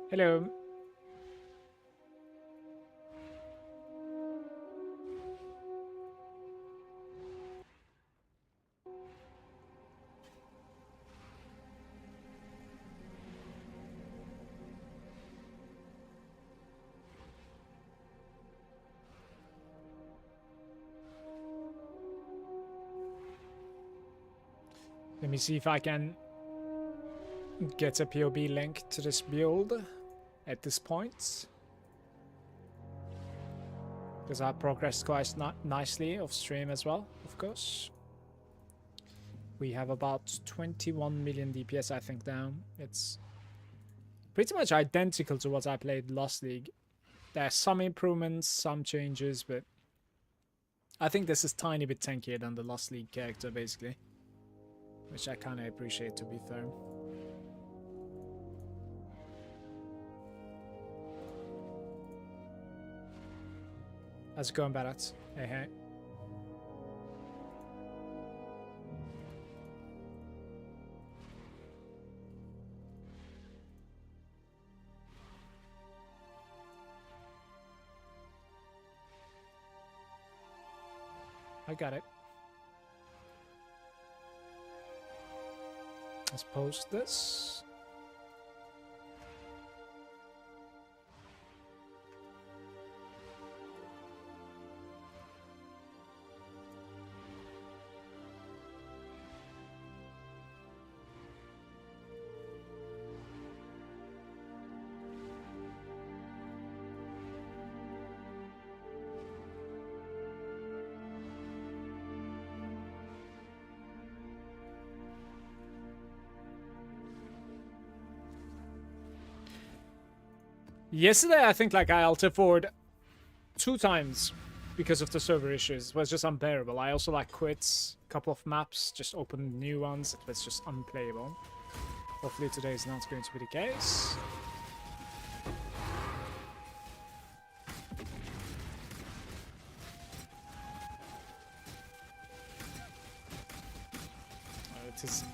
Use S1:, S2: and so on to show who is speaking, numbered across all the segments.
S1: Hello. Let me see if I can get a POB link to this build at this point. Because I progressed quite nicely off stream as well, of course. We have about 21 million DPS, I think, now. It's pretty much identical to what I played last league. There are some improvements, some changes, but I think this is tiny bit tankier than the last league character, basically. Which I kind of appreciate, to be fair. How's it going, Barat? Hey, hey. I got it. Let's post this. Yesterday, I think like I ulted forward 2 times because of the server issues. It was just unbearable. I also like quit a couple of maps, just opened new ones. It was just unplayable. Hopefully today is not going to be the case. Oh, it is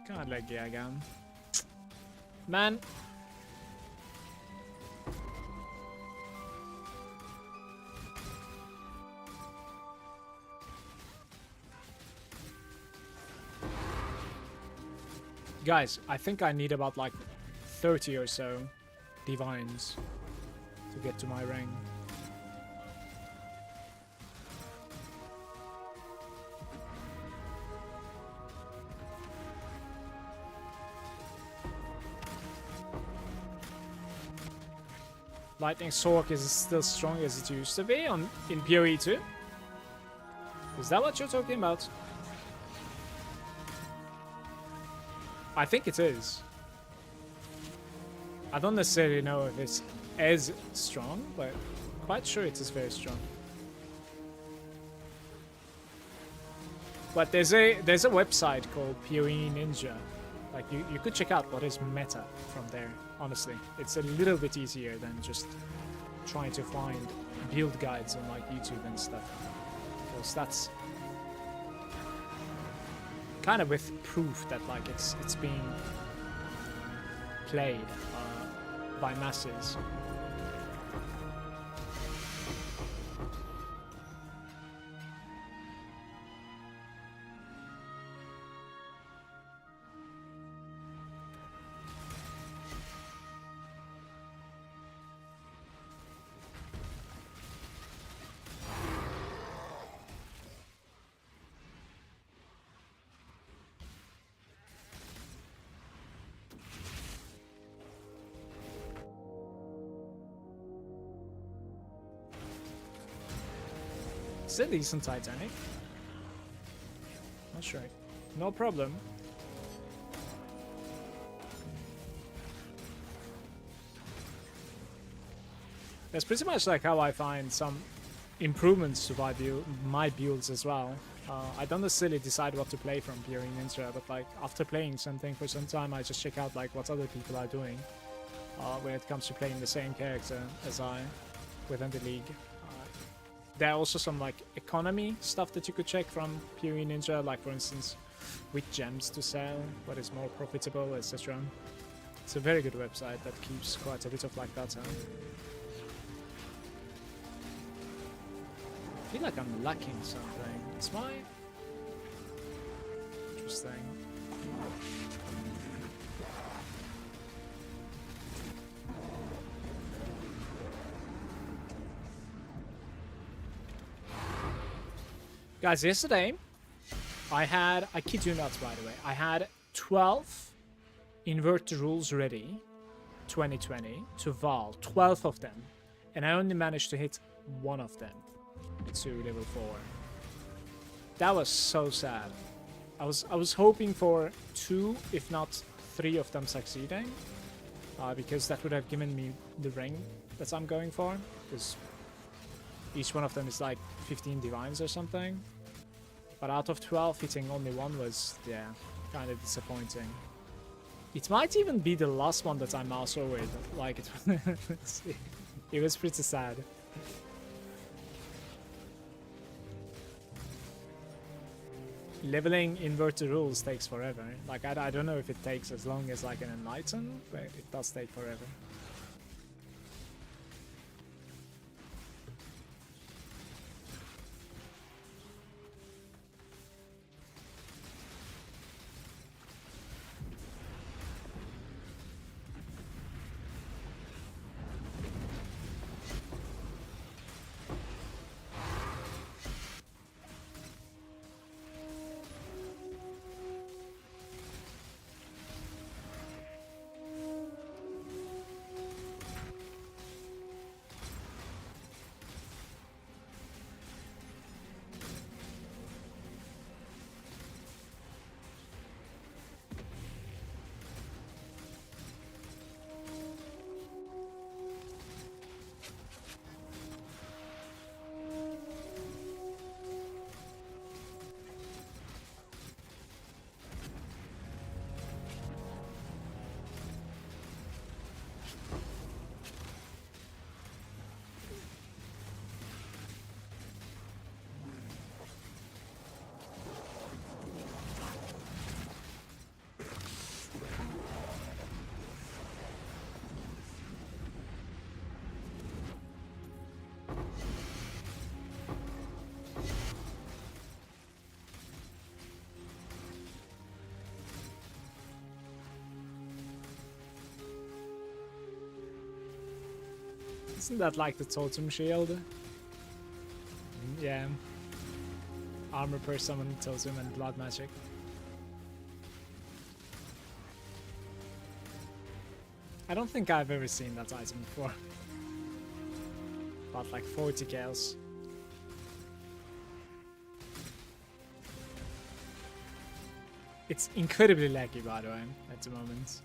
S1: kind of laggy again. Man. Guys, I think I need about like 30 or so divines to get to my ring. Lightning Sork is still strong as it used to be in PoE 2? Is that what you're talking about? I think it is. I don't necessarily know if it's as strong, but I'm quite sure it is very strong. But there's a website called PoE Ninja. Like you could check out what is meta from there. Honestly, it's a little bit easier than just trying to find build guides on like YouTube and stuff. Because that's kind of with proof that like it's being played by masses. It's a decent Titanic. That's right. No problem. That's pretty much like how I find some improvements to my builds as well. I don't necessarily decide what to play from PoE Ninja, but like after playing something for some time, I just check out like what other people are doing when it comes to playing the same character as I within the league. There are also some like economy stuff that you could check from PoE Ninja, like for instance, which gems to sell, what is more profitable, etc. It's a very good website that keeps quite a bit of like data. I feel like I'm lacking something. It's my... Interesting. Guys, yesterday I kid you not, by the way, I had 12 invert the rules ready 2020 to Val, 12 of them, and I only managed to hit one of them to level 4. That was so sad. I was hoping for 2 if not 3 of them succeeding, because that would have given me the ring that I'm going for, because each one of them is like 15 divines or something. But out of 12, hitting only one was, yeah, kind of disappointing. It might even be the last one that I mouse over it. Like, it was pretty sad. Leveling invert the rules takes forever. Like, I don't know if it takes as long as like an Enlighten, but it does take forever. Isn't that like the totem shield? Yeah. Armor per summon, totem, and blood magic. I don't think I've ever seen that item before. About like 40 kills. It's incredibly laggy, by the way, at the moment.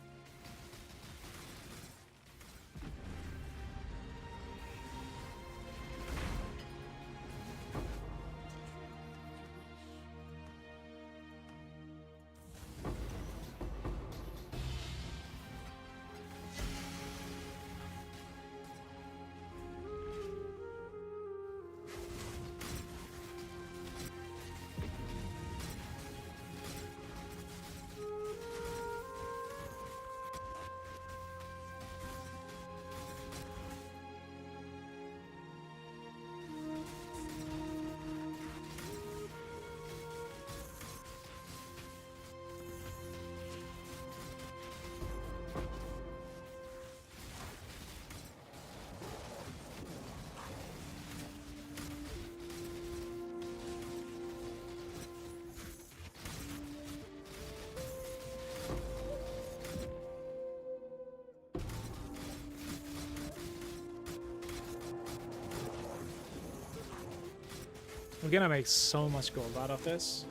S1: We're gonna make so much gold out of this.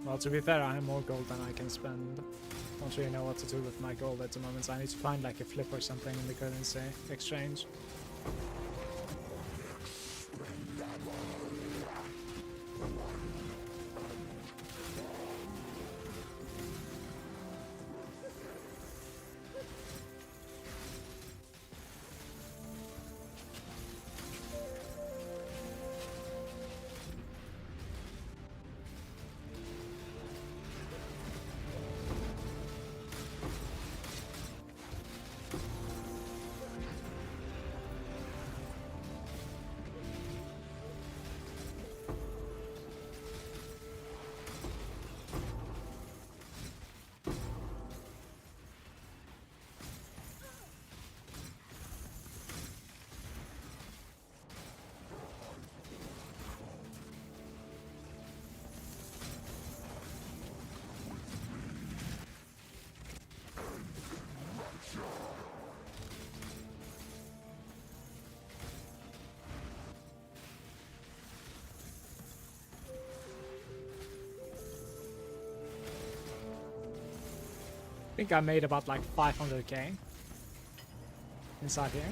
S1: Well, to be fair, I have more gold than I can spend. Don't really know what to do with my gold at the moment, so I need to find like a flip or something in the currency exchange. think I made about like 500k inside here.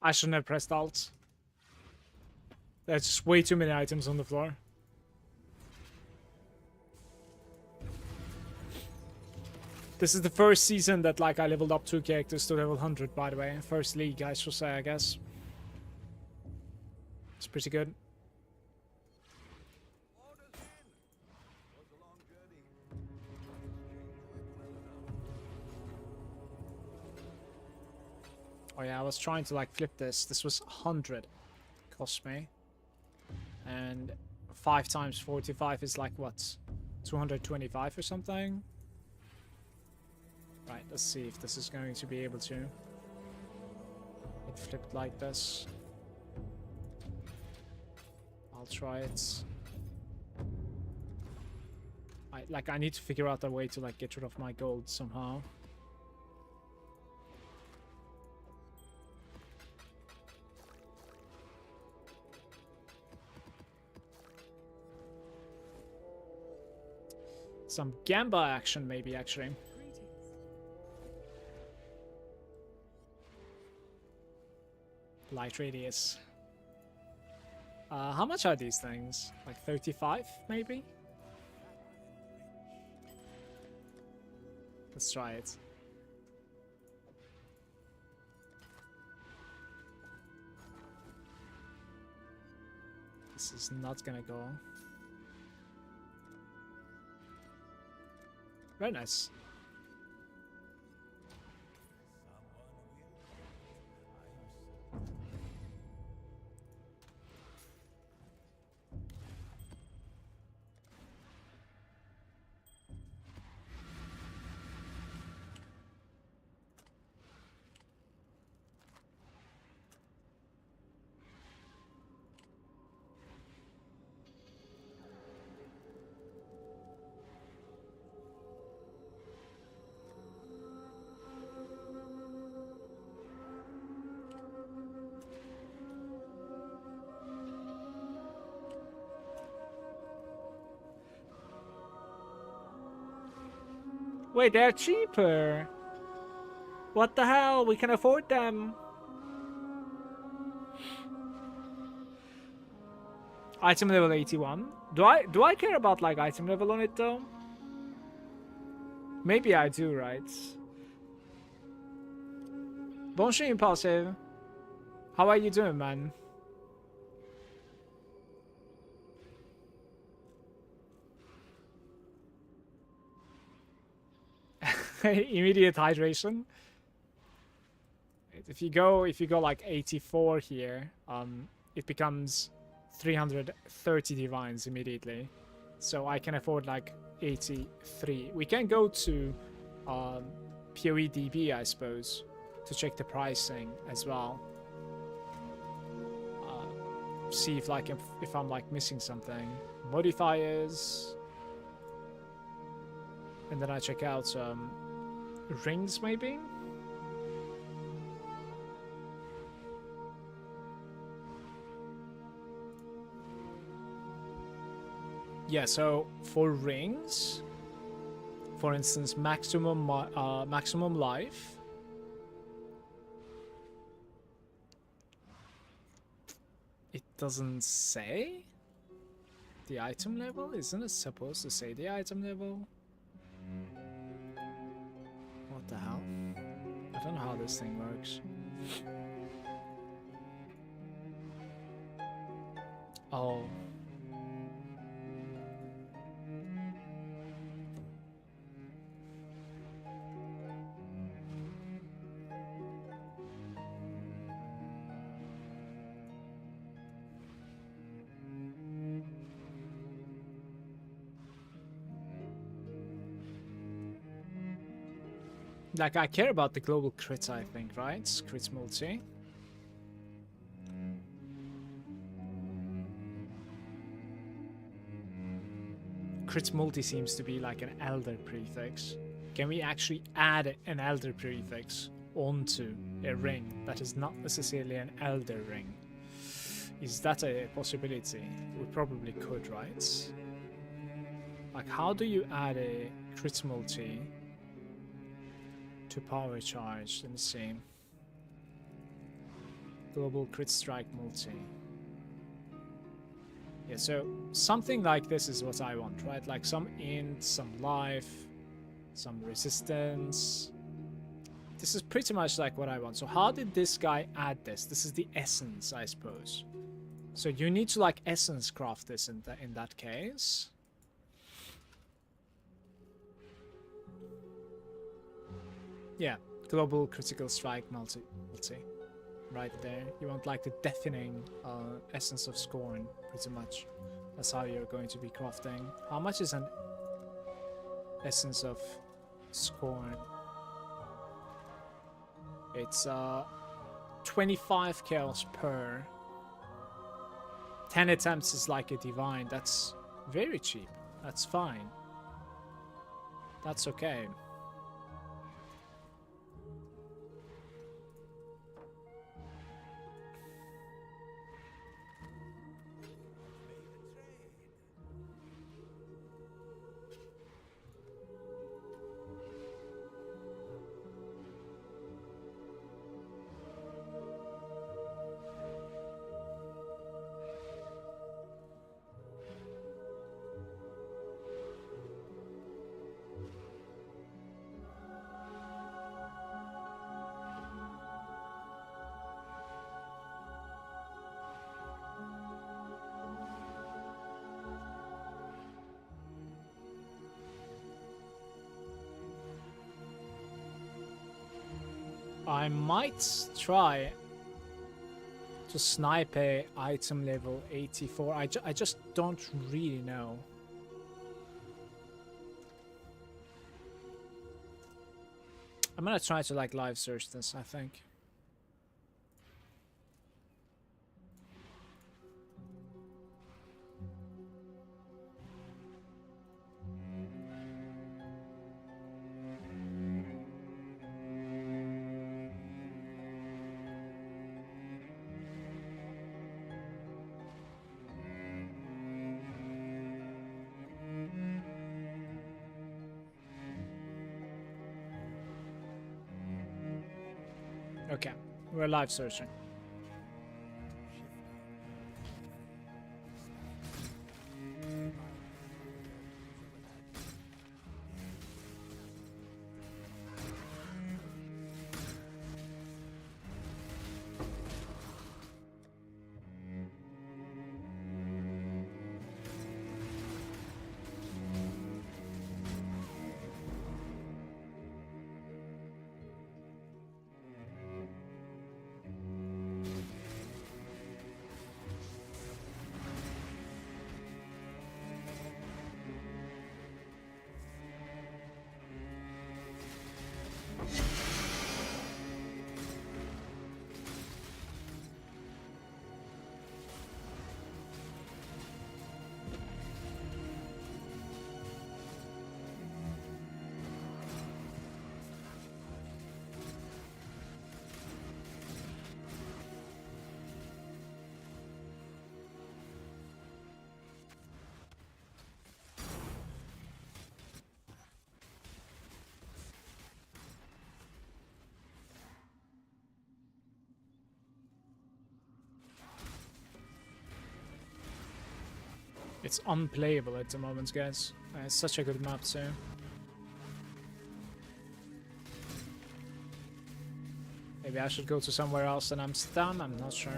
S1: I shouldn't have pressed alt. There's just way too many items on the floor. This is the first season that like I leveled up 2 characters to level 100, by the way. First league, I should say, I guess. It's pretty good. Oh yeah, I was trying to like flip this. This was 100 cost me. And 5 times 45 is like what? 225 or something? Right, let's see if this is going to be able to. It flipped like this. I'll try it. I need to figure out a way to like get rid of my gold somehow. Some Gamba action maybe, actually. Light radius. How much are these things? Like 35 maybe? Let's try it. This is not gonna go. Very nice. Wait, they're cheaper. What the hell? We can afford them. Item level 81. Do I care about like item level on it though? Maybe I do, right? Bonjour, Impulsive. How are you doing, man? Immediate hydration. If you go like 84 here, it becomes 330 divines immediately. So I can afford like 83. We can go to PoEDB, I suppose, to check the pricing as well. See if like if I'm like missing something. Modifiers. And then I check out rings maybe. Yeah, so for rings, for instance, maximum life. It doesn't say the item level, isn't it supposed to say the item level? What the hell? I don't know how this thing works. Oh. Like, I care about the global crit, I think, right? Crit multi. Crit multi seems to be like an elder prefix. Can we actually add an elder prefix onto a ring that is not necessarily an elder ring? Is that a possibility? We probably could, right? Like, how do you add a crit multi to power charge? Let me see. Global crit strike multi. Yeah, so something like this is what I want, right? Like some int, some life, some resistance. This is pretty much like what I want. So how did this guy add this? This is the essence, I suppose. So you need to like essence craft this in that case. Yeah, global critical strike multi. Right there. You want like the deafening essence of scorn, pretty much. That's how you're going to be crafting. How much is an essence of scorn? It's 25 chaos per. 10 attempts is like a divine. That's very cheap. That's fine. That's okay. I might try to snipe a item level 84. I just don't really know. I'm gonna try to like live search this, I think. Okay, we're live searching. It's unplayable at the moment, guys. It's such a good map, too. Maybe I should go to somewhere else than Amsterdam, I'm not sure.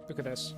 S1: Look at this.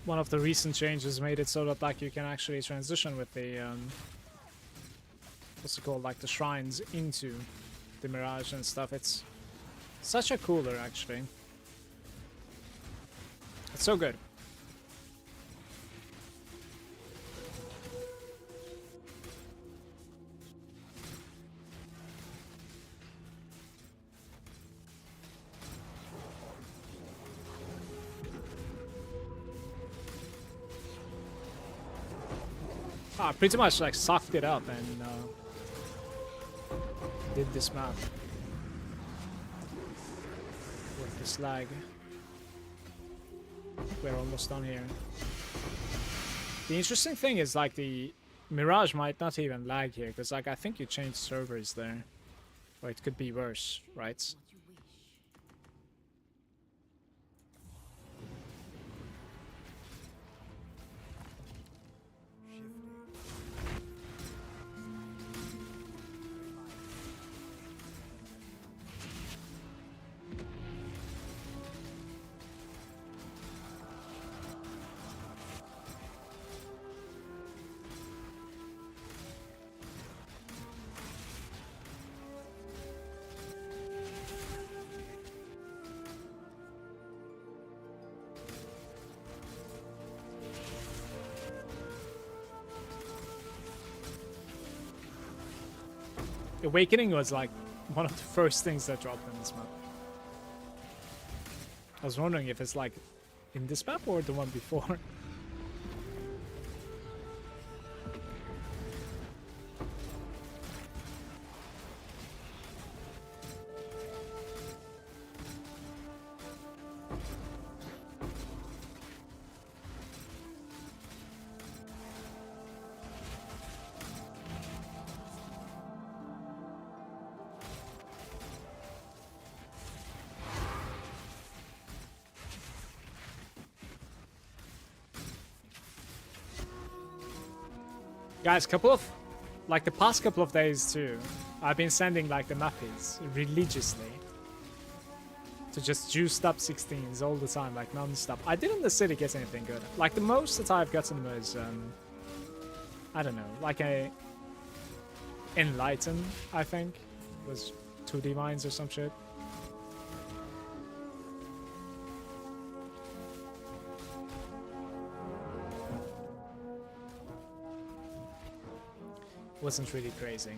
S1: One of the recent changes made it so that like you can actually transition with the what's it called, like the shrines into the Mirage and stuff. It's such a cooler actually. It's so good. Pretty much like sucked it up and did this map with this lag. We're almost done here. The interesting thing is like the Mirage might not even lag here because like I think you changed servers there, or it could be worse, right? Awakening was like one of the first things that dropped in this map. I was wondering if it's like in this map or the one before. Guys, like the past couple of days too, I've been sending like the mappies religiously to just juiced up 16s all the time, like non-stop. I didn't necessarily get anything good. Like the most that I've gotten was, I don't know, like a Enlighten, I think, was 2 divines or some shit. Wasn't really crazy.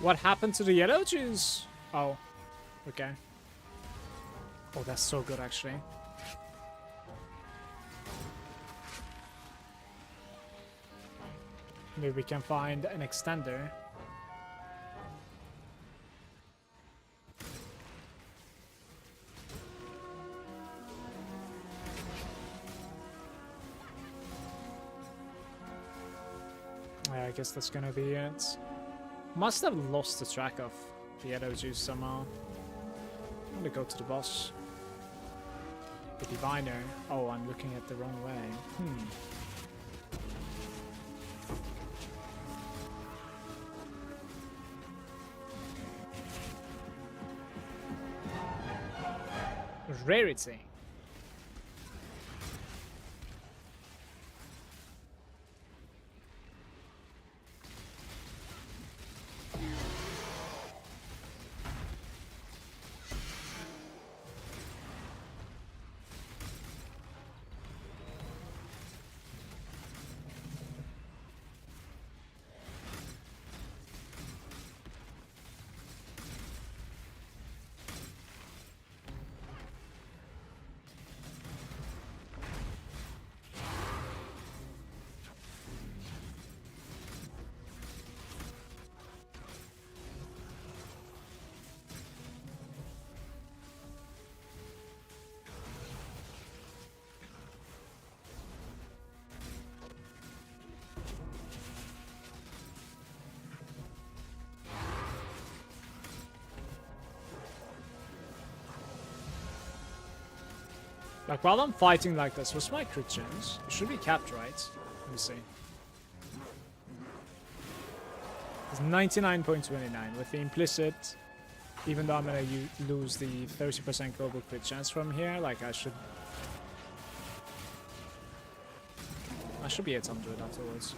S1: What happened to the yellow juice? Oh, okay. Oh, that's so good, actually. Maybe we can find an extender. Yeah, I guess that's gonna be it. Must have lost the track of the yellow juice somehow. I'm gonna go to the boss. The diviner. Oh, I'm looking at the wrong way. Rarity. Like, while I'm fighting like this, what's my crit chance? It should be capped, right? Let me see. It's 99.29 with the implicit. Even though I'm gonna lose the 30% global crit chance from here, like I should be at 100 afterwards.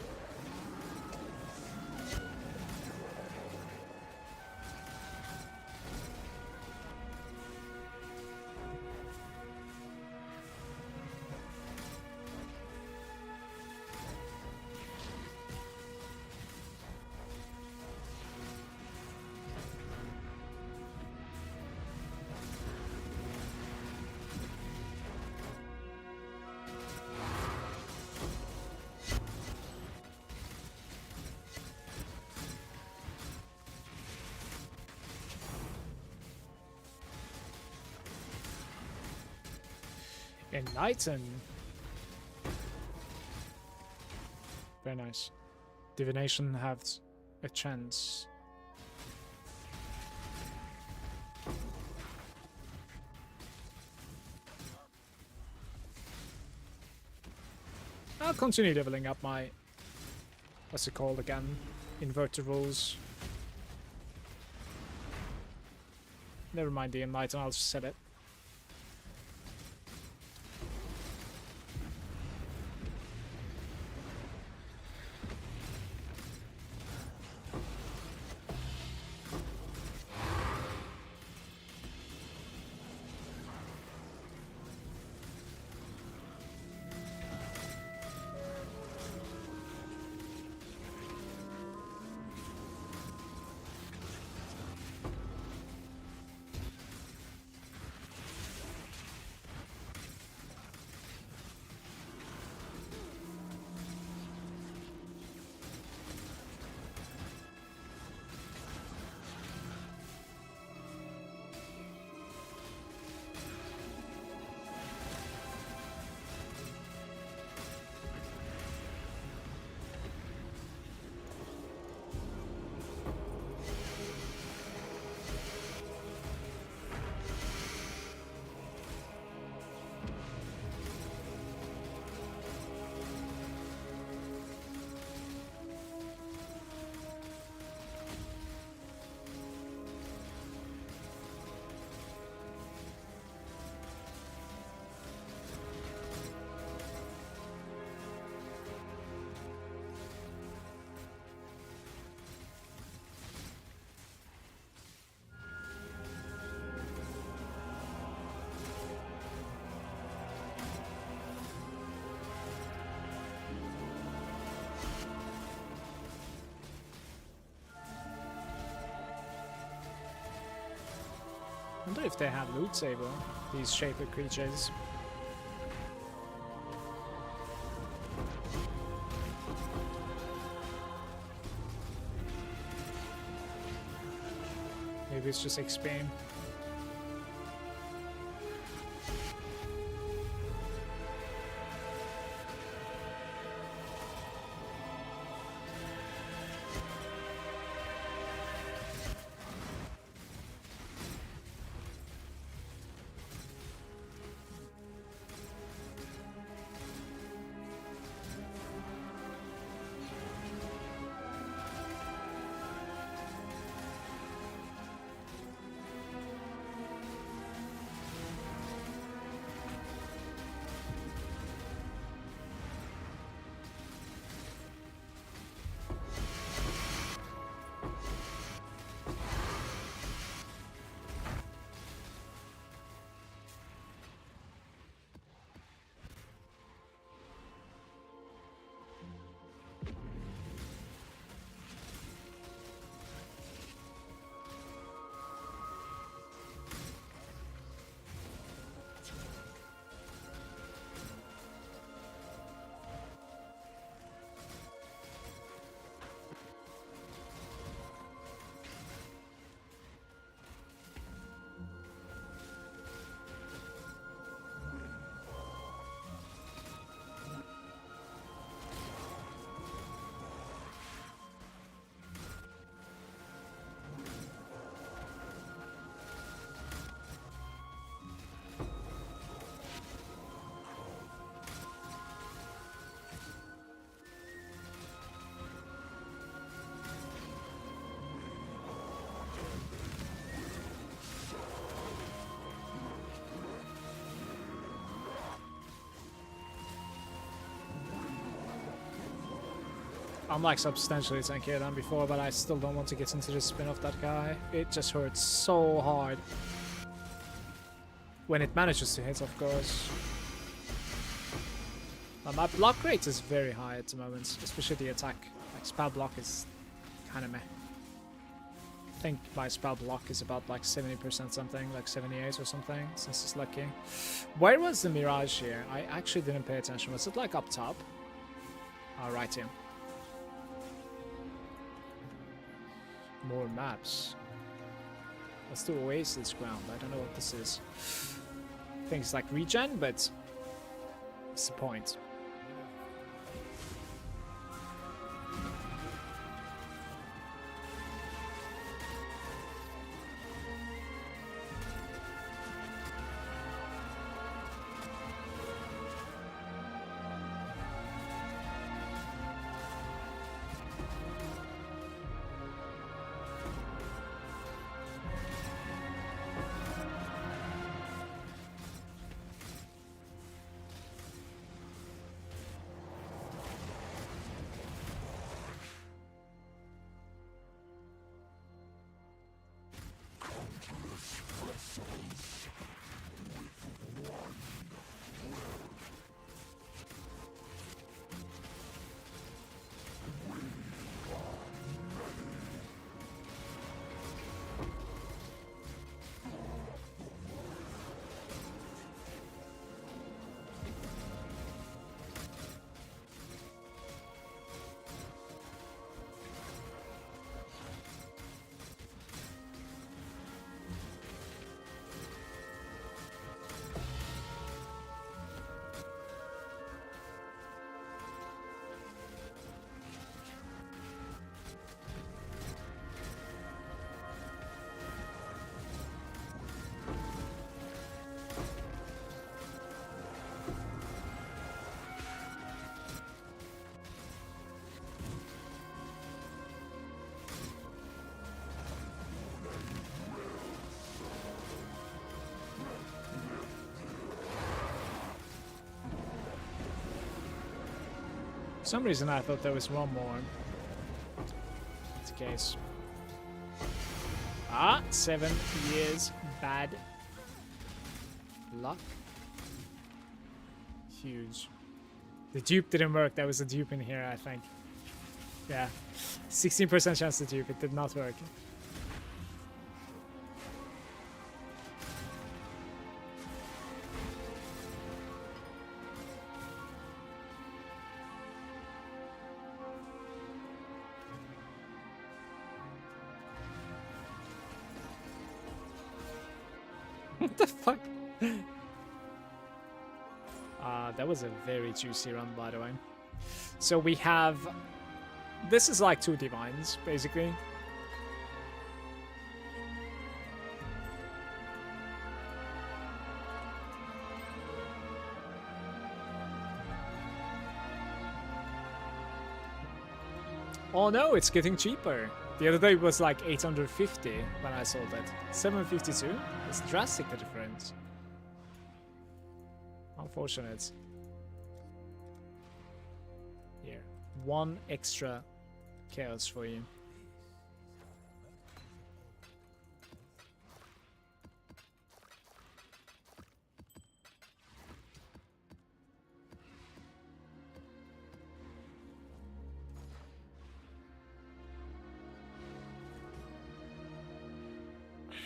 S1: Enlighten. Very nice. Divination has a chance. I'll continue leveling up my, what's it called again? Inverted rules. Never mind the Enlighten, I'll just set it. I wonder if they have loot saver, these shaper creatures. Maybe it's just XP. I'm like substantially tankier than before, but I still don't want to get into the spin of that guy. It just hurts so hard. When it manages to hit, of course. My block rate is very high at the moment, especially the attack. Like spell block is kind of meh. I think my spell block is about like 70% something, like 78 or something, since it's lucky. Where was the Mirage here? I actually didn't pay attention. Was it like up top? Oh, right here. More maps. Let's do Oasis ground. I don't know what this is. I think it's like regen, but What's the point? For some reason I thought there was one more. That's the case. 7 years bad luck. Huge. The dupe didn't work. There was a dupe in here, I think. Yeah. 16% chance to dupe. It did not work. What the fuck? That was a very juicy run, by the way. So we have... This is like 2 divines, basically. Oh no, it's getting cheaper. The other day it was like 850 when I sold it. 752? It's drastically different. Unfortunate. Here. 1 extra chaos for you.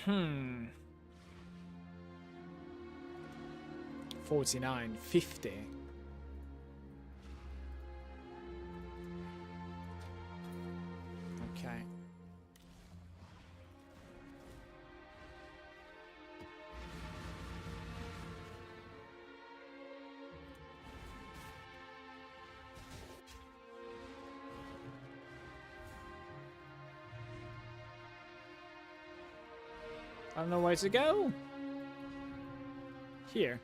S1: Hmm. 49, 50. Okay. I don't know where to go. Here.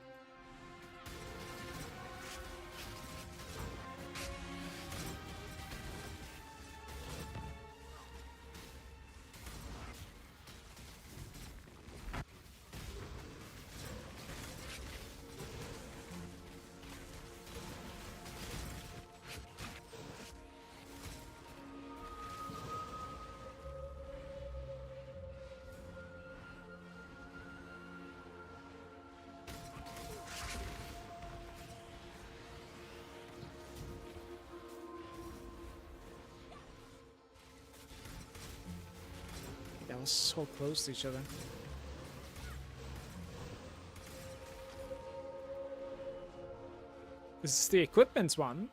S1: That was so close to each other. This is the equipment one.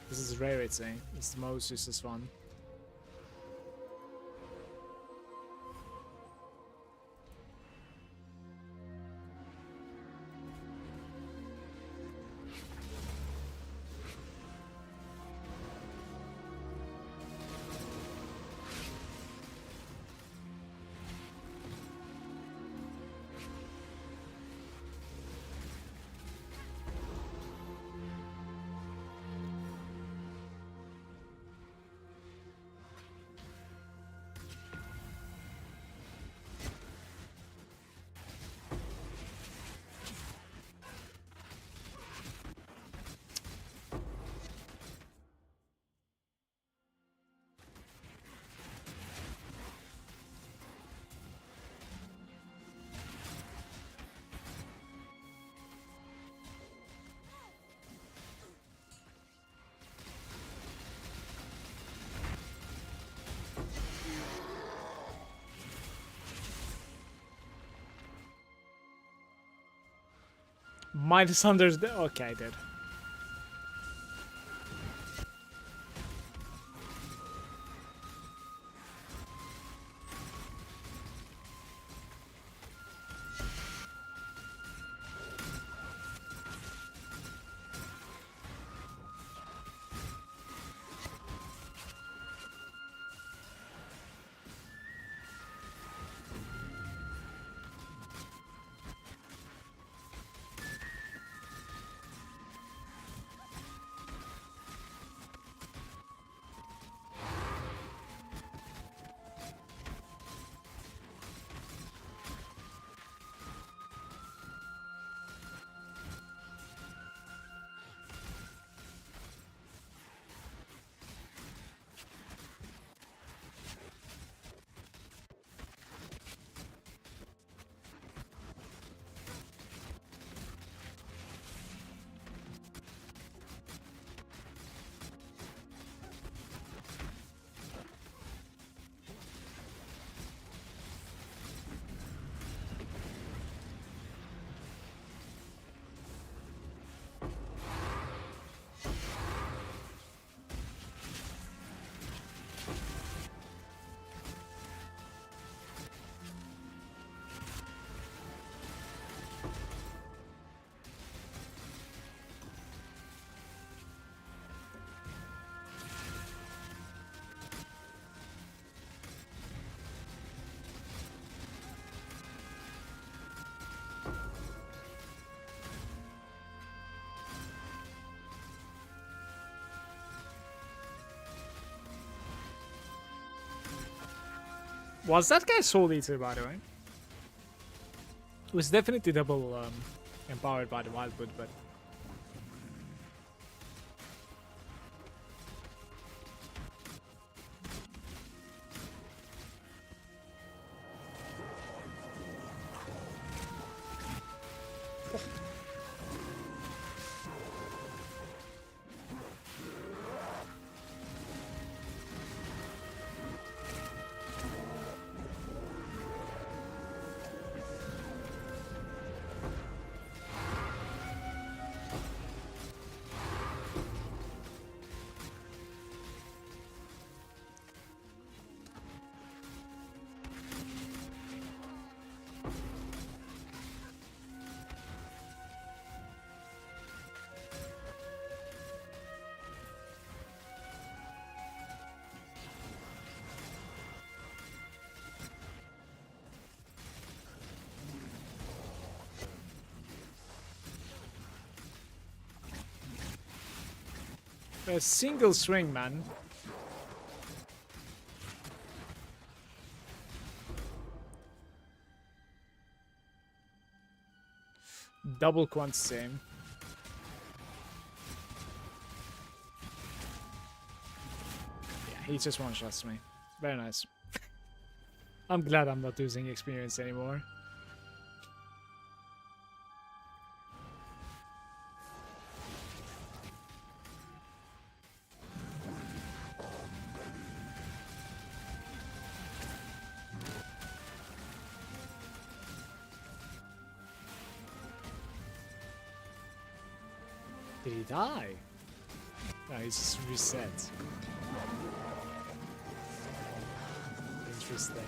S1: This is rarity. It's the most useless one. Minus 100. Okay, dude. Was that guy Soul Eater, by the way? It was definitely double empowered by the Wildwood, but... A single swing, man. Double quant same. Yeah, he just one-shots me. Very nice. I'm glad I'm not losing experience anymore. Did he die? No, he's just reset. Interesting.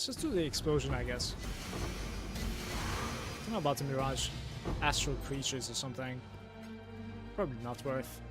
S1: Let's just do the explosion, I guess. I don't know about the Mirage. Astral creatures or something. Probably not worth.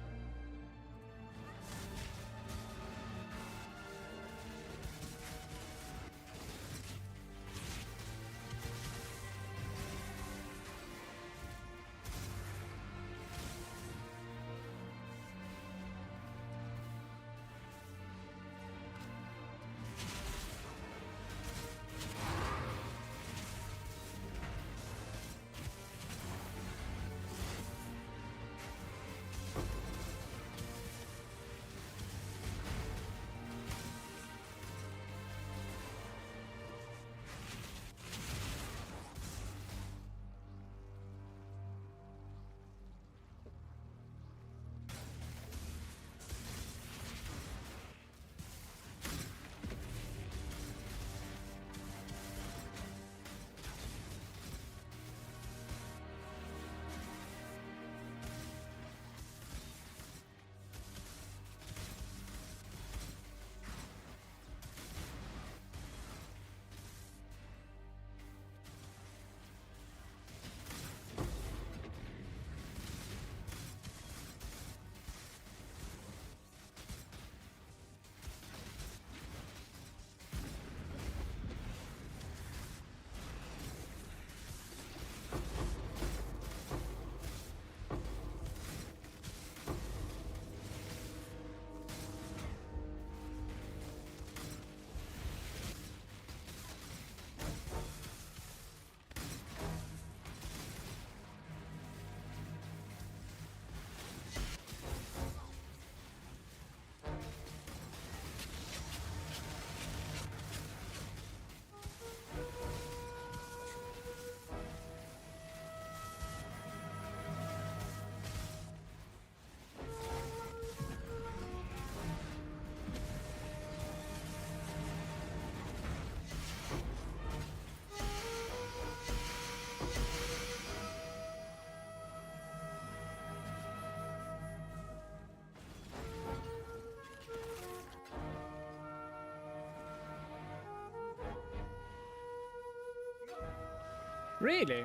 S1: Really?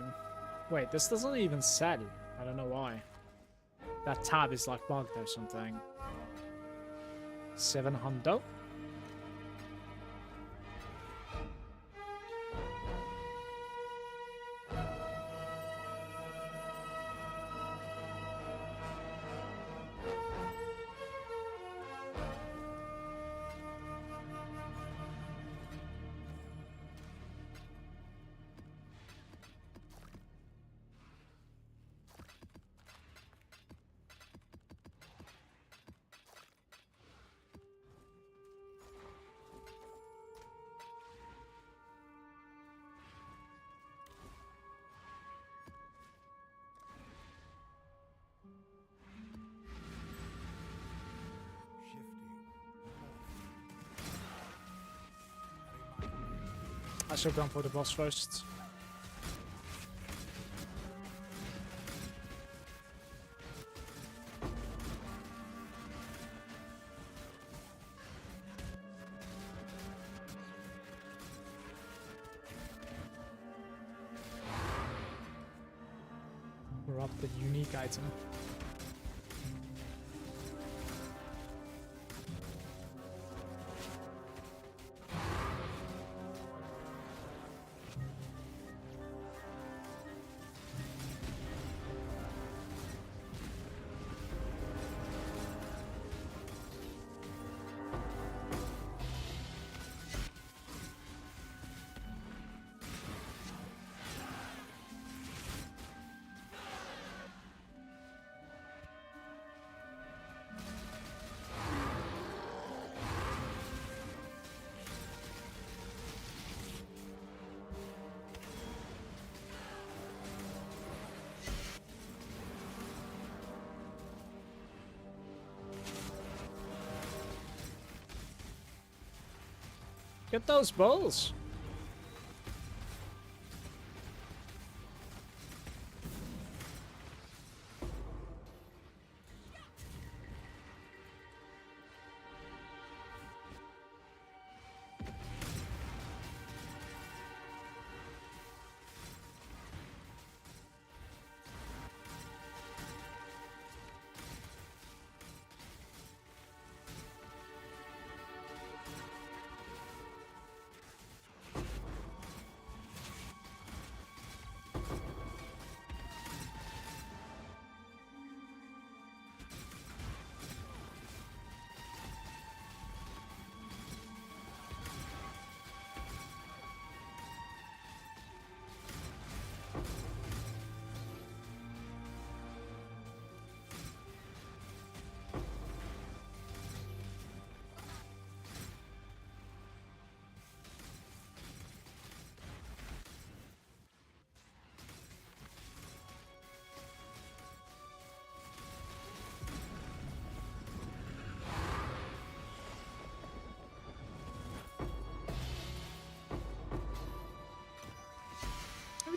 S1: Wait, this doesn't even sell. I don't know why. That tab is like bugged or something. 700? I should have gone for the boss first. We're up the unique item. Get those balls!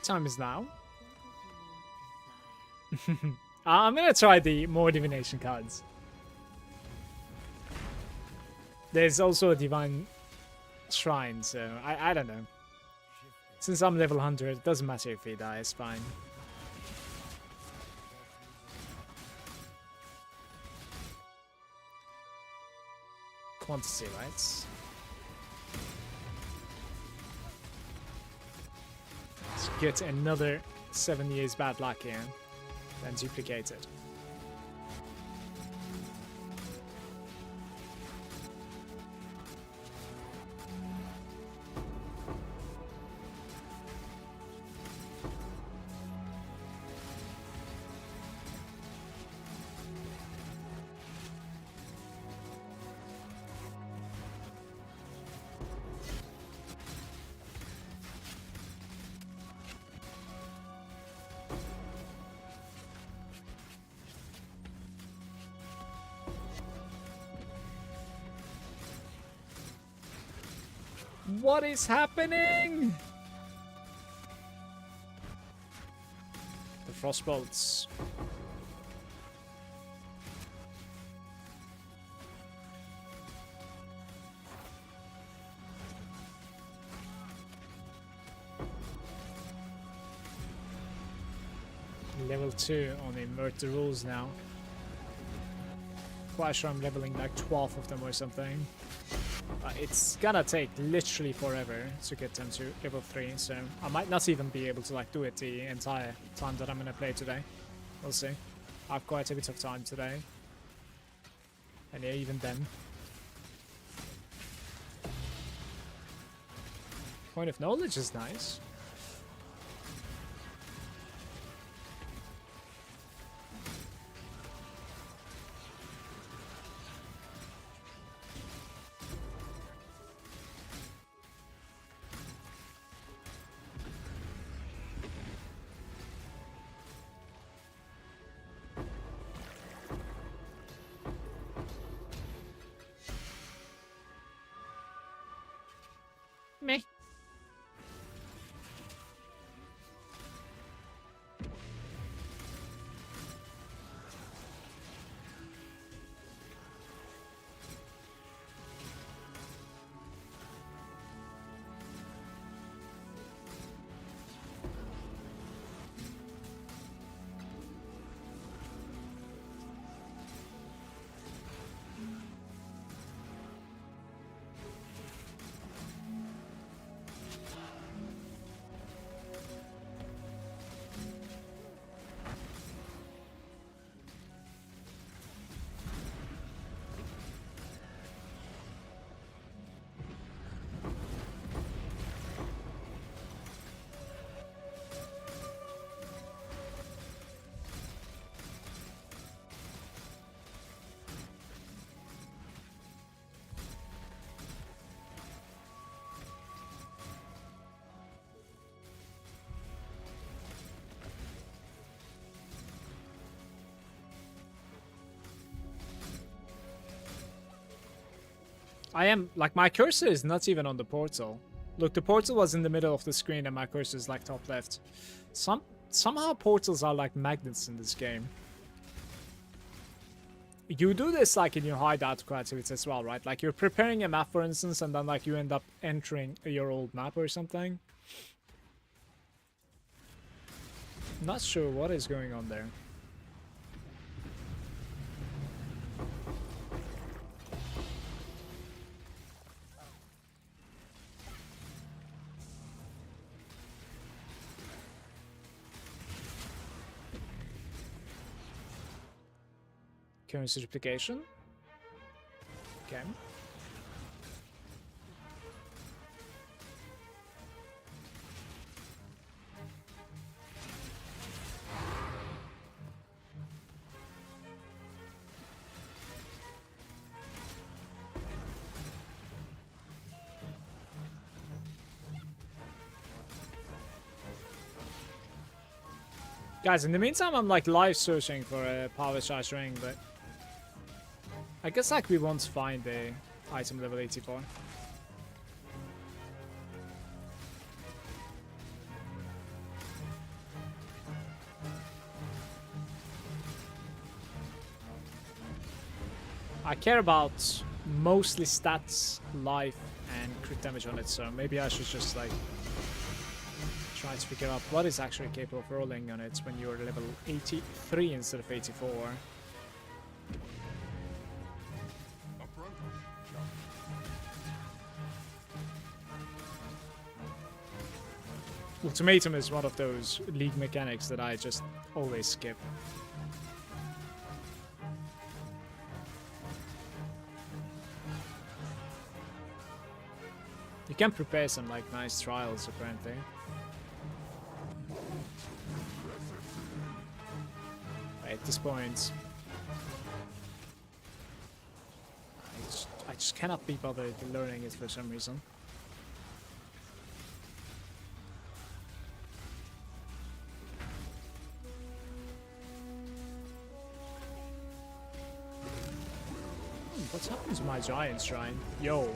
S1: what time is now? I'm gonna try the more divination cards. There's also a divine shrine, so I don't know. Since I'm level 100, it doesn't matter if he dies, fine. Quantity, right? Let's get another 7 years bad luck here, then duplicate it. What is happening? The frostbolts. Level 2 on invert the rules now. Quite sure I'm leveling like 12 of them or something. It's gonna take literally forever to get them to level 3, so I might not even be able to like do it the entire time that I'm gonna play today. We'll see. I have quite a bit of time today. And yeah, even then. Point of knowledge is nice. Me. I am, like, my cursor is not even on the portal. Look, the portal was in the middle of the screen and my cursor is like top left. Somehow portals are like magnets in this game. You do this like in your hideout creativities as well, right? Like you're preparing a map, for instance, and then like you end up entering your old map or something. Not sure what is going on there. Currency duplication. Okay. Guys, in the meantime, I'm like live searching for a power charge ring, but I guess like we won't find the item level 84. I care about mostly stats, life, and crit damage on it, so maybe I should just like try to figure out what is actually capable of rolling on it when you're level 83 instead of 84. Ultimatum is one of those league mechanics that I just always skip. You can prepare some like nice trials apparently. At this point, I just cannot be bothered learning it for some reason. What's happened to my giant shrine? Yo.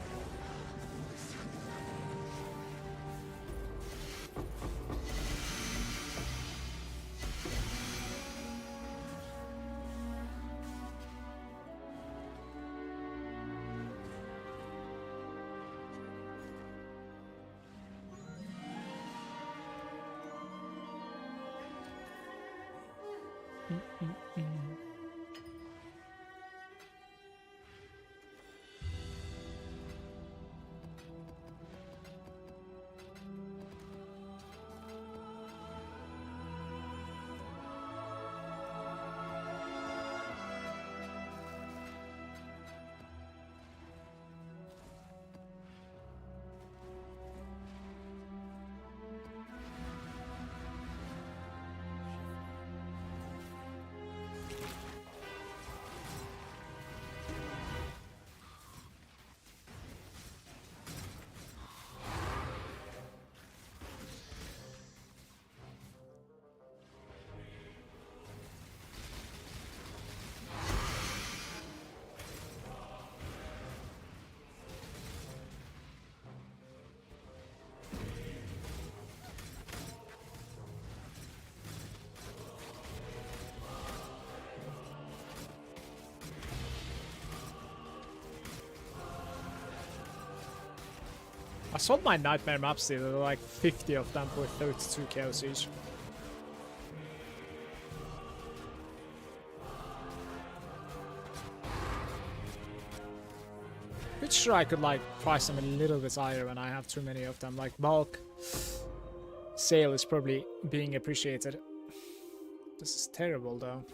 S1: I sold my nightmare maps there, there were like 50 of them for 32 chaos each. Pretty sure I could like price them a little bit higher when I have too many of them, like bulk sale is probably being appreciated. This is terrible though.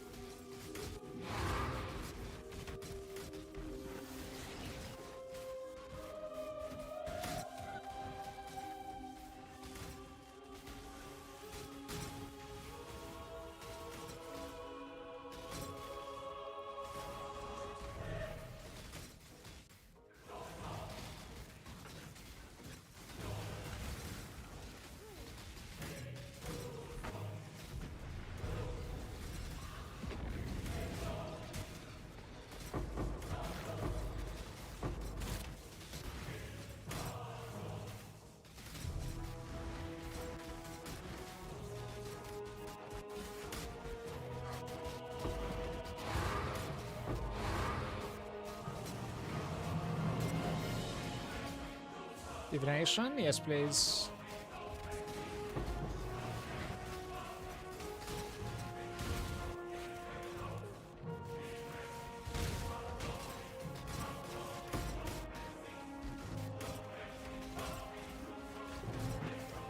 S1: Divination? Yes, please.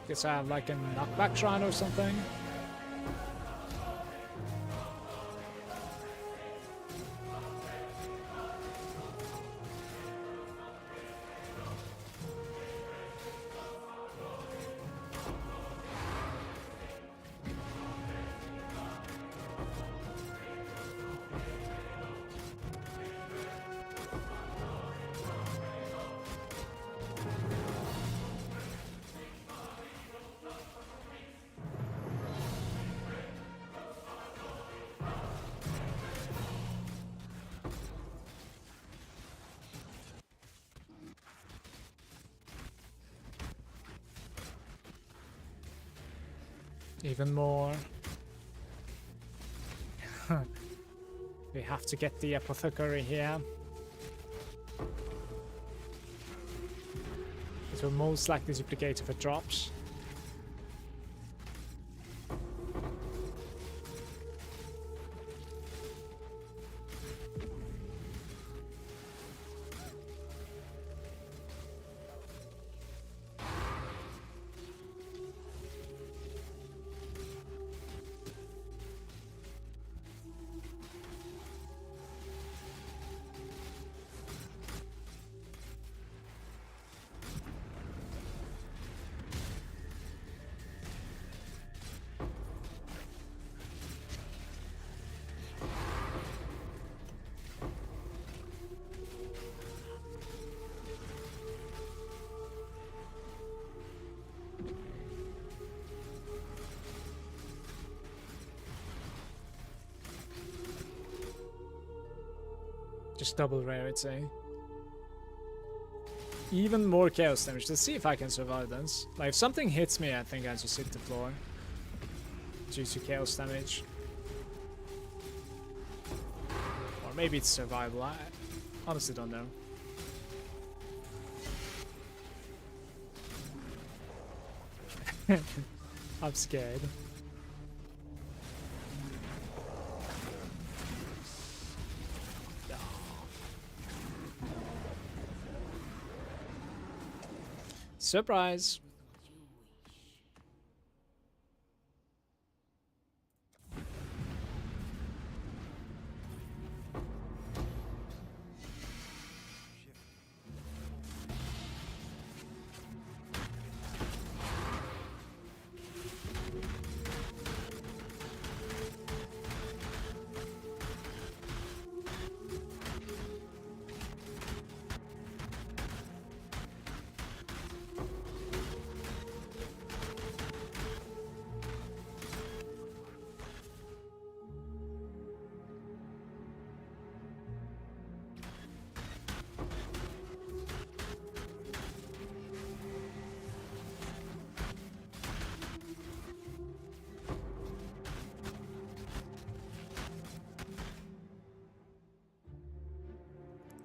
S1: Guess I have like a knockback shrine or something. Even more. We have to get the apothecary here. it will most likely duplicate if it drops. Just double rarity. Even more chaos damage. Let's see if I can survive this. Like, if something hits me, I think I just hit the floor. Due to chaos damage. Or maybe it's survival. I honestly don't know. I'm scared. Surprise!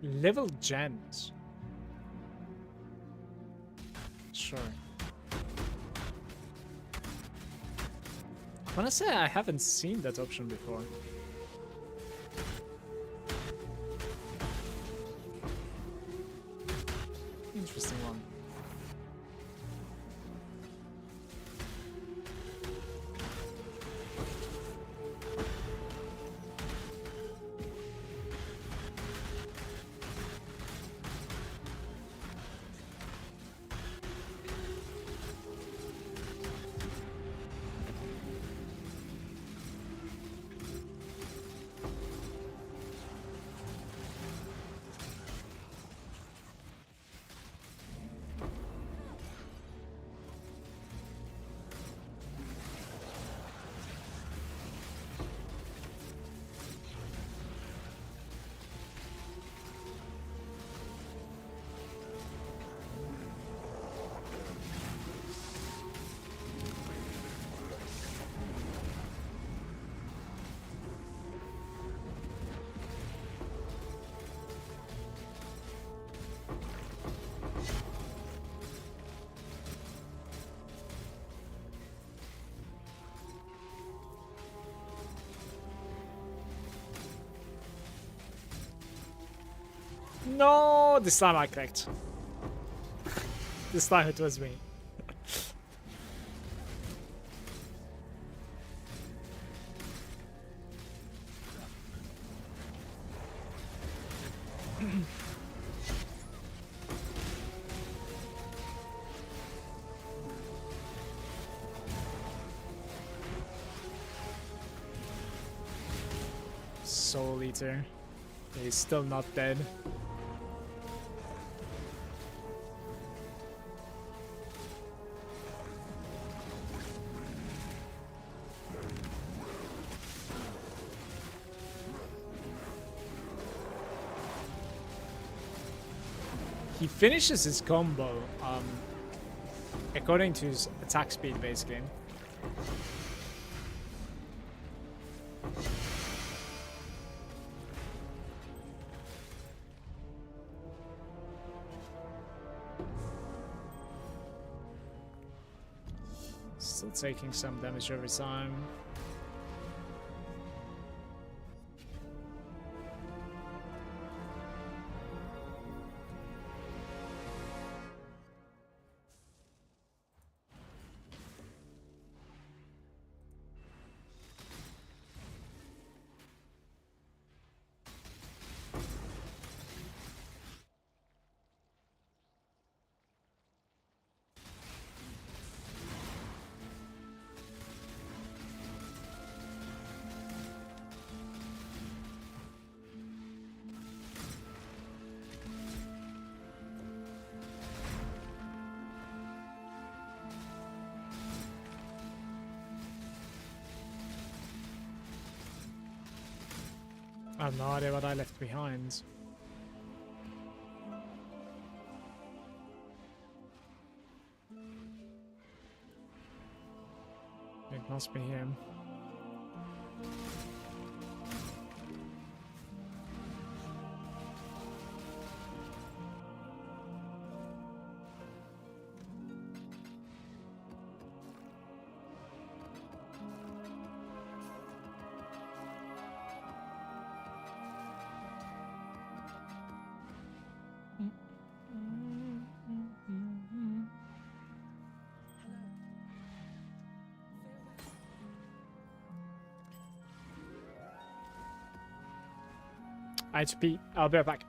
S1: Level gems. Sure. I wanna say I haven't seen that option before. Interesting one. No, this time I clicked. This time it was me. Soul Eater. He's still not dead. He finishes his combo according to his attack speed, basically. taking some damage every time. I have no idea what I left behind. It must be him. HP. I'll be right back.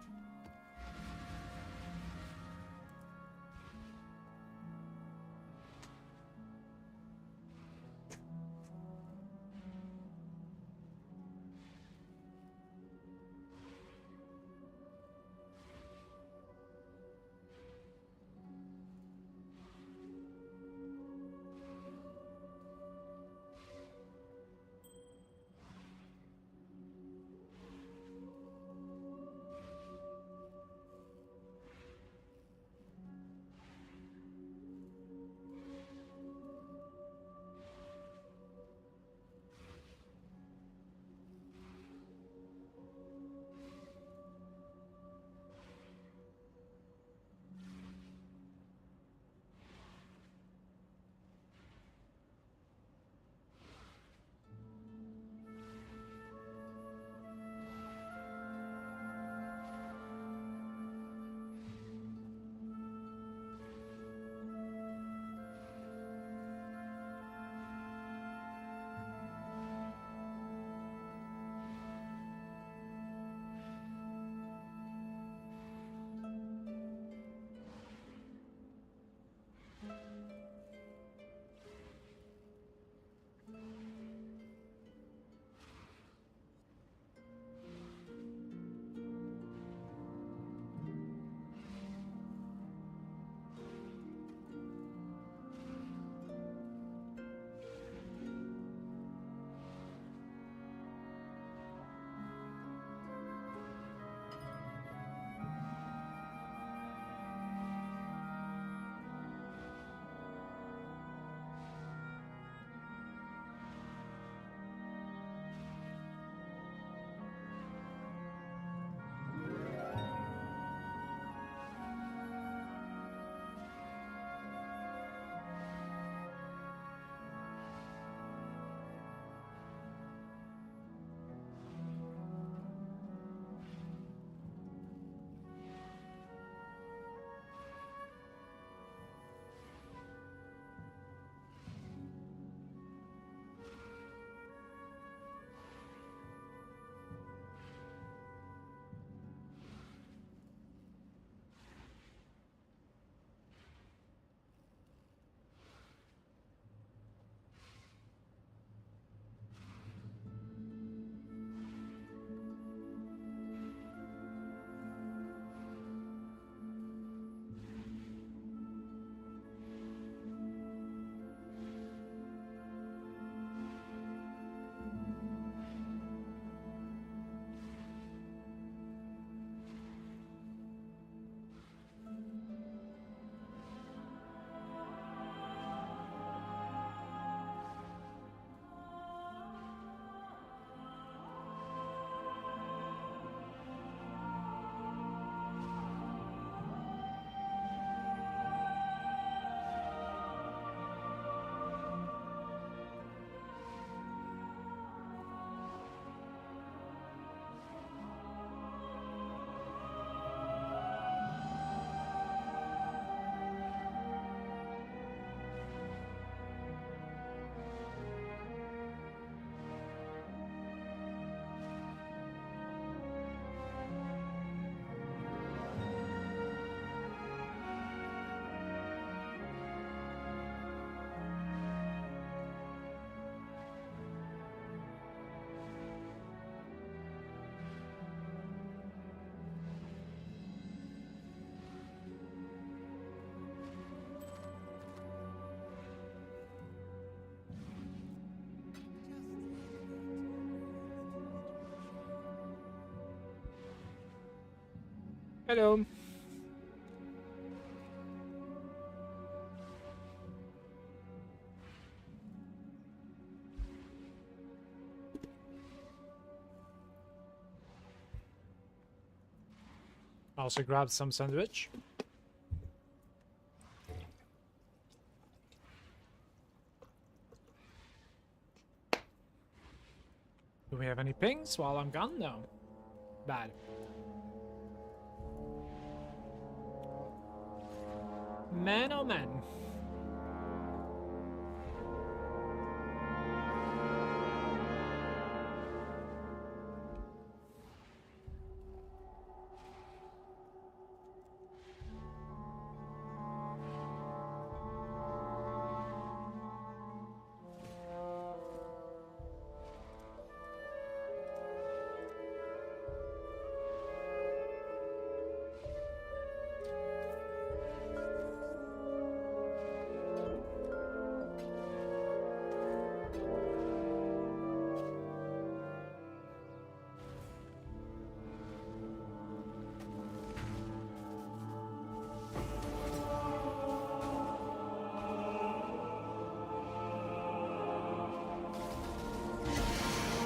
S1: Hello. Also grabbed some sandwich. Do we have any pings while I'm gone? No. Bad. Man, oh man.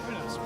S1: Who knows?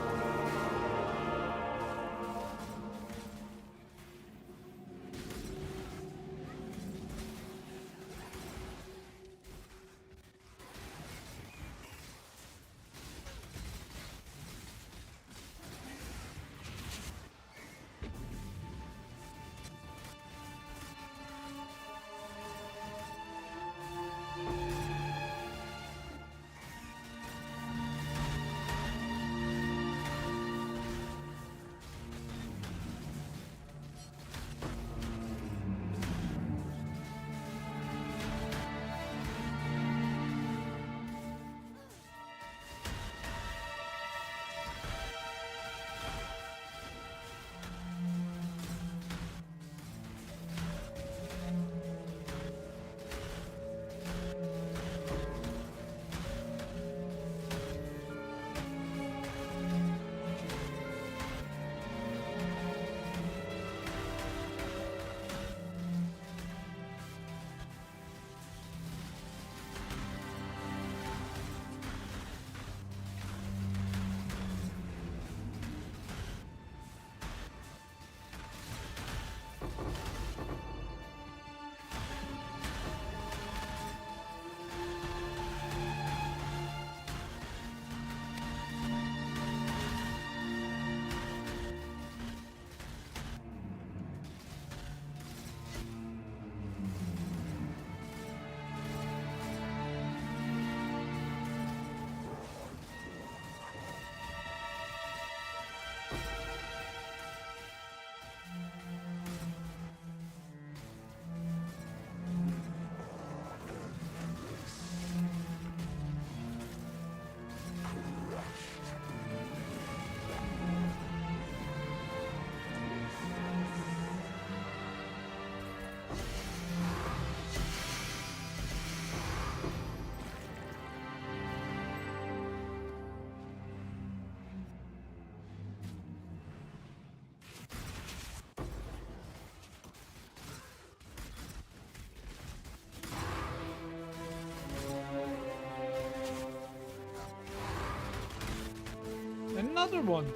S1: Another one.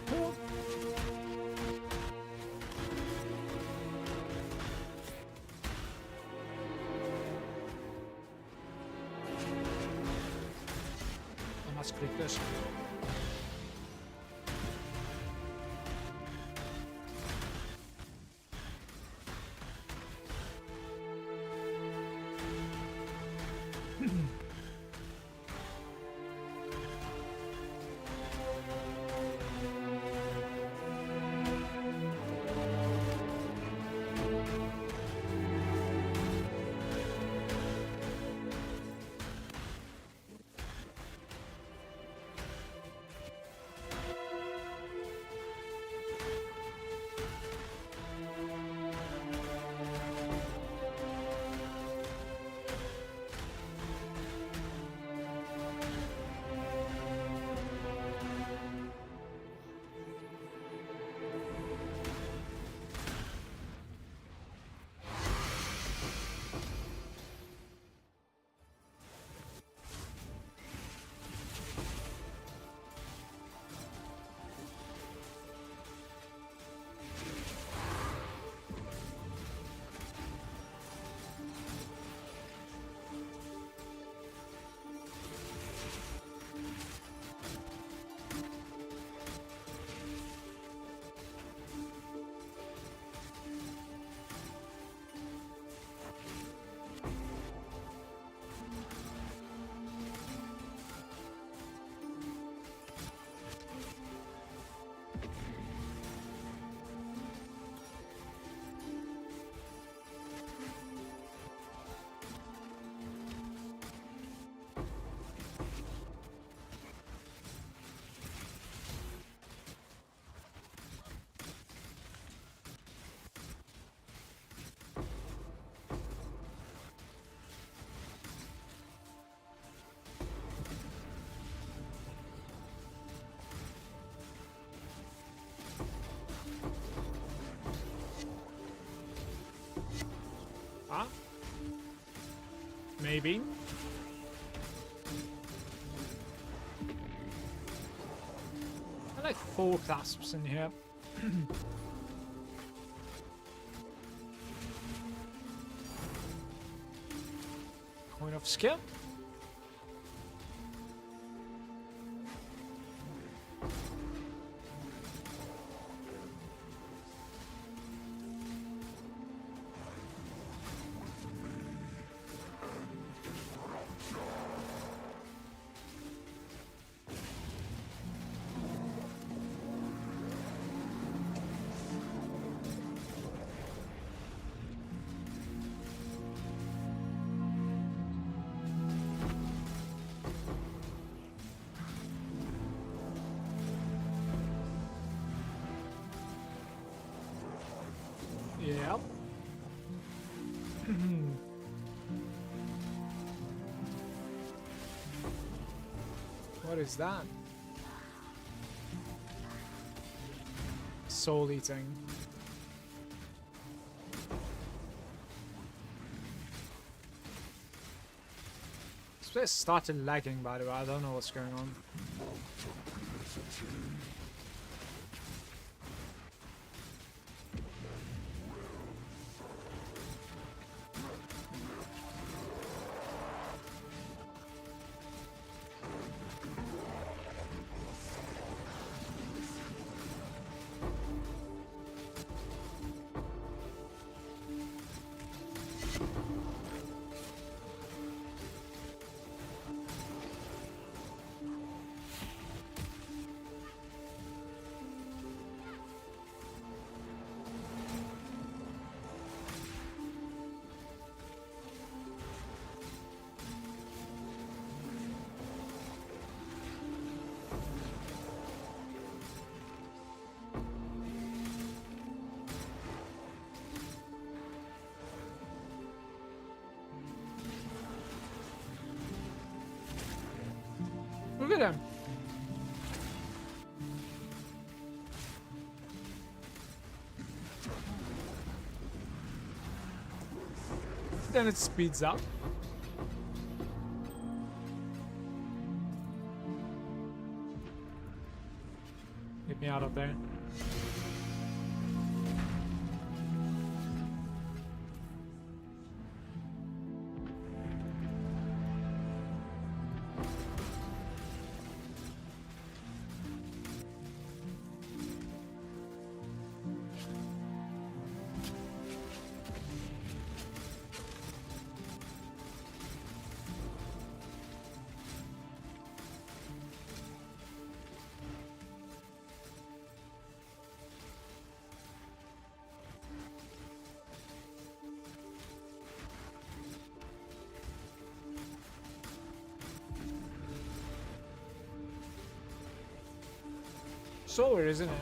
S1: Cool. I must click this. maybe. I like 4 clasps in here. Coin of skill. Yep. What is that? Soul eating. This place started lagging, by the way. I don't know what's going on. Look at him. Then it speeds up. Get me out of there. Solar, isn't it?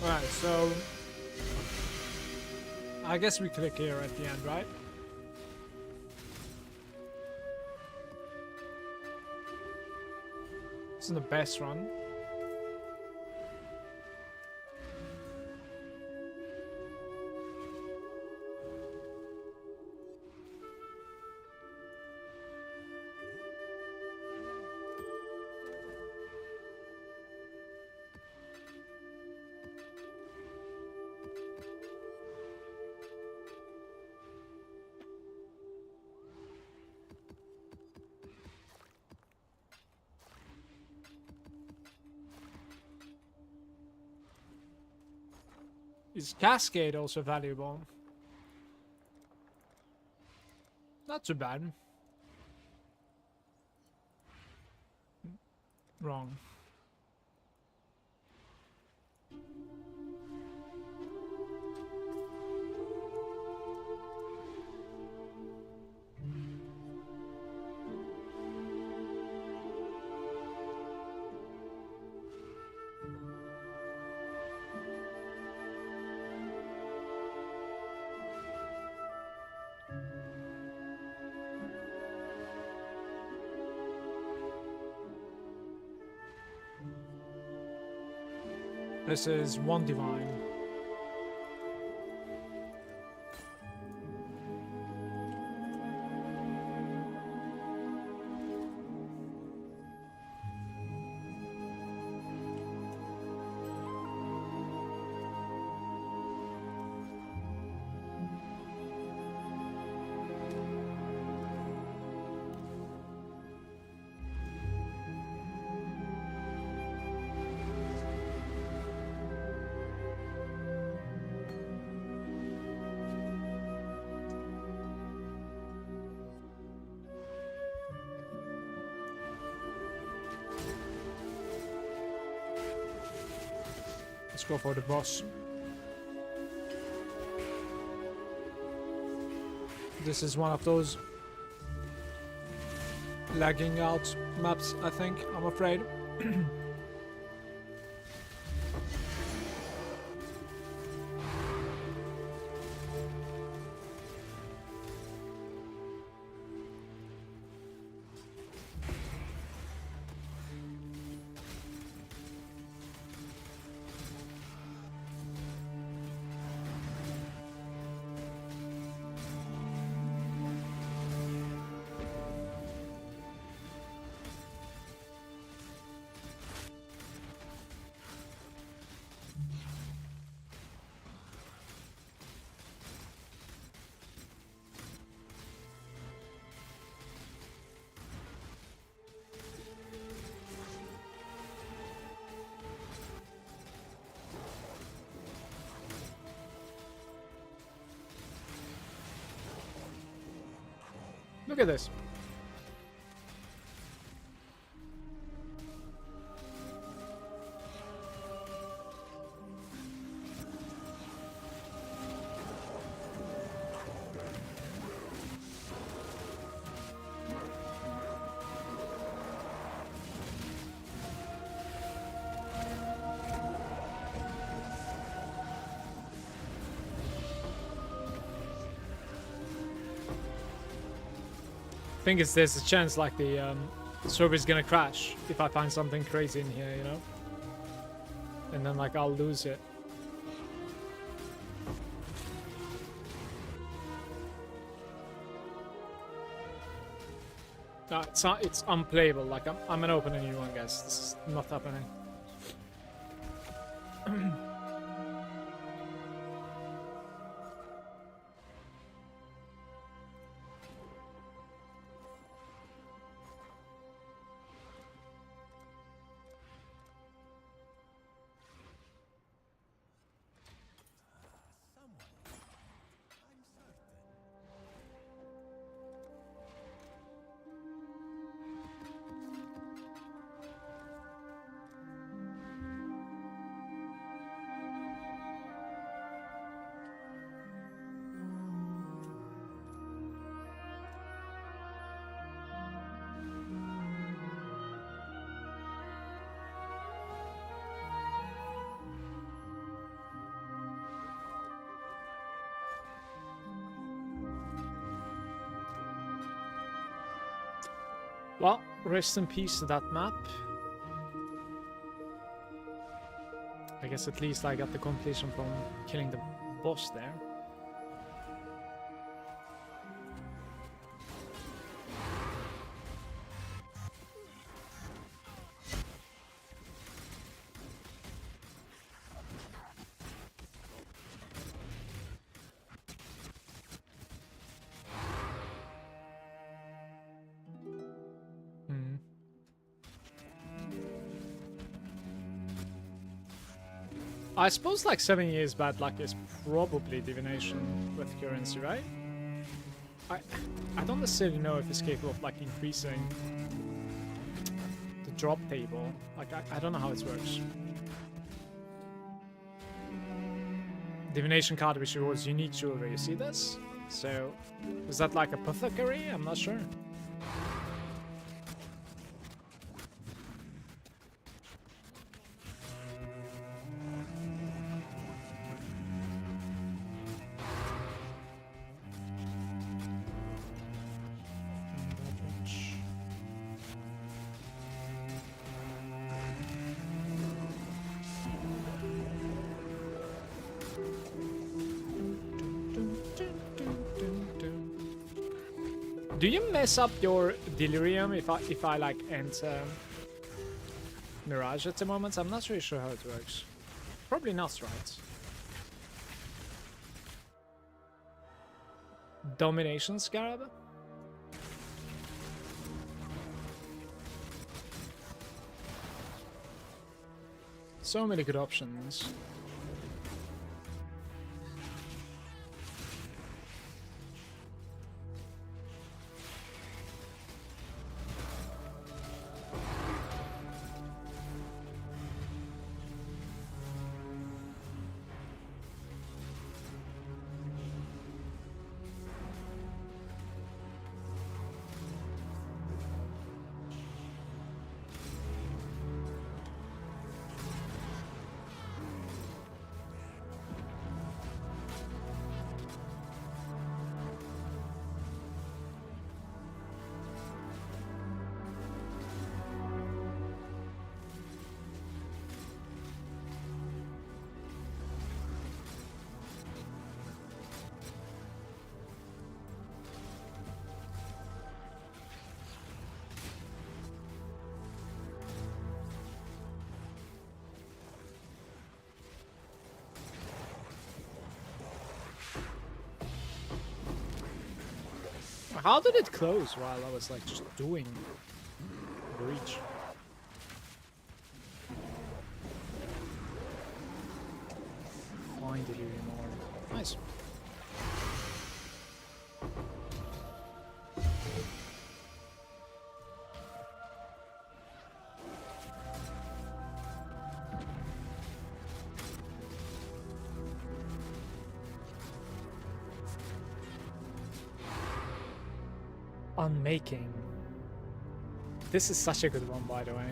S1: Alright, so I guess we click here at the end, right? This is the best run. Is Cascade also valuable? Not too bad. Wrong. This is one divine. Let's go for the boss. This is one of those lagging out maps, I think, I'm afraid. Look at this. I think there's a chance like the server is gonna crash if I find something crazy in here, you know? And then like I'll lose it. No, it's unplayable. Like I'm gonna open a new one, guys. This is not happening. Well, rest in peace to that map. I guess at least I got the completion from killing the boss there. I suppose like 7 years bad luck is probably divination with currency, right? I don't necessarily know if it's capable of like increasing the drop table. Like I don't know how it works. Divination card which rewards unique jewelry. You see this? So is that like apothecary? I'm not sure. Do you mess up your delirium if I like enter Mirage at the moment? I'm not really sure how it works. Probably not, right? Domination Scarab? So many good options. How did it close while I was like just doing breach? Find delirium more. Nice. Unmaking. This is such a good one, by the way.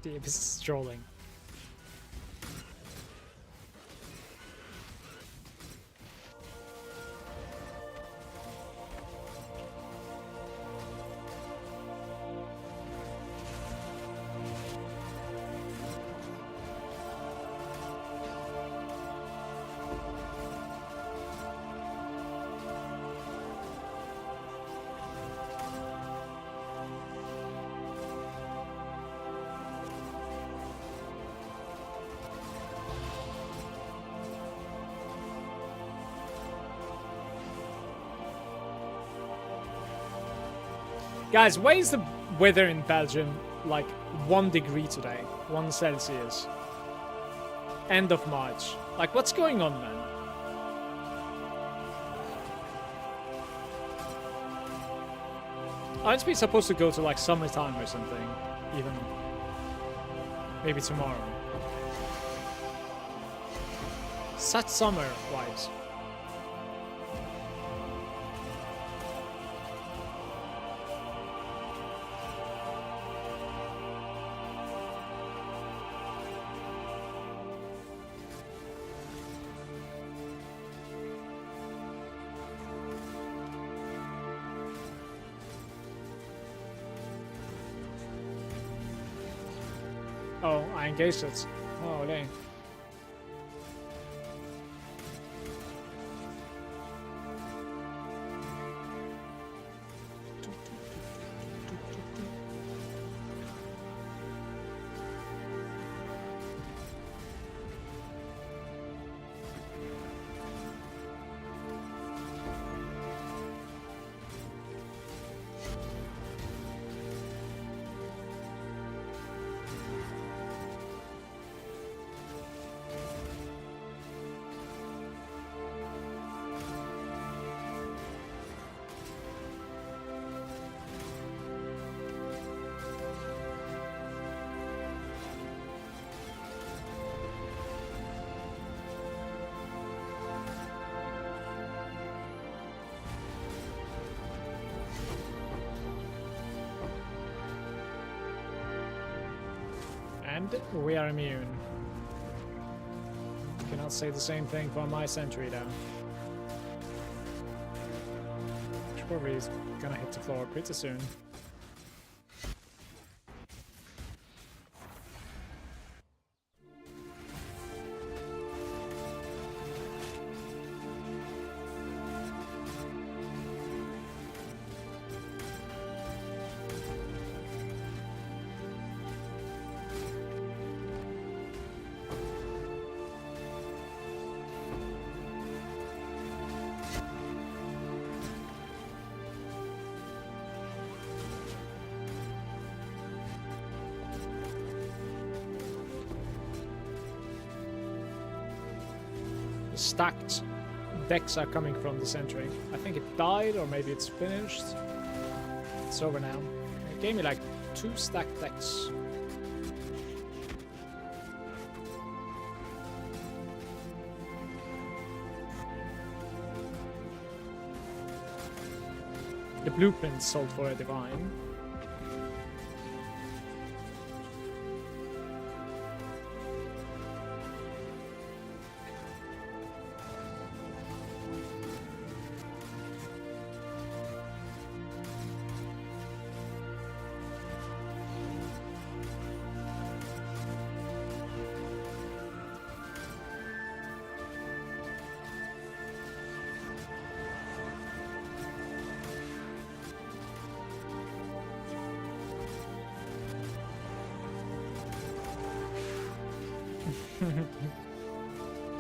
S1: The abyss is strolling. Guys, why is the weather in Belgium like 1 degree today? 1 Celsius. End of March. Like, what's going on, man? Aren't we supposed to go to like summertime or something? Even maybe tomorrow. Such summer vibes. Oh, I engaged it. Oh, dang. And we are immune. Cannot say the same thing for my sentry though. Which probably is gonna hit the floor pretty soon. Stacked decks are coming from the sentry. I think it died, or maybe it's finished. It's over now. It gave me like 2 stacked decks. The blueprint sold for a divine.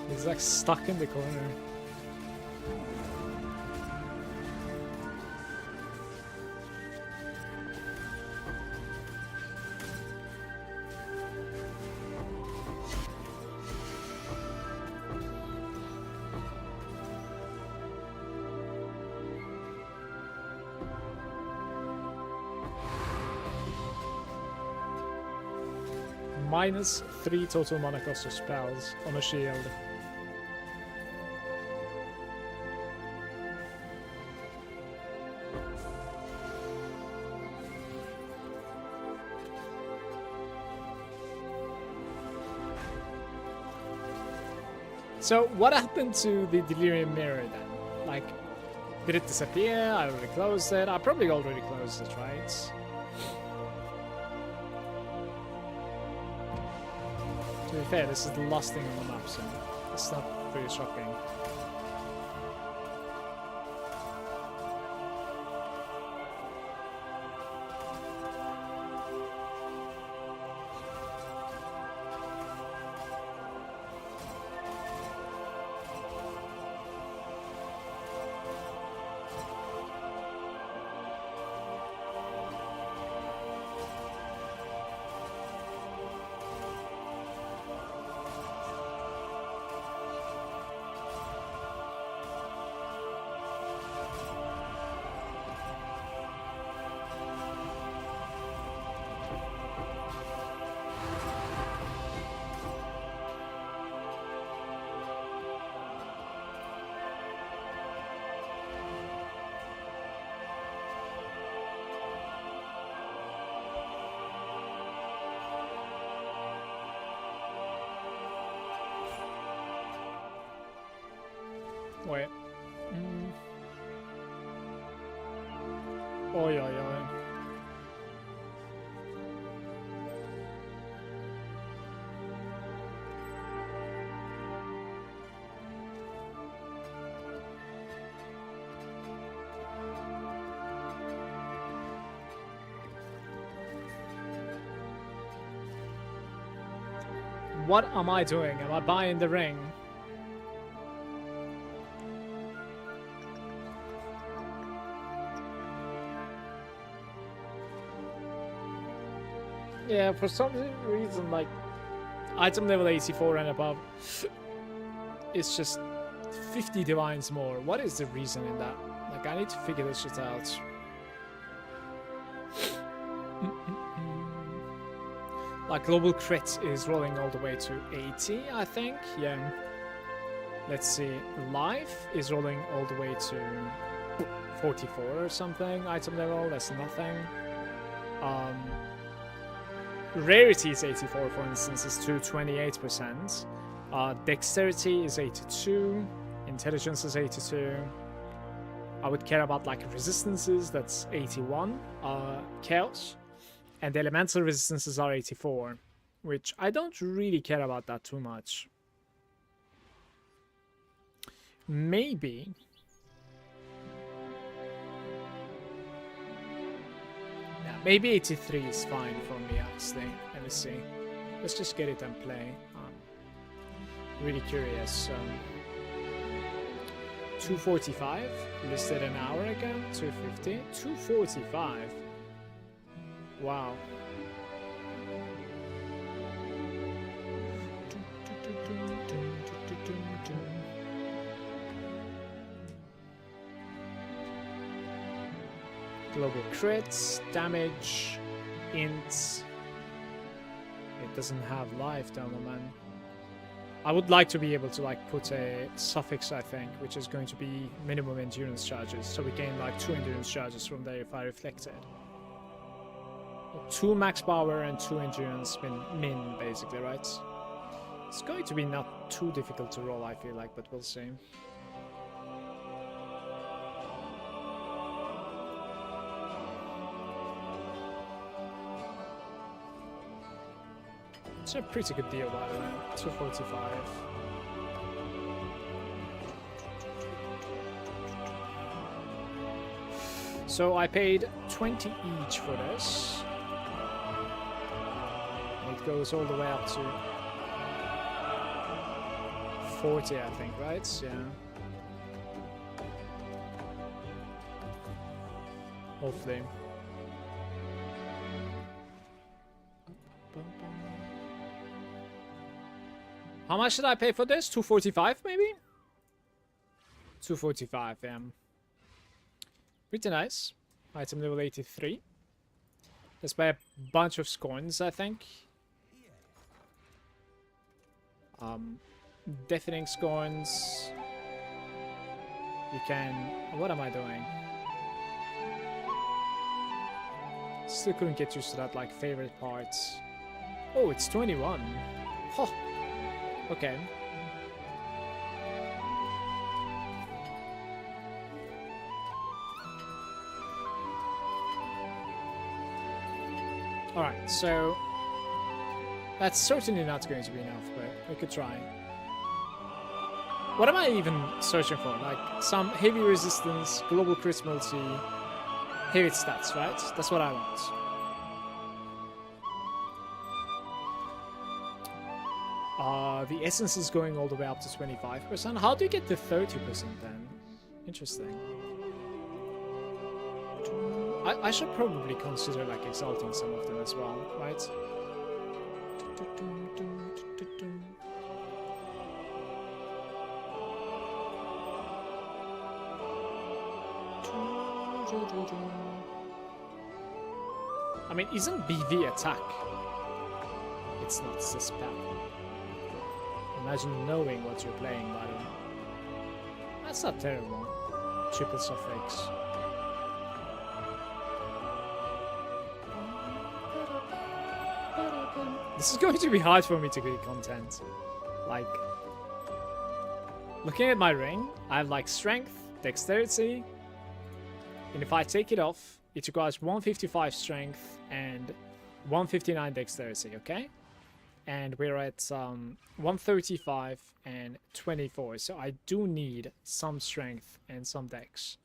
S1: He's like stuck in the corner. -3 total mana cost of spells on a shield. So what happened to the Delirium Mirror then? Like, did it disappear? I already closed it. I probably already closed it, right? To be fair, this is the last thing on the map, so it's not pretty shocking. Wait. Oi, oi, oi. What am I doing? Am I buying the ring? Yeah, for some reason, like, item level 84 and above, it's just 50 divines more. What is the reason in that? Like, I need to figure this shit out. Like, global crit is rolling all the way to 80, I think. Yeah. Let's see. Life is rolling all the way to 44 or something. Item level, that's nothing. Rarity is 84, for instance, is to 28%. Dexterity is 82. Intelligence is 82. I would care about, like, resistances, that's 81. Chaos. And the elemental resistances are 84, which I don't really care about that too much. Maybe. Yeah, maybe 83 is fine for me, honestly. Let me see. Let's just get it and play. I'm really curious. 245, listed an hour ago. 250, 245. Wow. Global crits, damage, ints. It doesn't have life down the man. I would like to be able to, like, put a suffix, I think, which is going to be minimum endurance charges, so we gain like 2 endurance charges from there if I reflected. 2 max power and 2 endurance min basically, right? It's going to be not too difficult to roll, I feel like, but we'll see. It's a pretty good deal, by the way. 245. So I paid 20 each for this. It goes all the way up to 40, I think, right? Yeah. Hopefully. How much did I pay for this? 245 maybe? 245, yeah. Pretty nice. Item level 83. Let's buy a bunch of scorns, I think. Deafening scorns. You can... What am I doing? Still couldn't get used to that, like, favorite parts. Oh, it's 21. Huh. Okay. Alright, so that's certainly not going to be enough, but we could try. What am I even searching for? Like, some heavy resistance, global crit multi, heavy stats, right? That's what I want. The essence is going all the way up to 25%. How do you get the 30% then? Interesting. I should probably consider, like, exalting some of them as well, right? I mean, isn't BV attack? It's not the spell. Imagine knowing what you're playing, by the way. That's not terrible. Triple suffix. This is going to be hard for me to get content. Like, Looking at my ring, I have like strength, dexterity, and if I take it off, it requires 155 strength and 159 dexterity, okay? And we're at 135 and 24, so I do need some strength and some dex.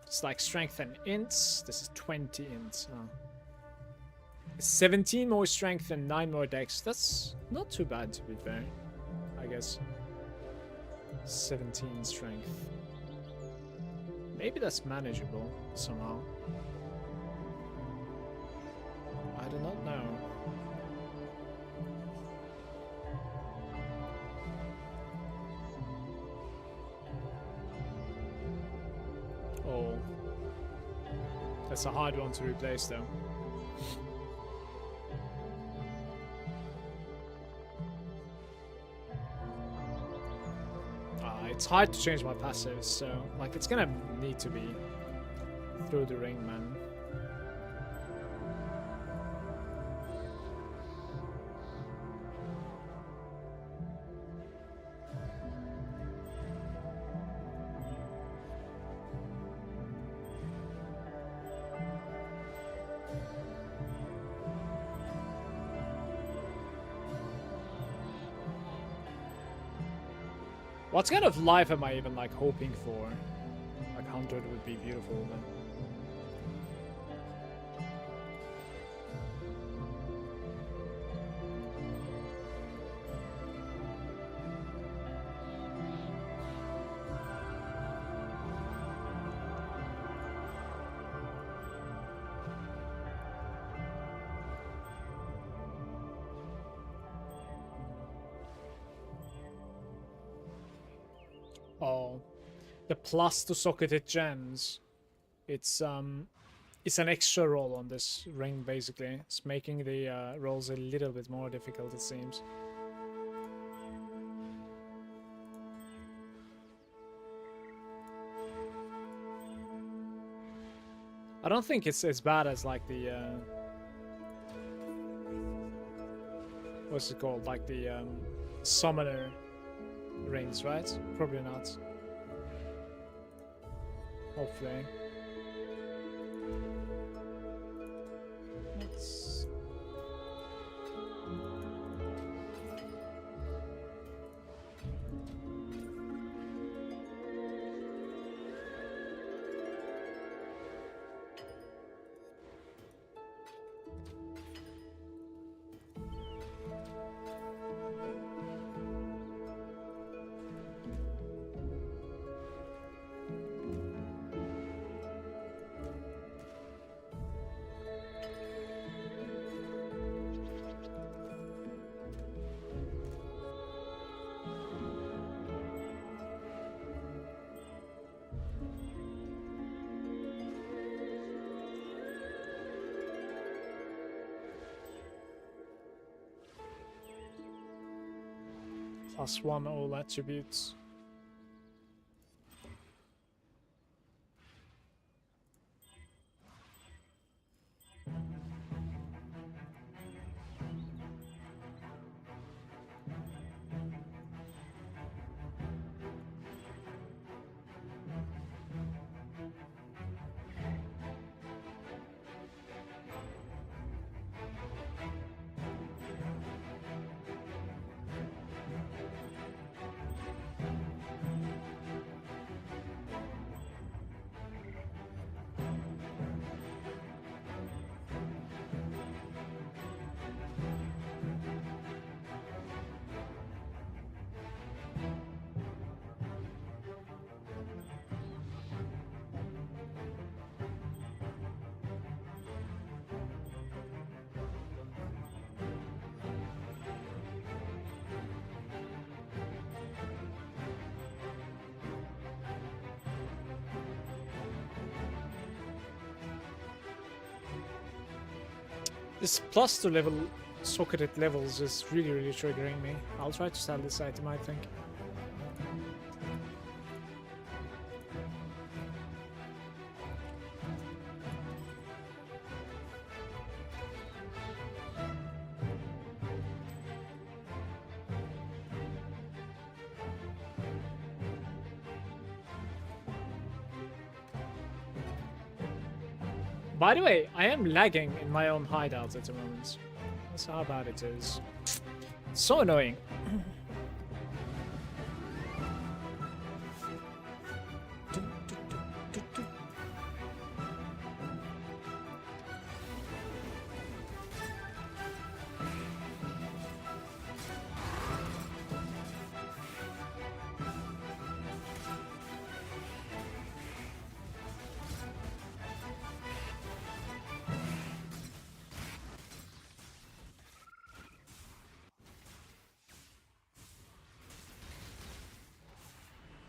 S1: It's like strength and ints. This is 20 ints. 17 more strength and 9 more dex. That's not too bad, to be fair, I guess. 17 strength. Maybe that's manageable somehow. I do not know. Oh. That's a hard one to replace though. It's hard to change my passives, so like it's gonna need to be through the ring, man. What kind of life am I even like hoping for? Like 100 would be beautiful, but... Oh, the plus to socketed gems. It's an extra roll on this ring, basically. It's making the rolls a little bit more difficult, it seems. I don't think it's as bad as like the what's it called? Like the summoner rings, right? Probably not. Hopefully. Let's... +1 all attributes. This plus to level socketed levels is really triggering me. I'll try to sell this item, I think. By the way, I am lagging in my own hideout at the moment. That's how bad it is. It's so annoying.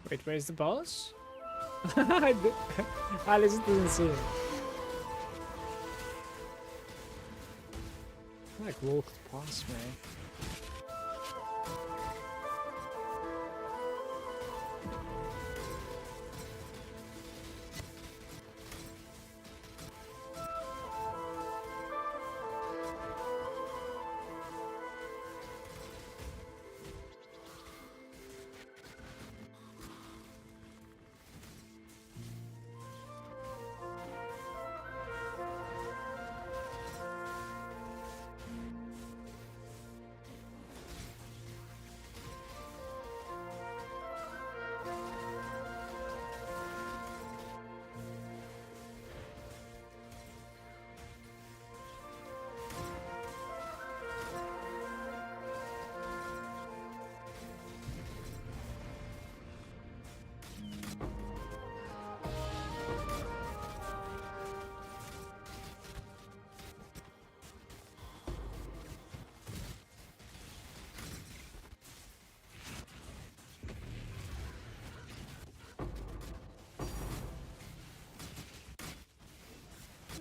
S1: Wait, where's the boss? Alice didn't see him. Like walked past me.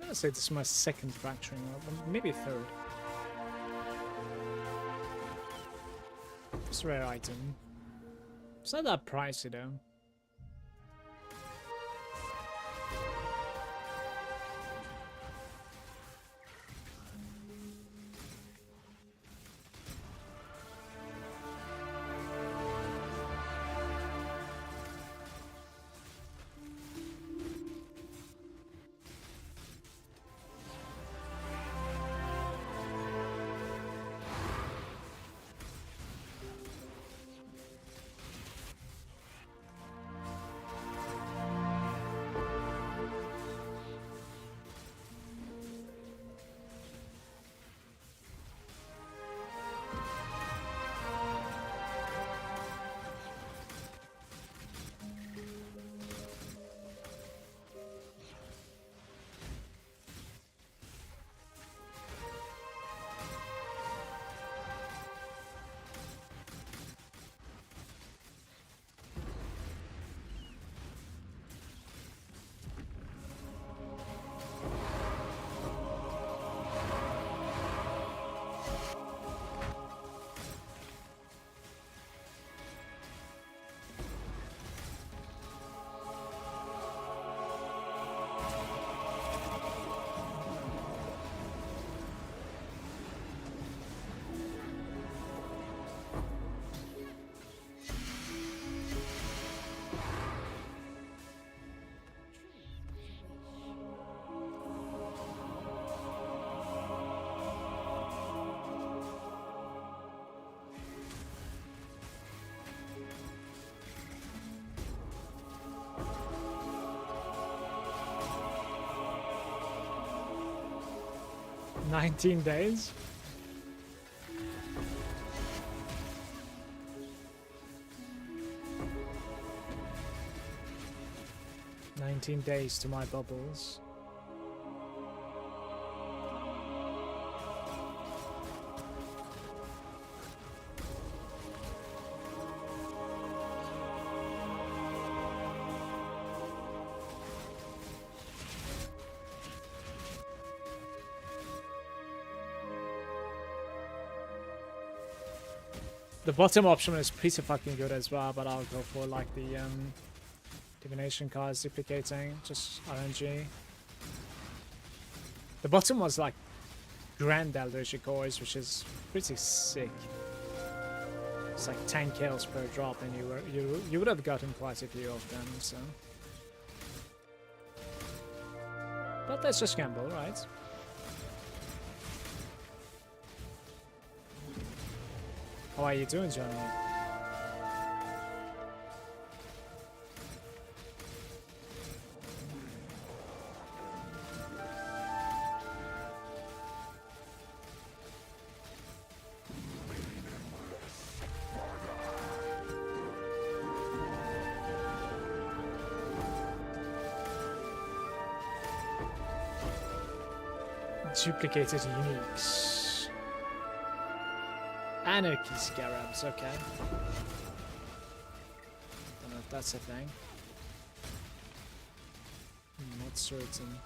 S1: I'd say this is my second fracturing, or maybe third. It's a rare item. It's not that pricey though. "19 days? "19 days to my bubbles." The bottom option is pretty fucking good as well, but I'll go for like the divination cards duplicating, just RNG. The bottom was like Grand Eldritch Cores, which is pretty sick. It's like 10 kills per drop, and you would have gotten quite a few of them. So, But let's just gamble, right? How are you doing, Johnny? Duplicated uniques. Anarchy scarabs, okay. Don't know if that's a thing. Not certain.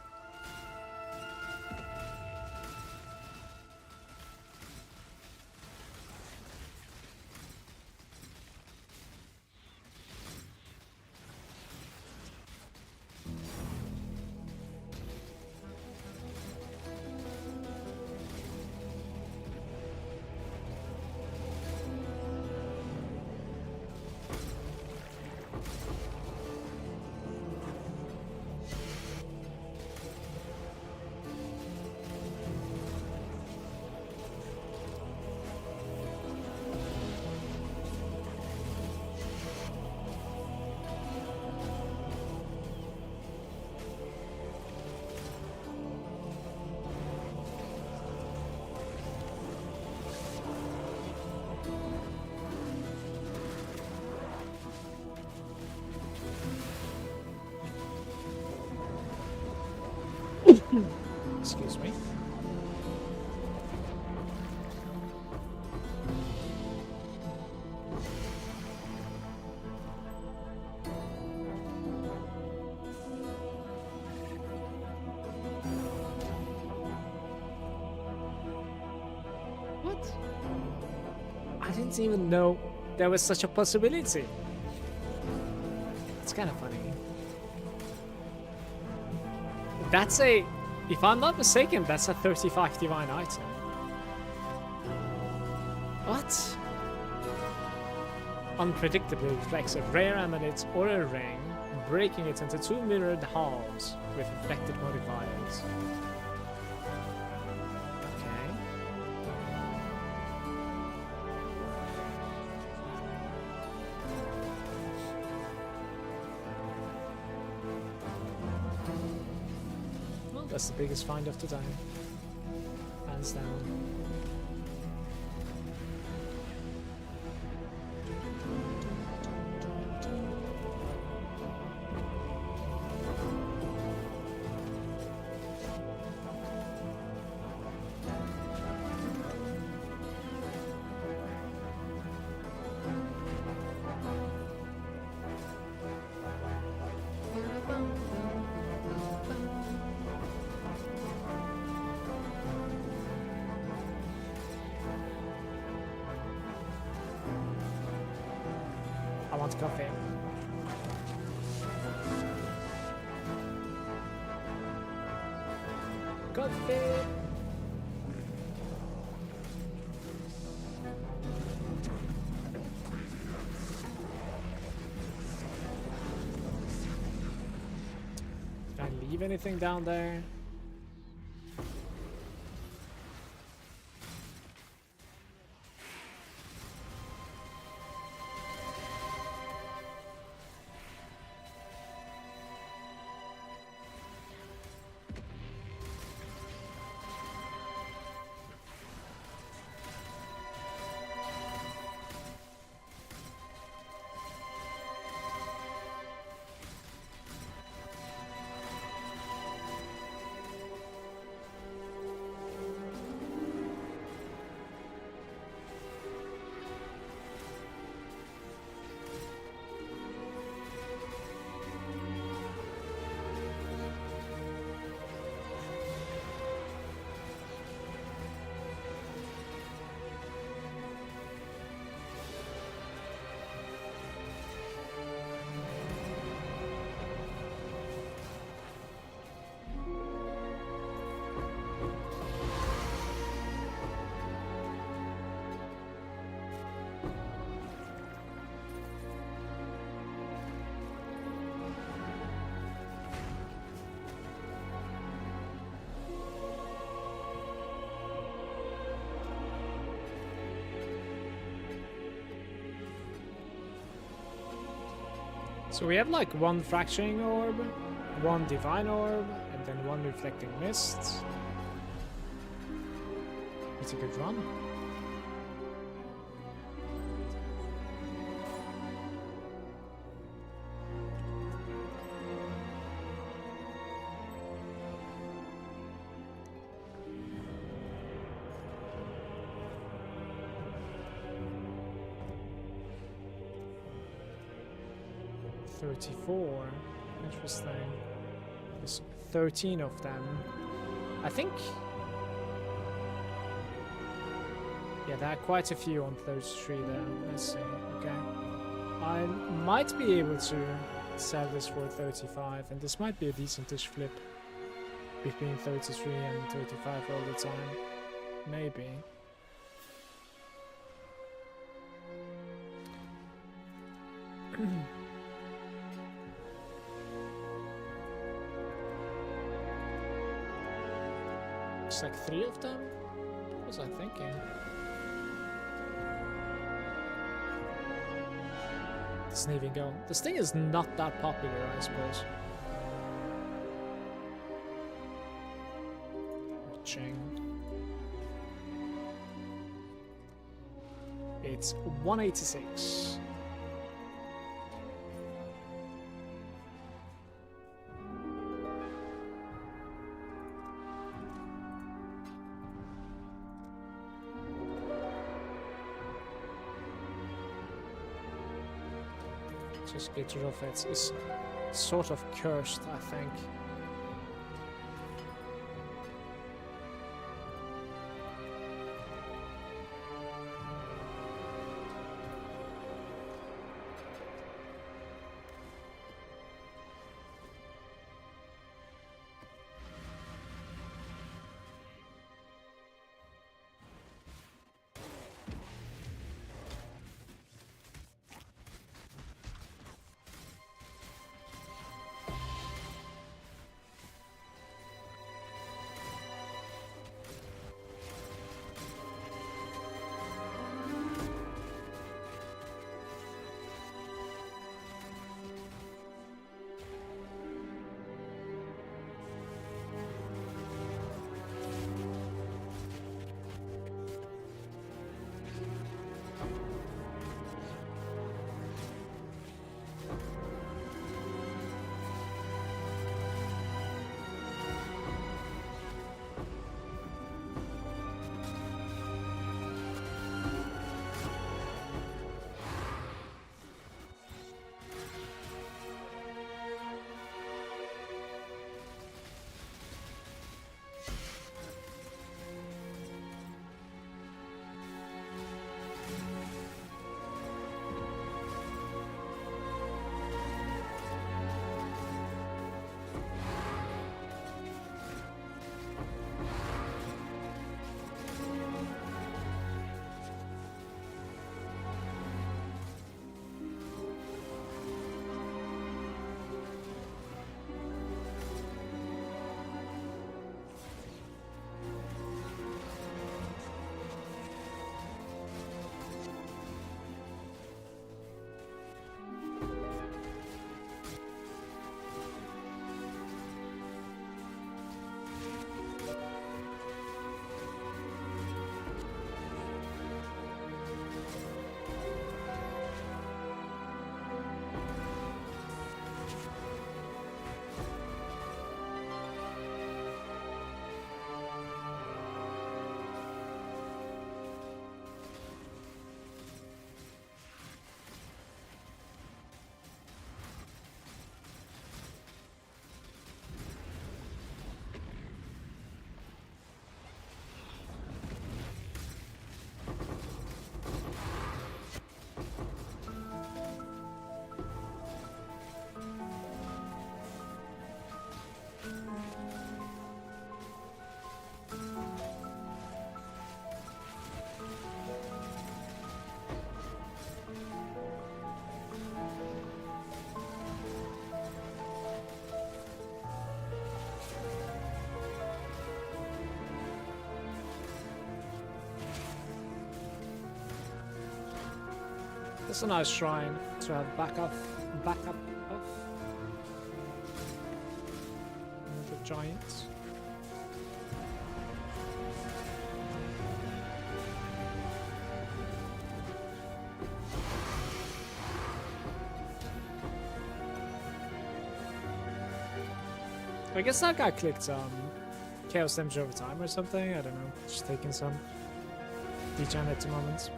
S1: Excuse me. What? I didn't even know there was such a possibility. It's kind of funny. That's a... If I'm not mistaken, that's a 35 divine item. What? Unpredictably reflects a rare amulet or a ring, breaking it into 2 mirrored halves with reflected modifiers. Okay. That's the biggest find of the time. Hands down. I want coffee. Coffee! Did I leave anything down there? So we have like one fracturing orb, one divine orb, and then one reflecting mist. It's a good run. $34. Interesting. There's 13 of them. I think. Yeah, there are quite a few on 33 there. Let's see. Okay. I might be able to sell this for 35, and this might be a decentish flip between 33 and 35 all the time. Maybe. It's like 3 of them? What was I thinking? Doesn't even go. This thing is not that popular, I suppose. Ching. It's 186. Just get rid of it. It's sort of cursed, I think. That's a nice shrine to have backup of. The giants. I guess that guy clicked Chaos Damage over time or something. I don't know. Just taking some degen at the moment.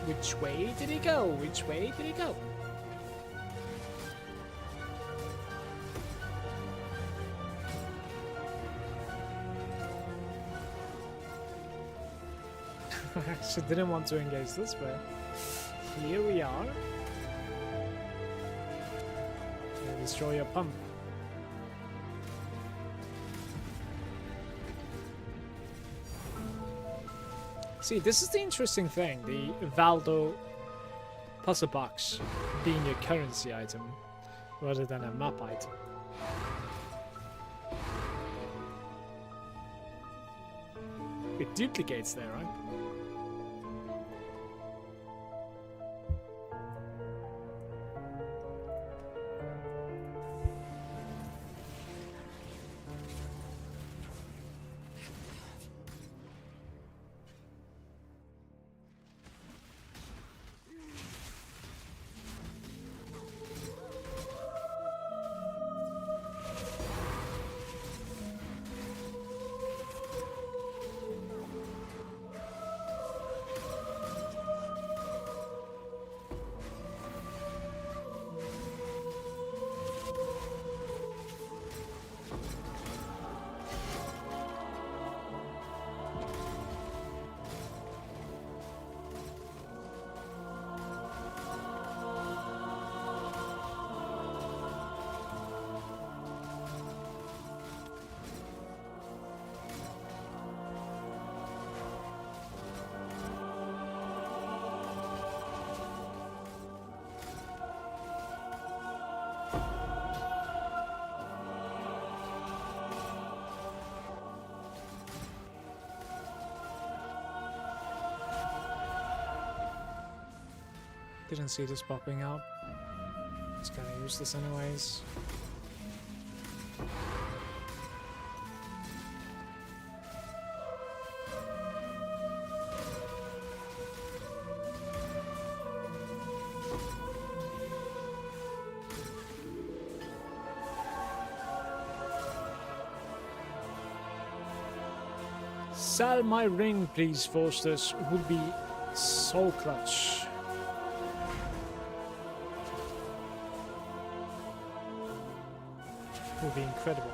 S1: Which way did he go? Which way did he go? I actually didn't want to engage this, but here we are. Destroy your pump. See, this is the interesting thing, the Valdo puzzle box being your currency item rather than a map item. It duplicates there, right? Didn't see this popping up. It's kind of useless anyways. Sell my ring, please, Faustus. It would be so clutch. Would be incredible.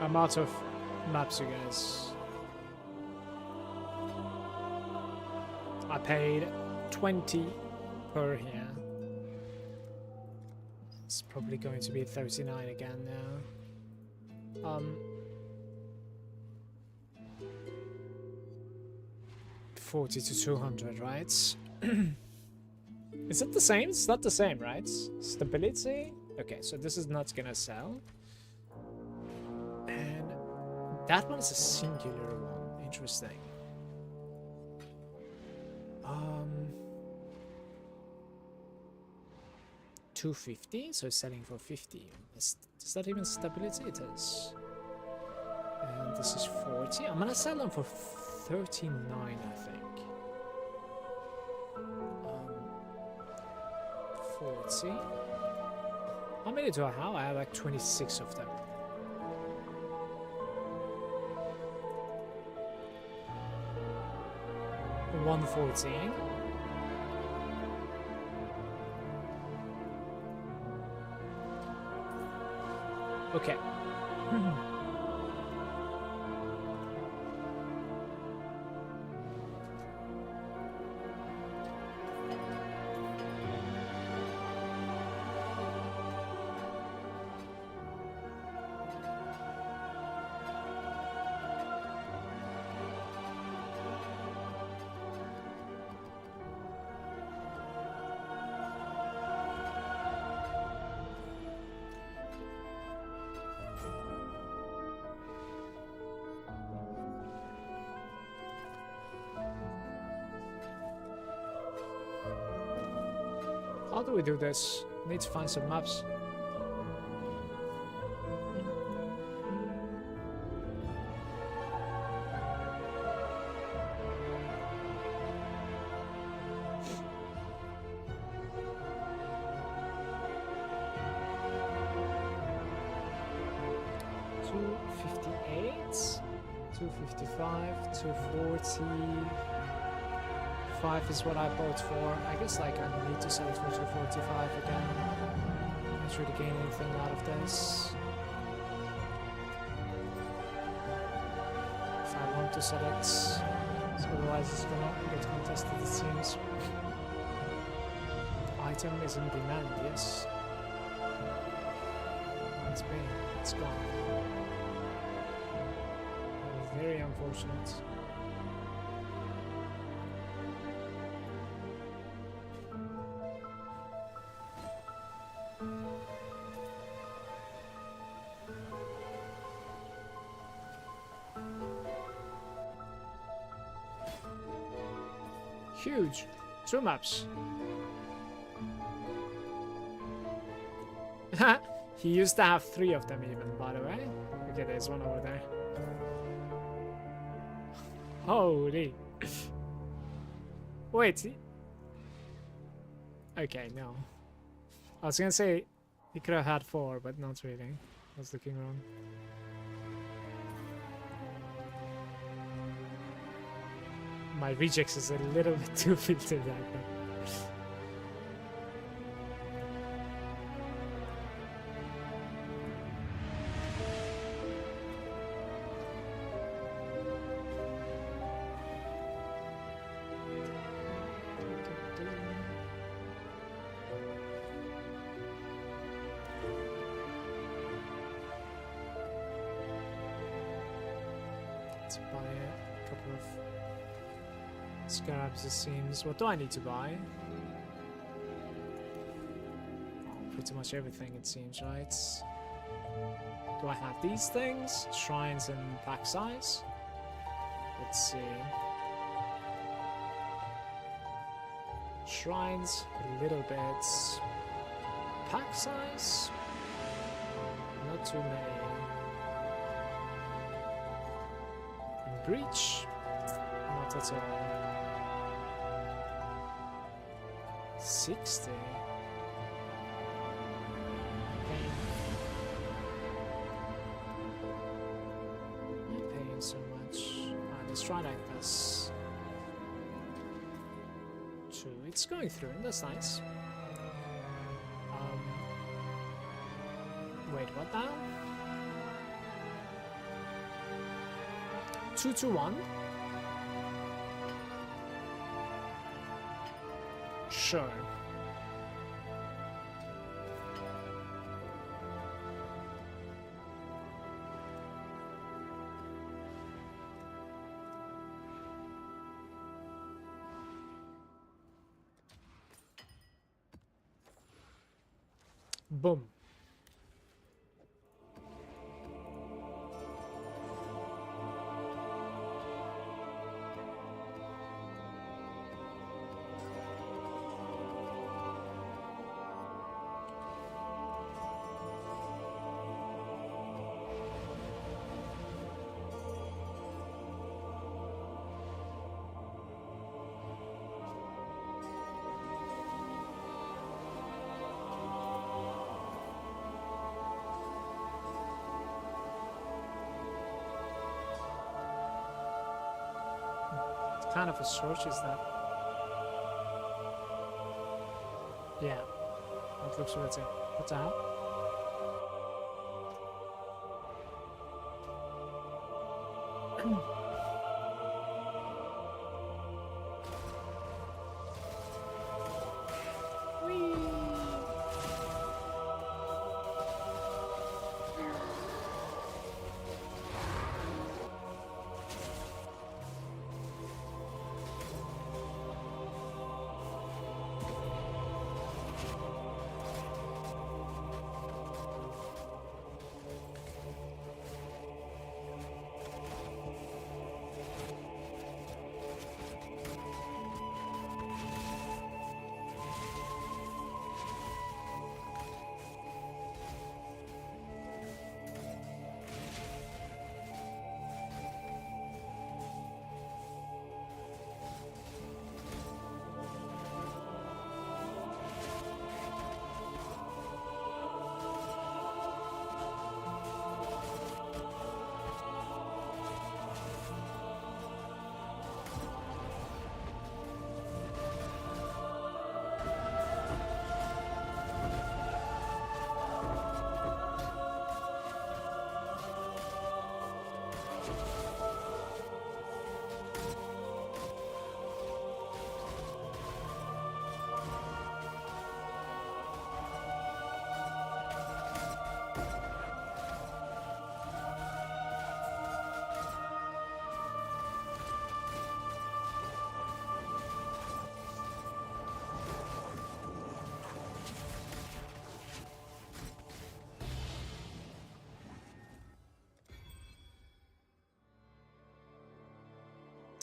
S1: I'm out of maps, you guys. I paid 20 per here. It's probably going to be 39 again now. 40 to 200, right? Is it the same? It's not the same, right? Stability? Okay, so this is not gonna sell. And that one is a singular one. Interesting. 250, so selling for 50. Is that even stability? It is. And this is 40. I'm gonna sell them for 39, I think. 40. How many do I have? I have like 26 of them. $114. Okay. How do we do this? Need to find some maps. $258, $255, $240. 5 is what I bought for. I guess like I need to sell it for 245 again. Not really gain anything out of this. If I want to sell it, so otherwise it's gonna get contested, it seems. Item is in demand, yes. It's been, it's gone. Very unfortunate. Huge. 2 maps. He used to have 3 of them even, by the way. Okay, there's one over there. Holy. Wait. Okay, no. I was gonna say he could have had 4, but not really. I was looking wrong. My rejects is a little bit too filtered right now. Let's buy a couple of scarabs, it seems. What do I need to buy? Oh, pretty much everything, it seems, right? Do I have these things? Shrines and pack size? Let's see. Shrines, a little bit. Pack size? Not too many. Breach? Not at all. 60. Not paying so much. Alright, let's try like this. 2. It's going through, that's nice. Wait, what now? 2 to 1. Sure. Boom. kind of a search is that? Yeah, it looks weird too. What the hell?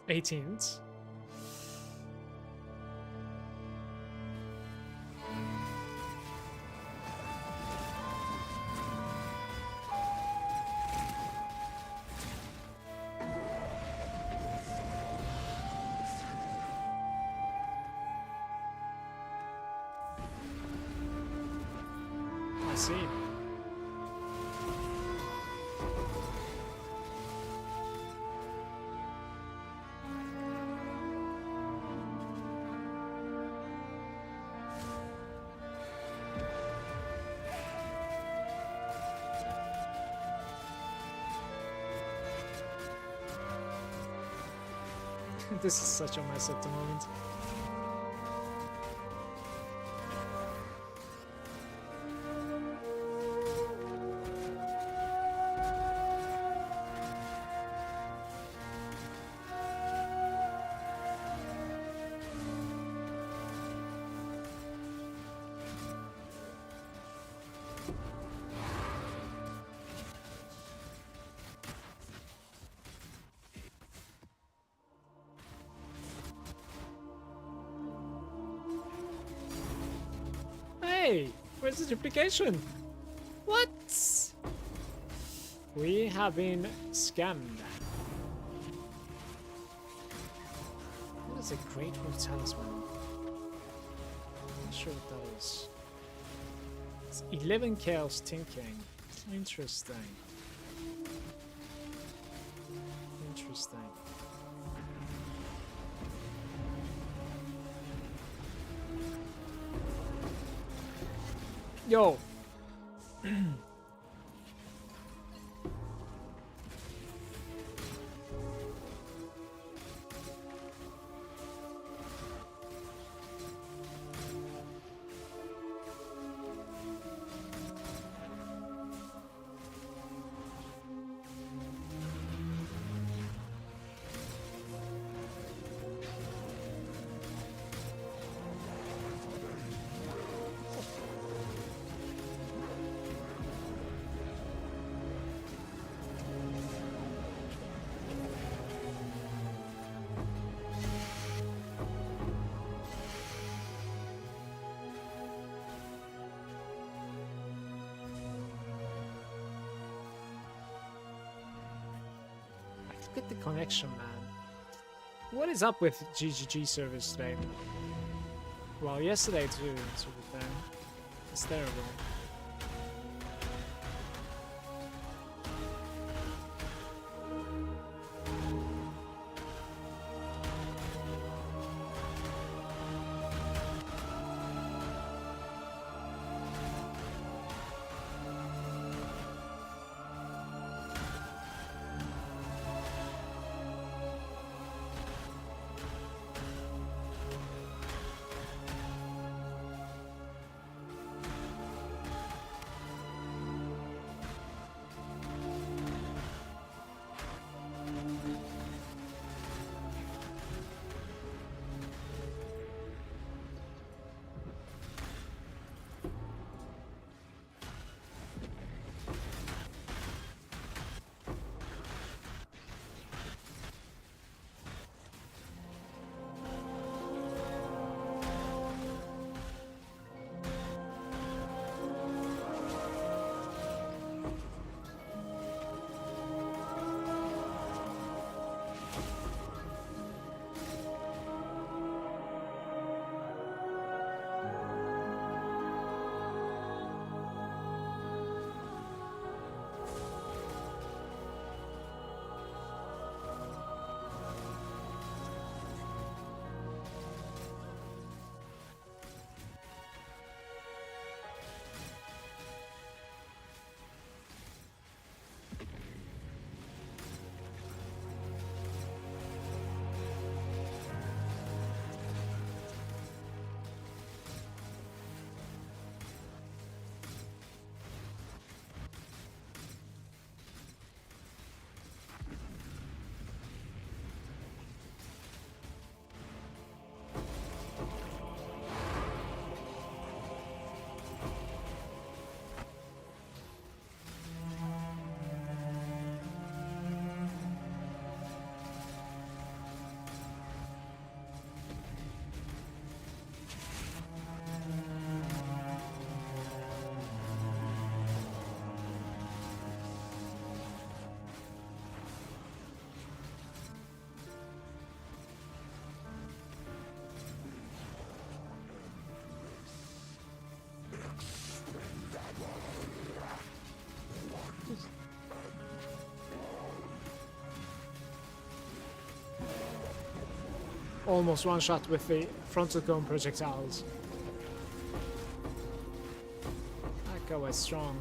S1: '18s. I see. This is such a mess at the moment. Hey, where's the duplication? What? We have been scammed. What is a Great Wolf Talisman? Not sure what that is. It's 11 Chaos Thinking. Interesting. Interesting. Yo. Get the connection, man. What is up with GGG service today? Well, yesterday too, to be fair. It's terrible. almost one shot with the frontal cone projectiles. That guy was strong.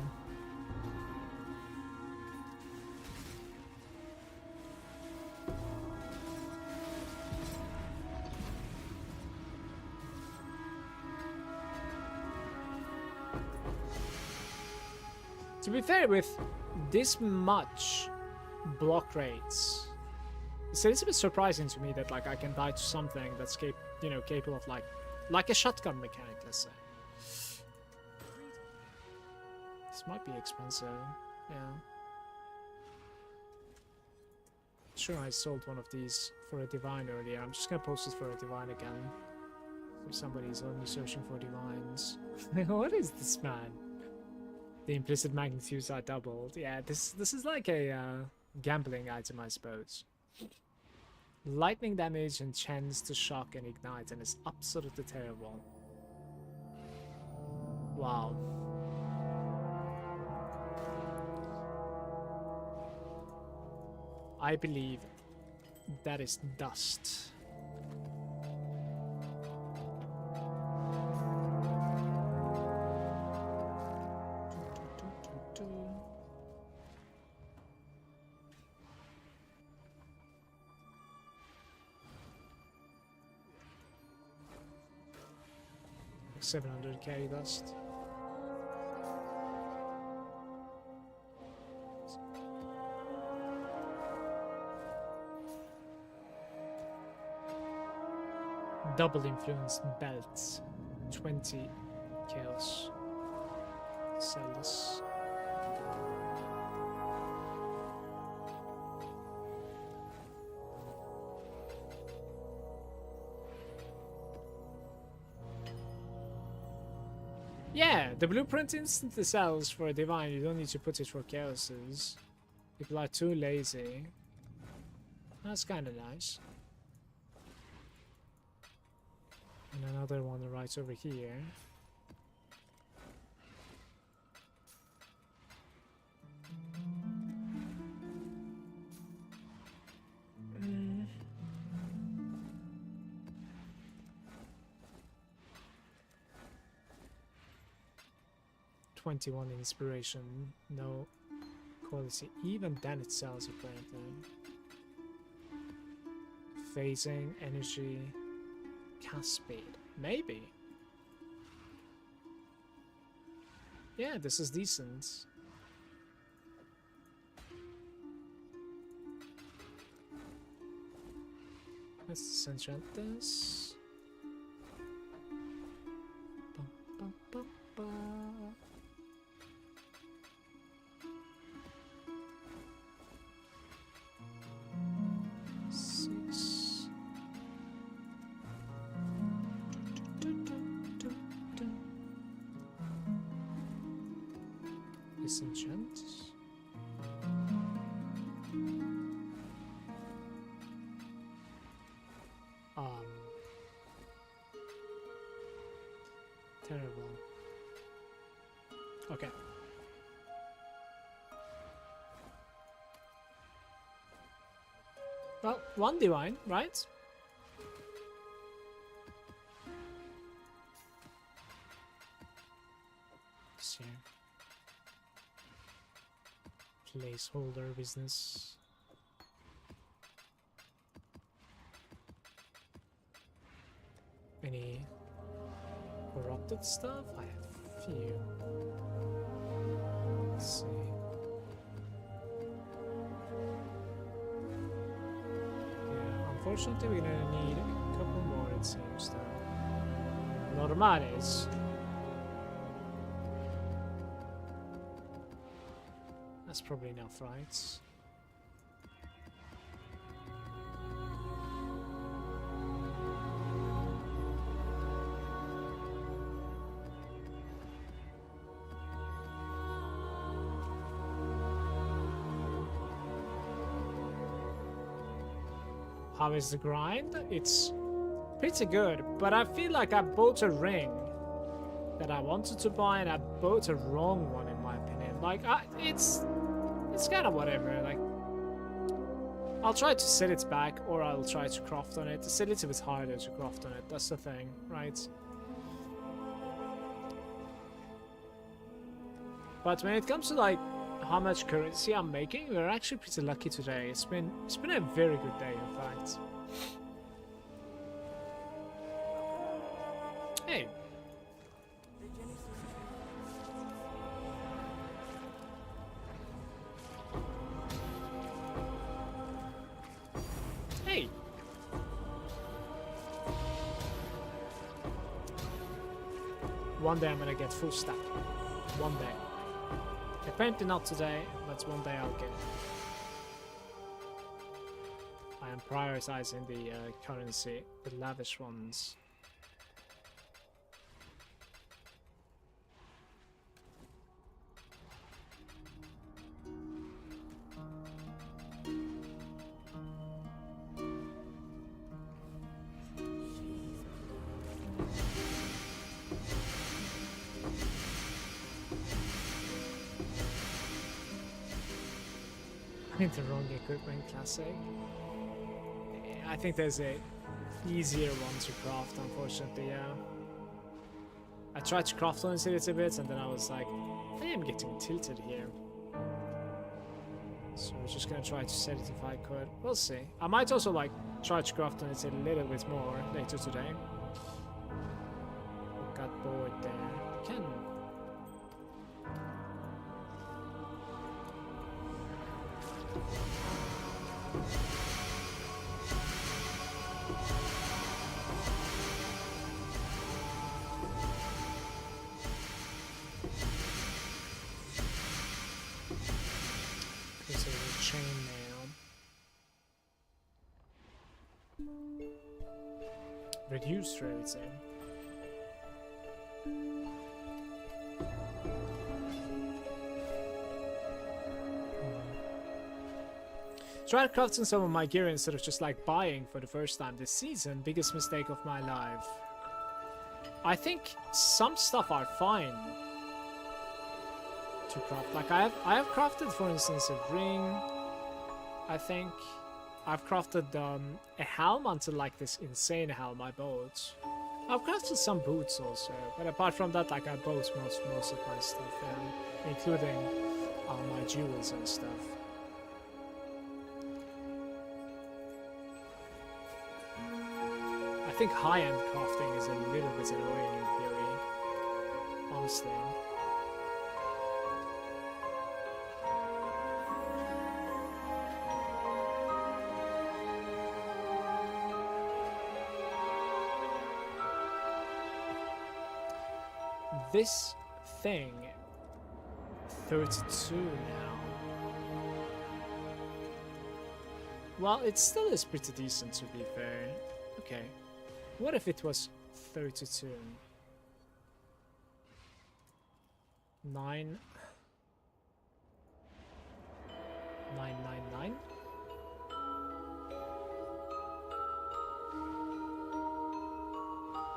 S1: To be fair, with this much block rates, it's a little bit surprising to me that like I can die to something that's capable of like a shotgun mechanic, let's say. This might be expensive, yeah. Sure, I sold one of these for a divine earlier. I'm just gonna post it for a divine again. If somebody's only searching for divines. What is this, man? The implicit magnitudes are doubled. Yeah, this is like a gambling item, I suppose. Lightning damage and chance to shock and ignite, and it's absolutely terrible. Wow. I believe that is dust. $700 carry dust. Double influence belts, 20 chaos. Sell this. Yeah, the blueprint instantly sells for a divine. You don't need to put it for chaoses. People are too lazy. That's kind of nice. And another one right over here. Mm. 21 inspiration, no quality. Even then it sells apparently. Phasing, energy, cast speed. Maybe. Yeah, this is decent. Let's disenchant this. Ba, ba, ba, ba. Disenchant. Terrible. Okay. Well, one divine, right? Let's see. Placeholder business. Any corrupted stuff? I have a few. Let's see. Yeah, unfortunately we're gonna need a couple more, it seems, though. Normales. That's probably enough, right? How is the grind? It's pretty good, but I feel like I bought a ring that I wanted to buy and I bought a wrong one in my opinion. Like, it's kind of whatever. Like, I'll try to set it back, or I'll try to craft on it. It's a little bit harder to craft on it, that's the thing, right? But when it comes to like how much currency I'm making, we're actually pretty lucky today. It's been a very good day, in fact. Hey. Hey. One day I'm gonna get full stack. One day. Apparently not today, but one day I'll get it. I am prioritizing the currency, the lavish ones. The wrong equipment classic. I think there's a easier one to craft, unfortunately. Yeah, I tried to craft on it a little bit, and then I was like, I am getting tilted here. So I was just gonna try to set it if I could. We'll see. I might also like try to craft on it a little bit more later today. Got bored there. Can. Reduced rating. Tried crafting some of my gear instead of just like buying for the first time this season. Biggest mistake of my life. I think some stuff are fine to craft. Like I have crafted, for instance, a ring. I think I've crafted a helm until like this insane helm I bought. I've crafted some boots also, but apart from that, like I bought most of my stuff, including my jewels and stuff. I think high-end crafting is a little bit annoying in theory, honestly. This thing, 32 now. Well, it still is pretty decent to be fair. Okay. What if it was 32? 9. 999?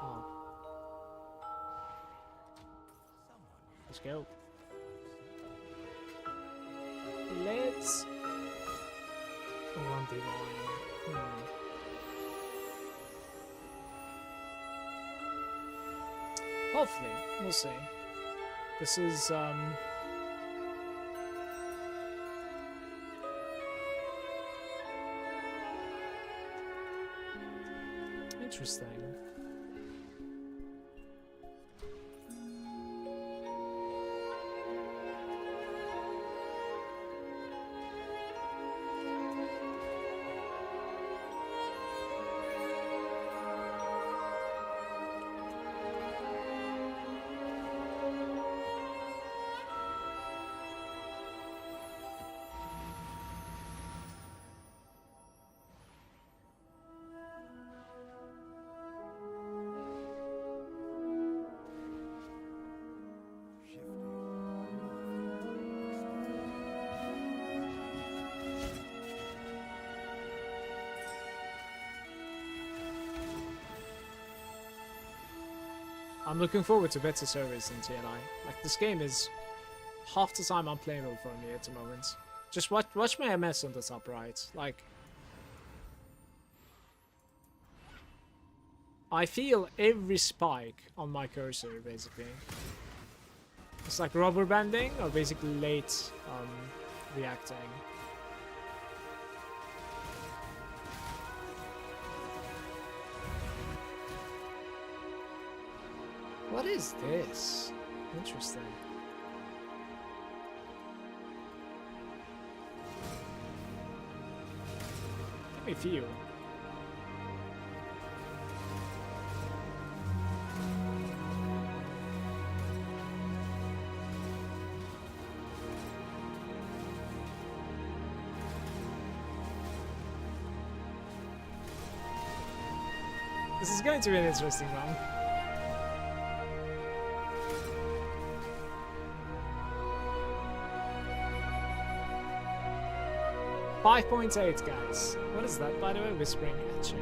S1: Oh. Let's go. Let's run the line. Hopefully, we'll see. This is interesting. I'm looking forward to better service in TNI. Like, this game is half the time unplayable for me at the moment. Just watch my MS on the top right. Like, I feel every spike on my cursor, basically. It's like rubber banding, or basically late reacting. What is this? Interesting. Let me feel. This is going to be an interesting one. $5.8, guys. What is that, by the way? Whispering at you.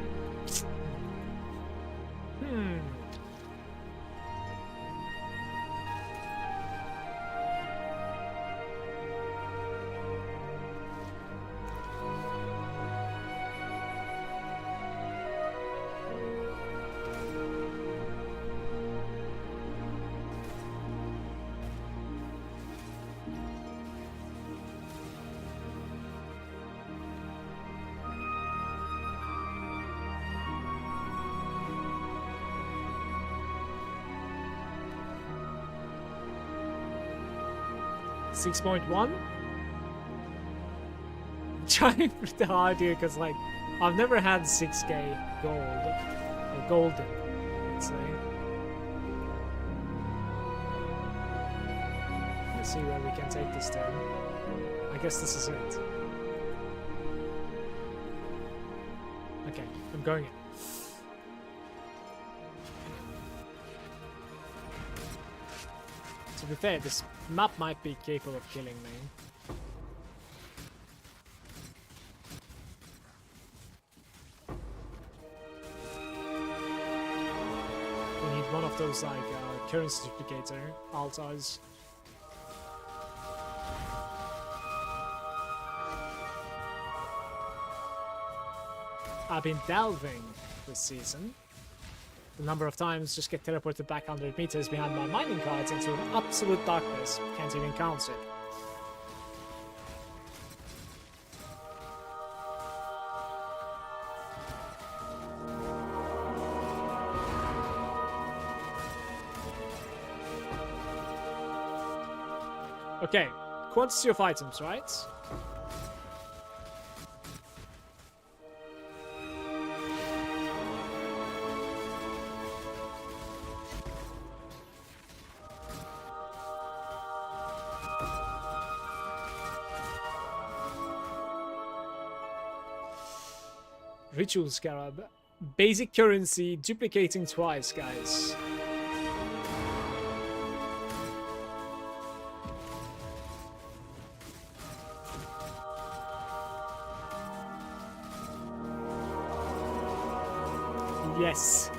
S1: $6.1. Trying pretty hard here because, like, I've never had 6K gold or golden, let's say. Let's see where we can take this to. I guess this is it. Okay, I'm going in. To be fair, this map might be capable of killing me. We need one of those, like, currency duplicator altars. I've been delving this season. The number of times just get teleported back 100 meters behind my mining carts into an absolute darkness. Can't even count it. Okay, quantity of items, right? Ritual Scarab. Basic currency duplicating twice, guys. Yes.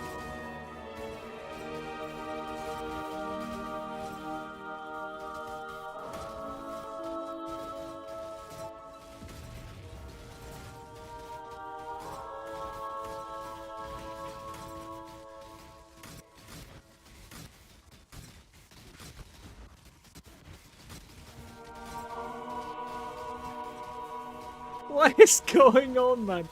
S1: What is going on, man?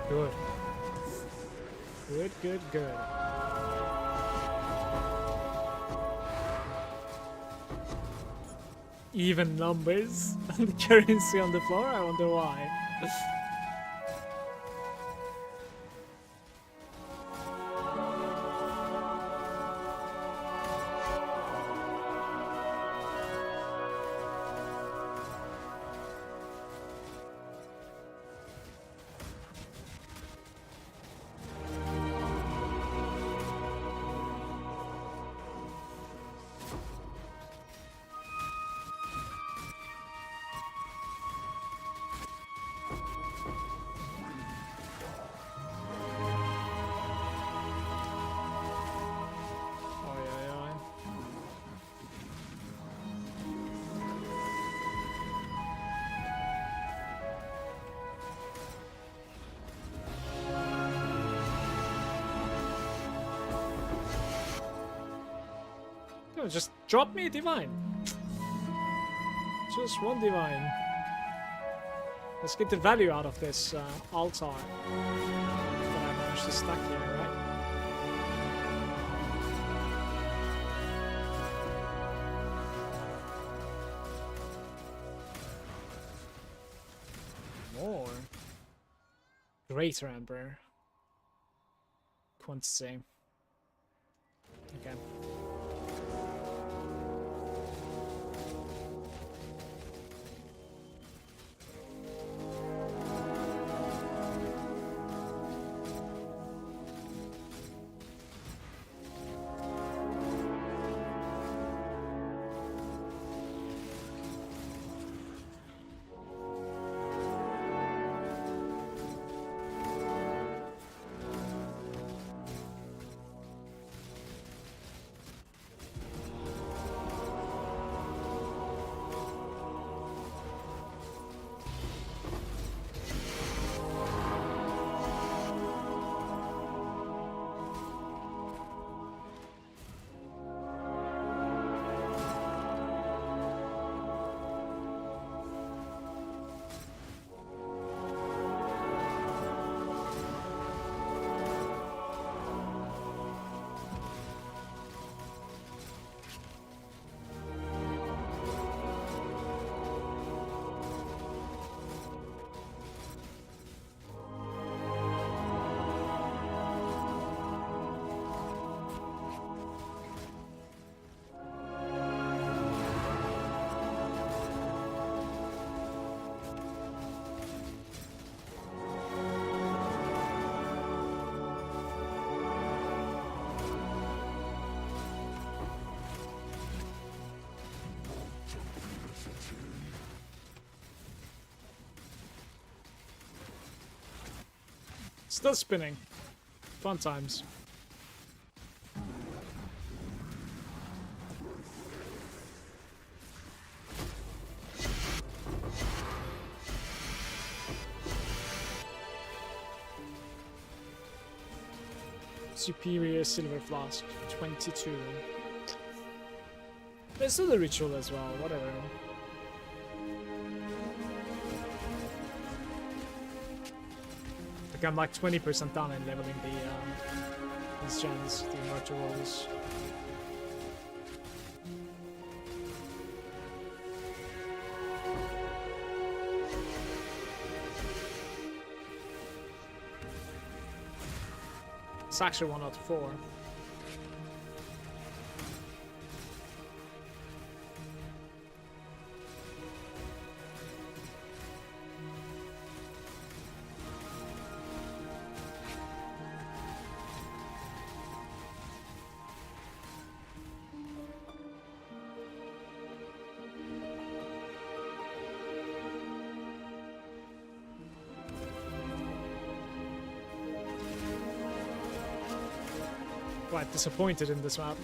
S1: Good. Good, good, good. Even numbers on the currency on the floor, I wonder why. No, just drop me a divine. Just one divine. Let's get the value out of this altar that I managed to stack here, right? More. Greater Emperor. Quantity. Okay. Still spinning. Fun times. Superior Silver Flask, 22. There's still the ritual as well, whatever. Like I'm like 20% done in leveling these gens, the immortal rolls. It's actually 1 out of 4. Quite disappointed in this map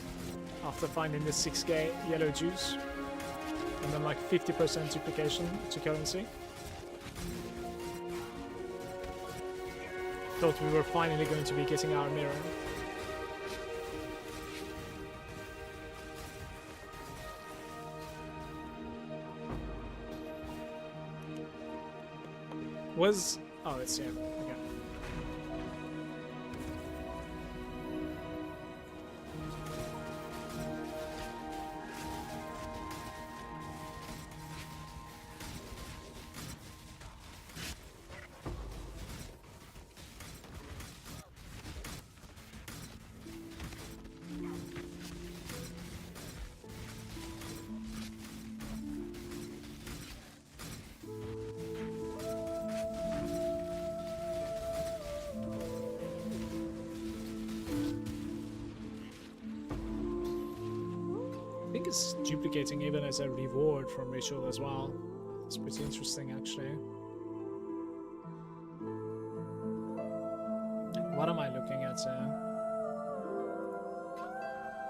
S1: after finding this 6k yellow juice and then like 50% duplication to currency. Thought we were finally going to be getting our mirror. Oh, it's here. Okay. I think it's duplicating even as a reward from ritual as well. It's pretty interesting actually. What am I looking at here?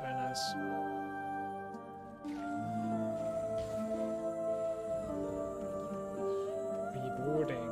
S1: Very nice. Rewarding.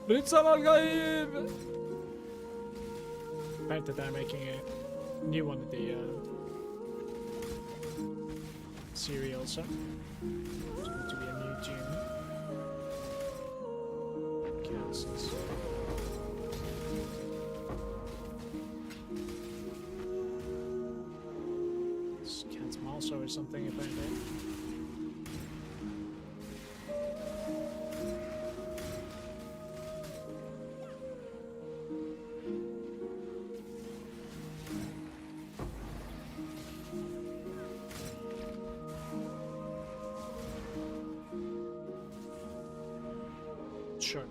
S1: Blitza Malgaib! Apparently they're making a new one of the series also. It's going to be a new tune. Cancels. Scans Malso or something apparently. Sure.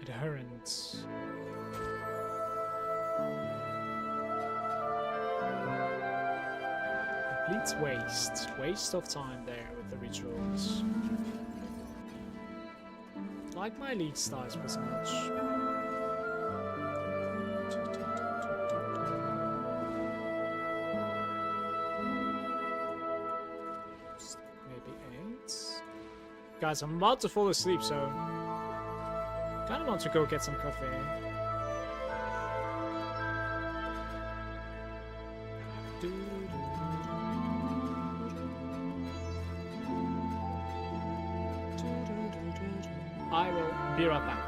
S1: Adherents. Completes waste. Waste of time there with the rituals. Like my lead styles pretty much. Maybe 8. Guys, I'm about to fall asleep, so kind of want to go get some coffee. I will be right back.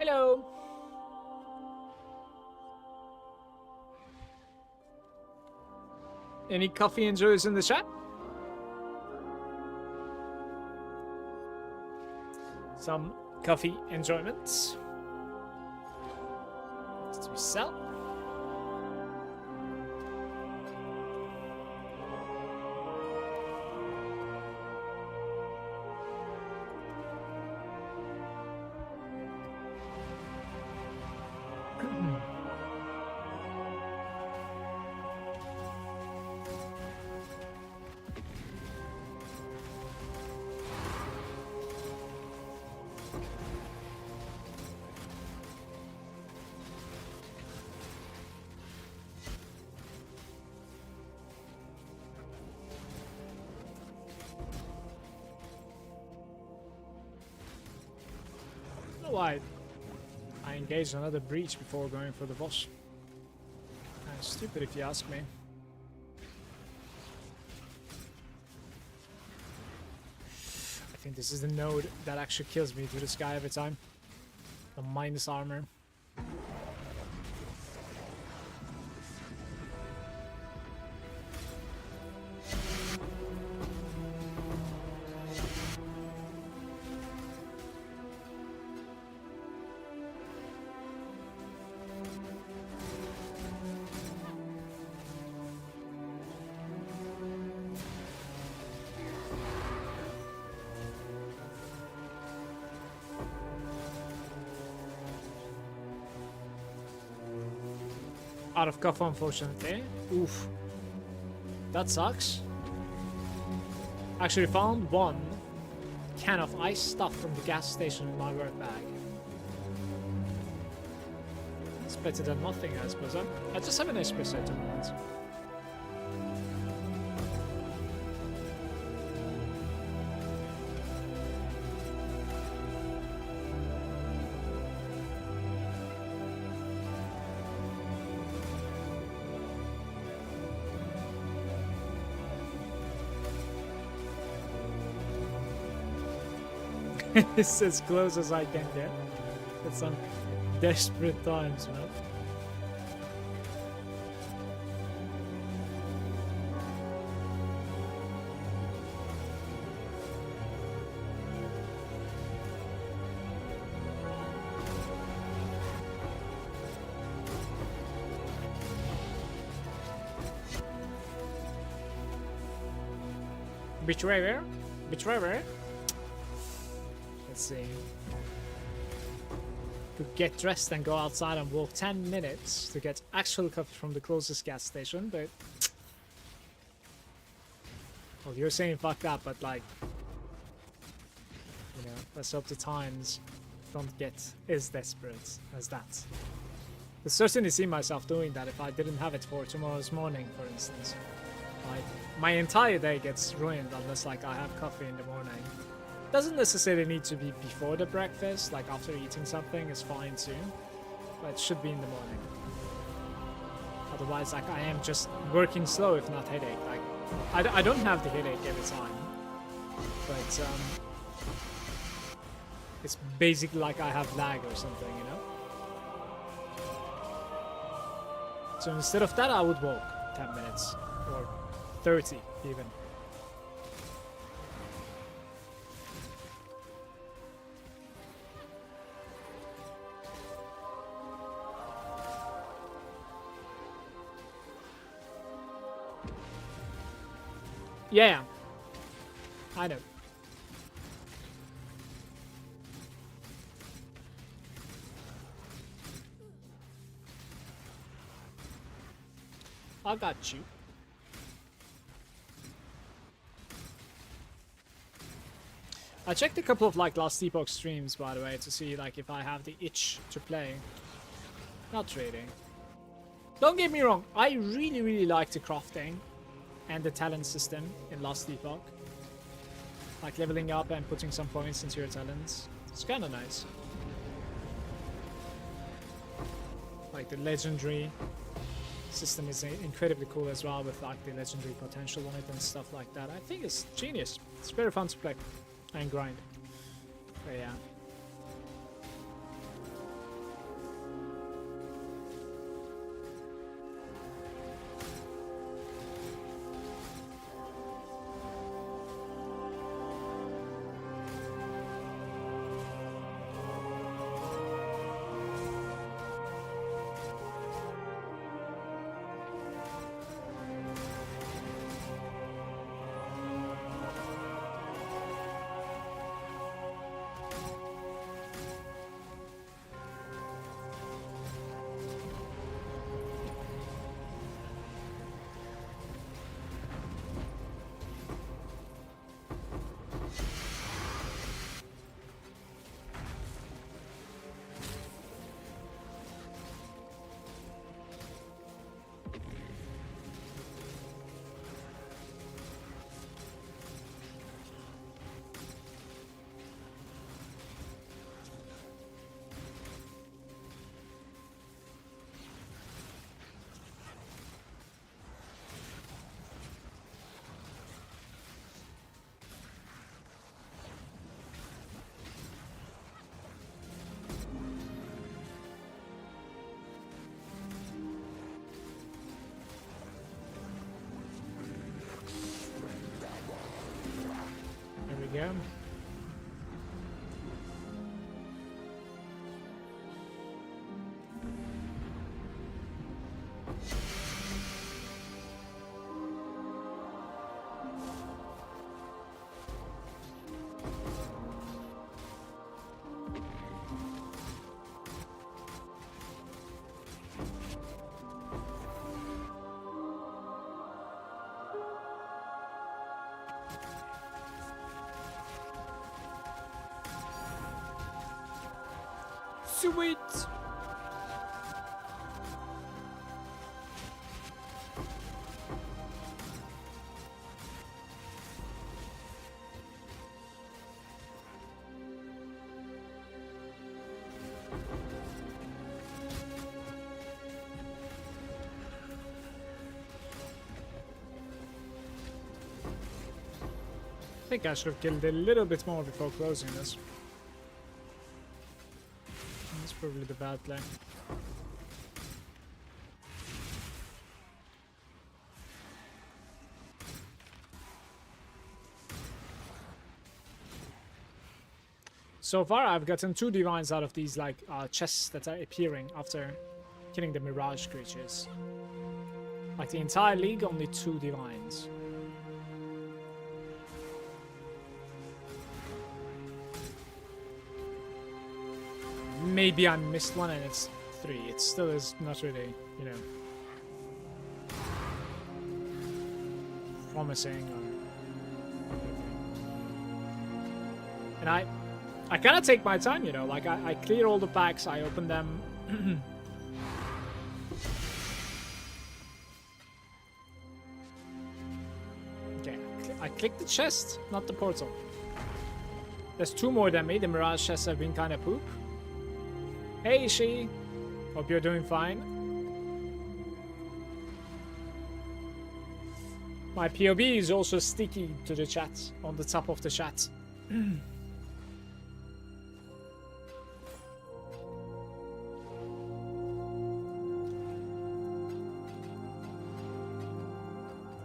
S1: Hello. Any coffee enjoyers in the chat? Some coffee enjoyments to sell. Why I engaged another breach before going for the boss. Stupid if you ask me. I think this is the node that actually kills me through the sky every time. The minus armor. Out of coffee, unfortunately. Oof. That sucks. Actually found one can of ice stuff from the gas station in my work bag. It's better than nothing, I suppose. I just have an espresso at the moment. It's as close as I can get. At some desperate times, you know. Betrayer? Betrayer? Let's see. Could get dressed and go outside and walk 10 minutes to get actual coffee from the closest gas station, but... Well, you're saying fuck that, but like... You know, let's hope the times don't get as desperate as that. I certainly see myself doing that if I didn't have it for tomorrow's morning, for instance. Like, my entire day gets ruined unless like I have coffee in the morning. Doesn't necessarily need to be before the breakfast, like after eating something is fine too, but it should be in the morning. Otherwise, like I am just working slow, if not headache. Like I don't have the headache every time, but it's basically like I have lag or something, you know. So instead of that, I would walk 10 minutes or 30 even. Yeah, I know. I got you. I checked a couple of like last epoch streams, by the way, to see like if I have the itch to play. Not really. Don't get me wrong, I really like the crafting and the talent system in Last Epoch. Like leveling up and putting some points into your talents. It's kinda nice. Like the legendary system is incredibly cool as well, with like the legendary potential on it and stuff like that. I think it's genius. It's very fun to play and grind. But yeah. Sweet. I think I should have killed a little bit more before closing this. That's probably the bad play. So far I've gotten 2 divines out of these like chests that are appearing after killing the Mirage creatures. Like the entire league, only 2 divines. Maybe I missed one and it's 3. It still is not really, you know, promising or anything. And I kind of take my time, you know, like I clear all the packs, I open them. Okay, I click the chest, not the portal. There's 2 more than me. The Mirage chests have been kind of poop. Hey, She. Hope you're doing fine. My POV is also sticky to the chat, on the top of the chat.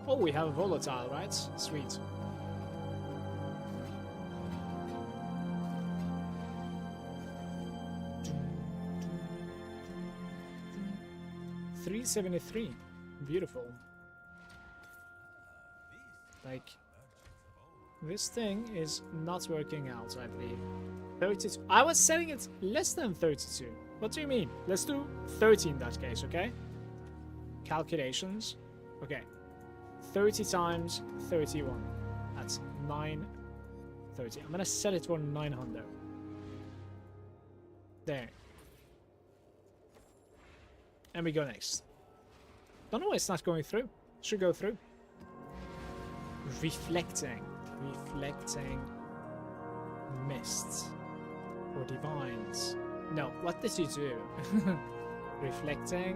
S1: Oh, we have a volatile, right? Sweet. $373. Beautiful. Like, this thing is not working out, I believe. 32. I was setting it less than 32. What do you mean? Let's do 30 in that case, okay? Calculations. Okay. 30 times 31. That's 930. I'm gonna set it for 900. There. And we go next. Don't know why it's not going through. Should go through. Reflecting. Reflecting mists. Or divines. No, what did you do? Reflecting.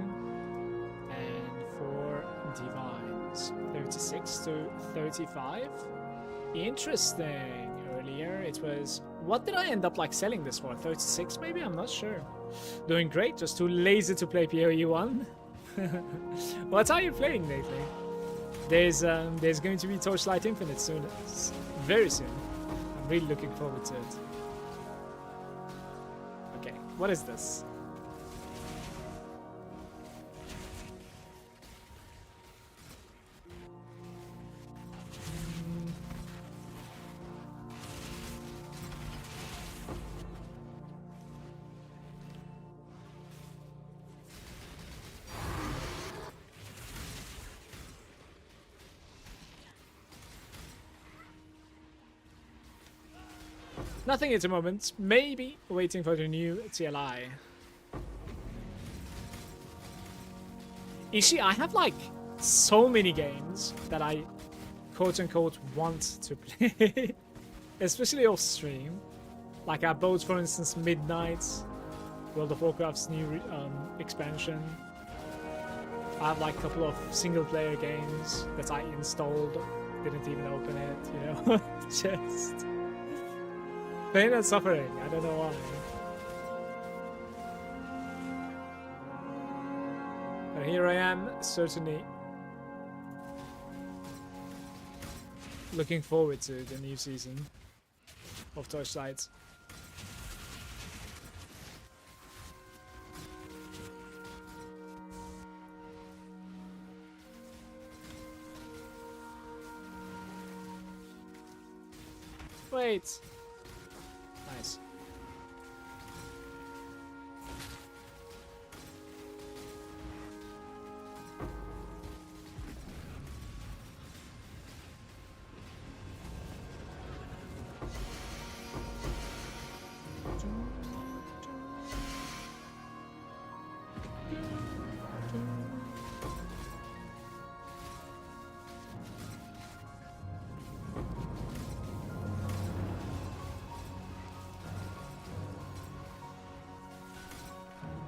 S1: And 4 divines. 36 to 35. Interesting. Earlier it was... What did I end up like selling this for? 36 maybe? I'm not sure. Doing great, just too lazy to play PoE 1. What are you playing lately? There's going to be Torchlight Infinite soon. Very soon. I'm really looking forward to it. Okay, what is this? Nothing at the moment. Maybe waiting for the new TLI. Ishi, I have like so many games that I quote-unquote want to play. Especially off stream. Like I bought, for instance, Midnight, World of Warcraft's new expansion. I have like a couple of single-player games that I installed. Didn't even open it, you know. Just... pain and suffering, I don't know why. But here I am, certainly looking forward to the new season of Torchlight. Wait. Nice.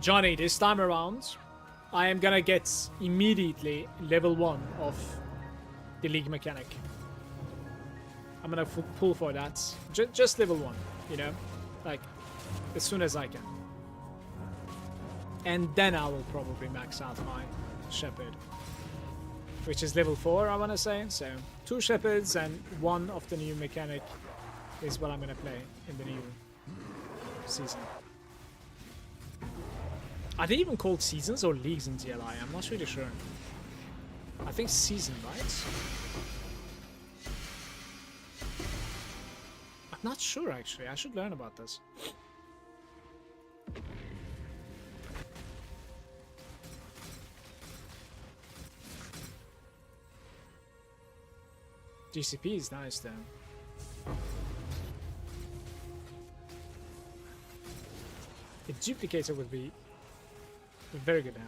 S1: Johnny, this time around, I am gonna get immediately level 1 of the League mechanic. I'm gonna pull for that. Just level 1, you know? Like, as soon as I can. And then I will probably max out my Shepherd. Which is level 4, I wanna say. So, 2 Shepherds and 1 of the new mechanic is what I'm gonna play in the new season. Are they even called seasons or leagues in DLI? I'm not really sure. I think season, right? I'm not sure actually. I should learn about this. GCP is nice then. A duplicator would be a very good hand.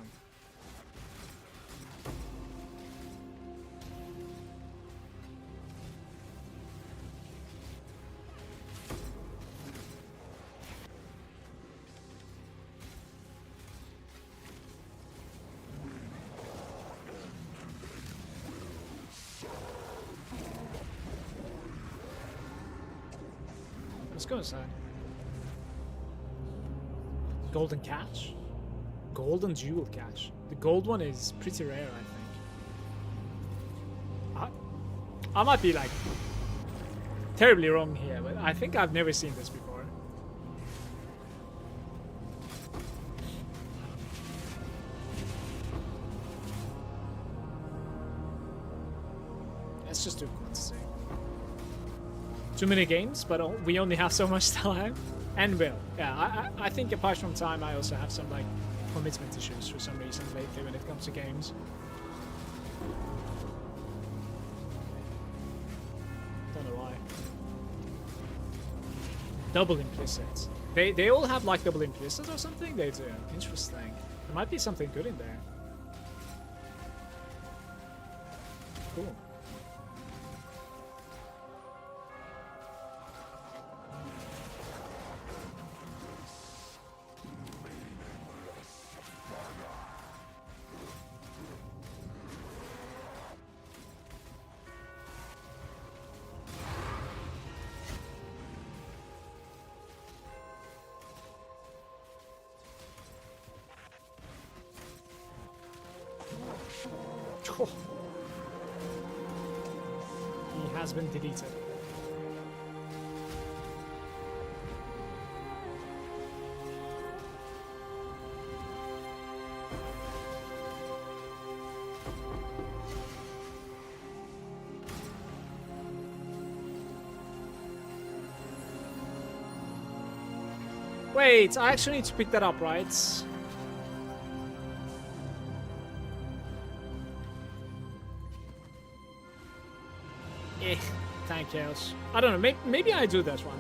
S1: Let's go inside. Golden catch? Golden jewel catch. The gold one is pretty rare, I think. I might be like terribly wrong here, but I think I've never seen this before. Let's just do quantity. Too many games, but we only have so much time. And will. Yeah, I think apart from time, I also have some like commitment issues for some reason lately when it comes to games. Don't know why. Double implicit. They all have like double implicit or something? They do. Interesting. There might be something good in there. Cool. He has been deleted. Wait, I actually need to pick that up, right? Thank you. I don't know, maybe I do that one.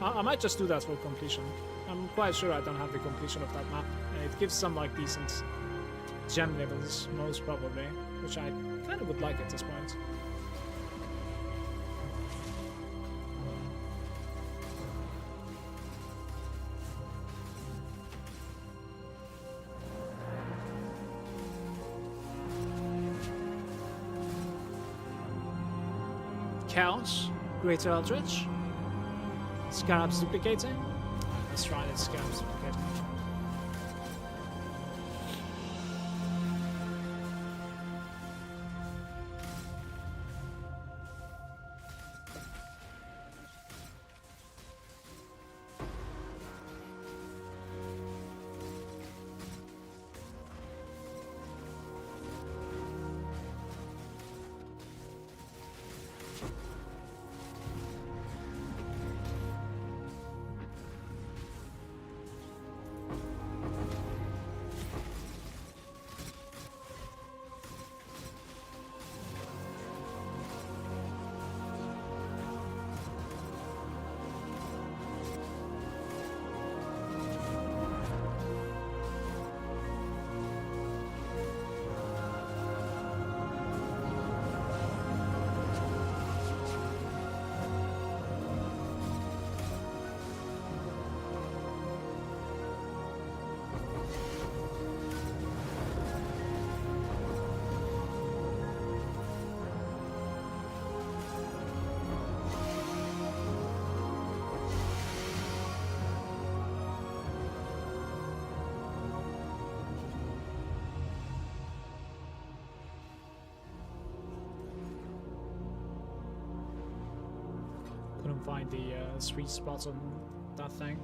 S1: I might just do that for completion. I'm quite sure I don't have the completion of that map. And it gives some like decent gem levels, most probably. Which I kind of would like at this point. Chaos, Greater Eldritch, Scarab's Duplicating. Let's try it, Scarab's Duplicating. find the sweet spot on that thing.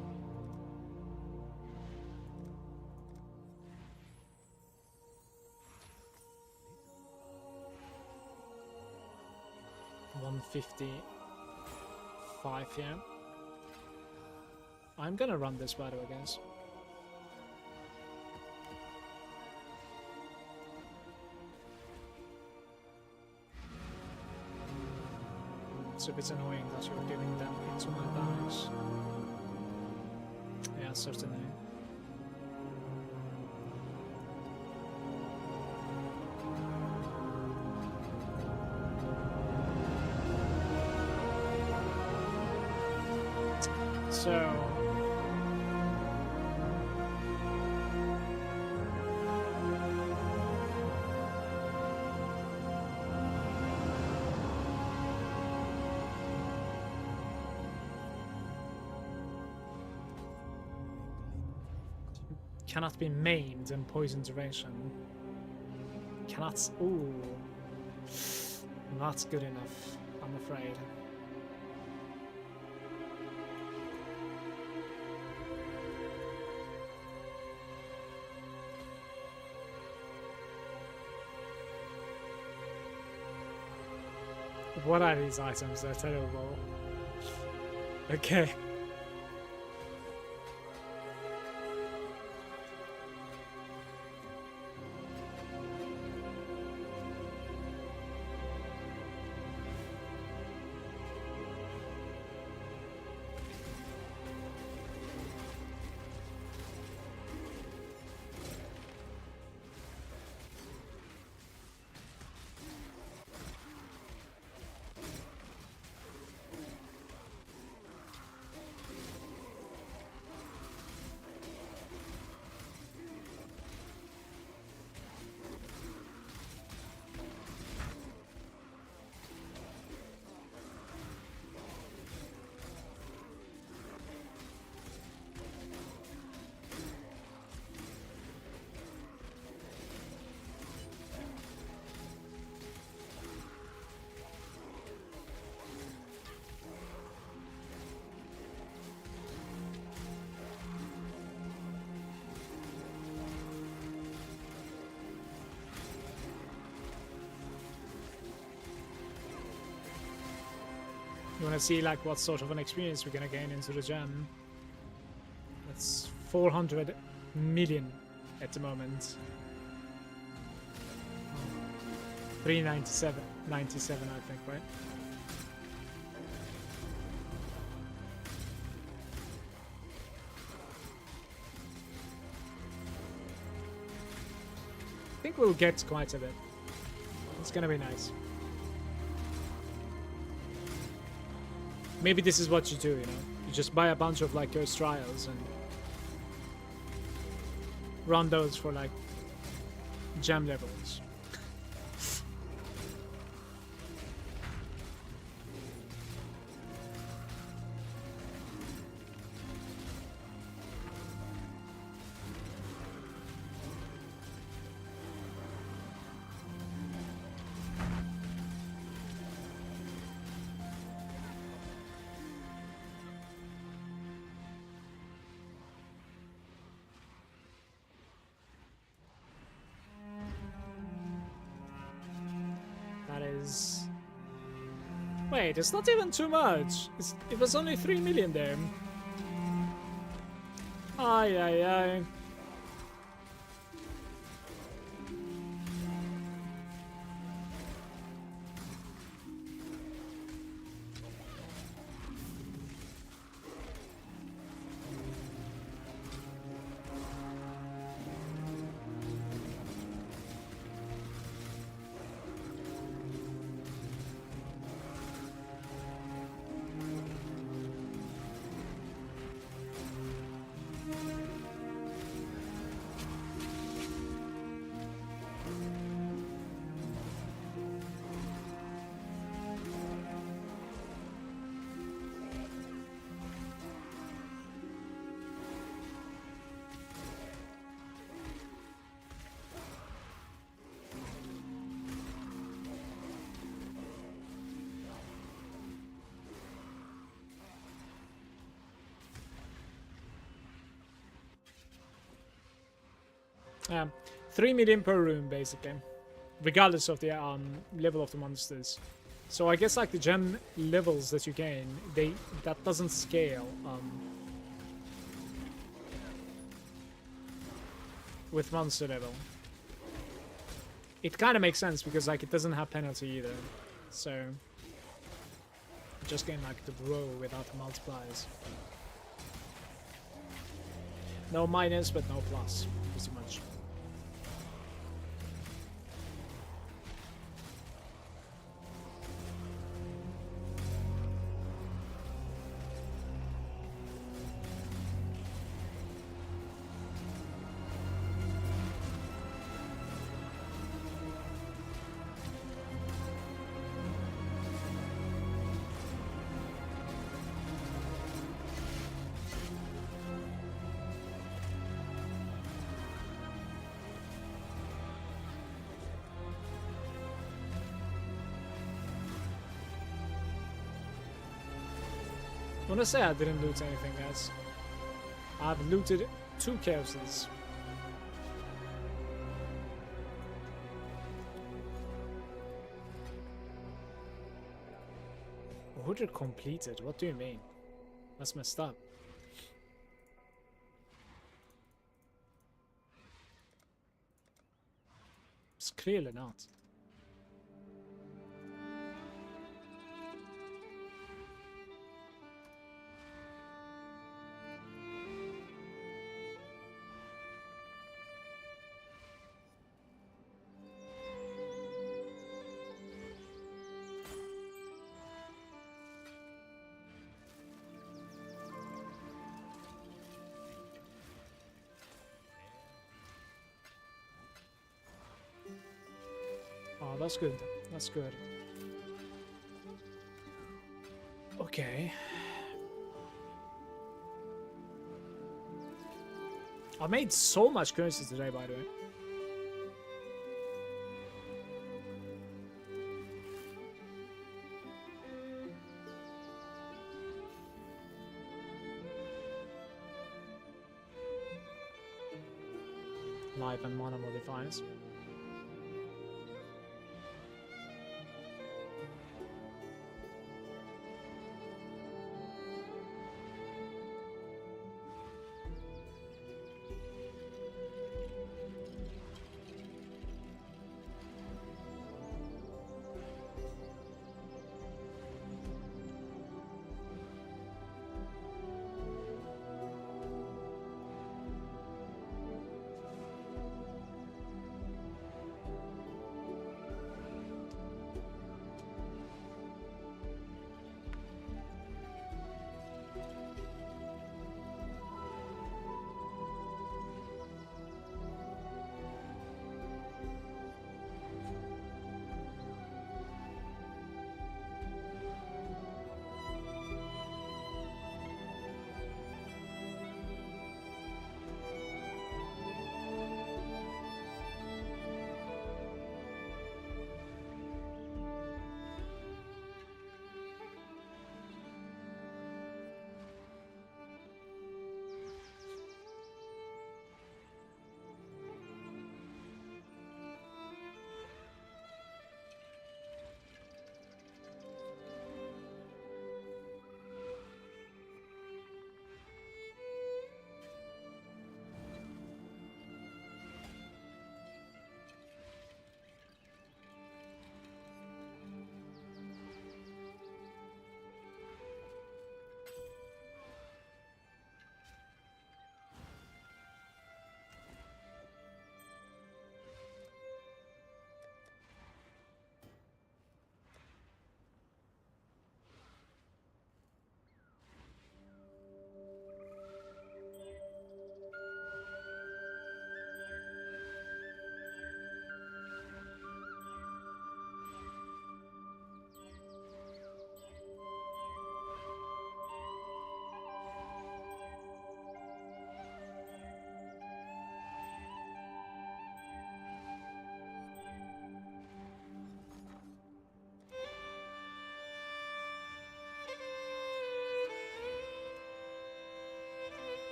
S1: $155 here. I'm gonna run this battle, I guess. It's a bit annoying that you're giving them into my bags. Yeah, certainly. So cannot be maimed in poison duration. Cannot. Ooh, not good enough, I'm afraid. What are these items? They're terrible. Okay. You want to see like what sort of an experience we're gonna gain into the gem? That's 400 million at the moment. 397, 97, I think, right? I think we'll get quite a bit. It's gonna be nice. Maybe this is what you do, you know? You just buy a bunch of like Ghost Trials and run those for like gem levels. Wait, it's not even too much. It was only 3 million there. Ay, ay, ay. Yeah, 3 million per room basically, regardless of the level of the monsters. So I guess like the gem levels that you gain, that doesn't scale with monster level. It kind of makes sense because like it doesn't have penalty either, so you just gain like the row without the multipliers. No minus, but no plus, pretty much. I want to say I didn't loot anything, guys. I've looted 2 chaoses. Order completed? What do you mean? That's messed up. It's clearly not. Oh, that's good. That's good. Okay. I made so much currency today, by the way. Life and mana modifiers.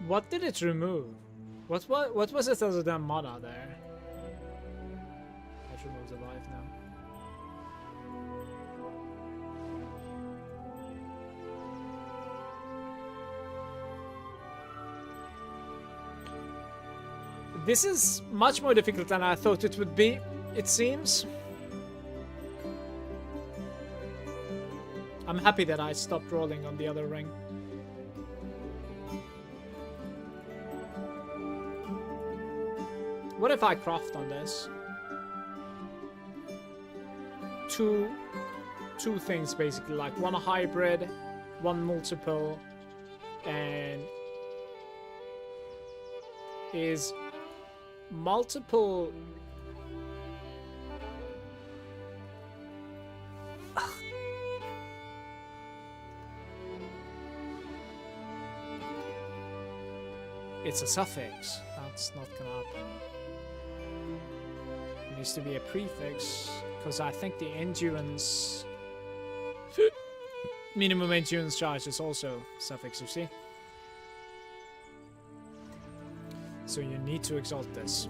S1: What did it remove? What was it other than mana there? It removes a life now. This is much more difficult than I thought it would be, it seems. I'm happy that I stopped rolling on the other ring. What if I craft on this? Two things basically, like one hybrid, one multiple, and is multiple. It's a suffix. That's not gonna happen. It needs to be a prefix, because I think the endurance minimum endurance charge is also suffix, you see. So you need to exalt this.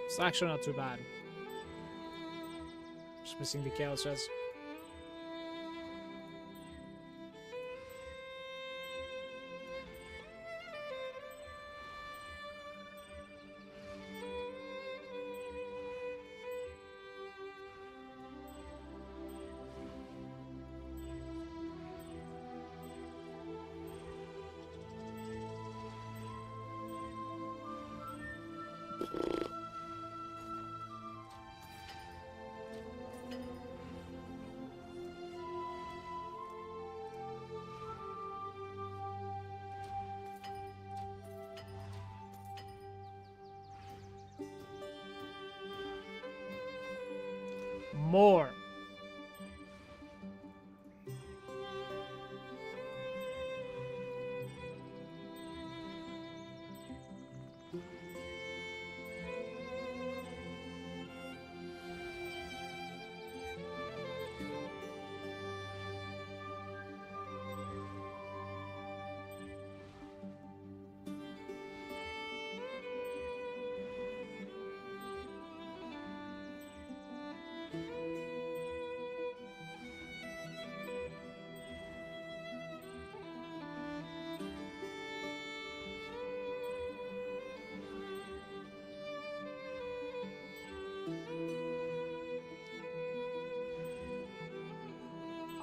S1: It's actually not too bad. Just missing the chaos res. More.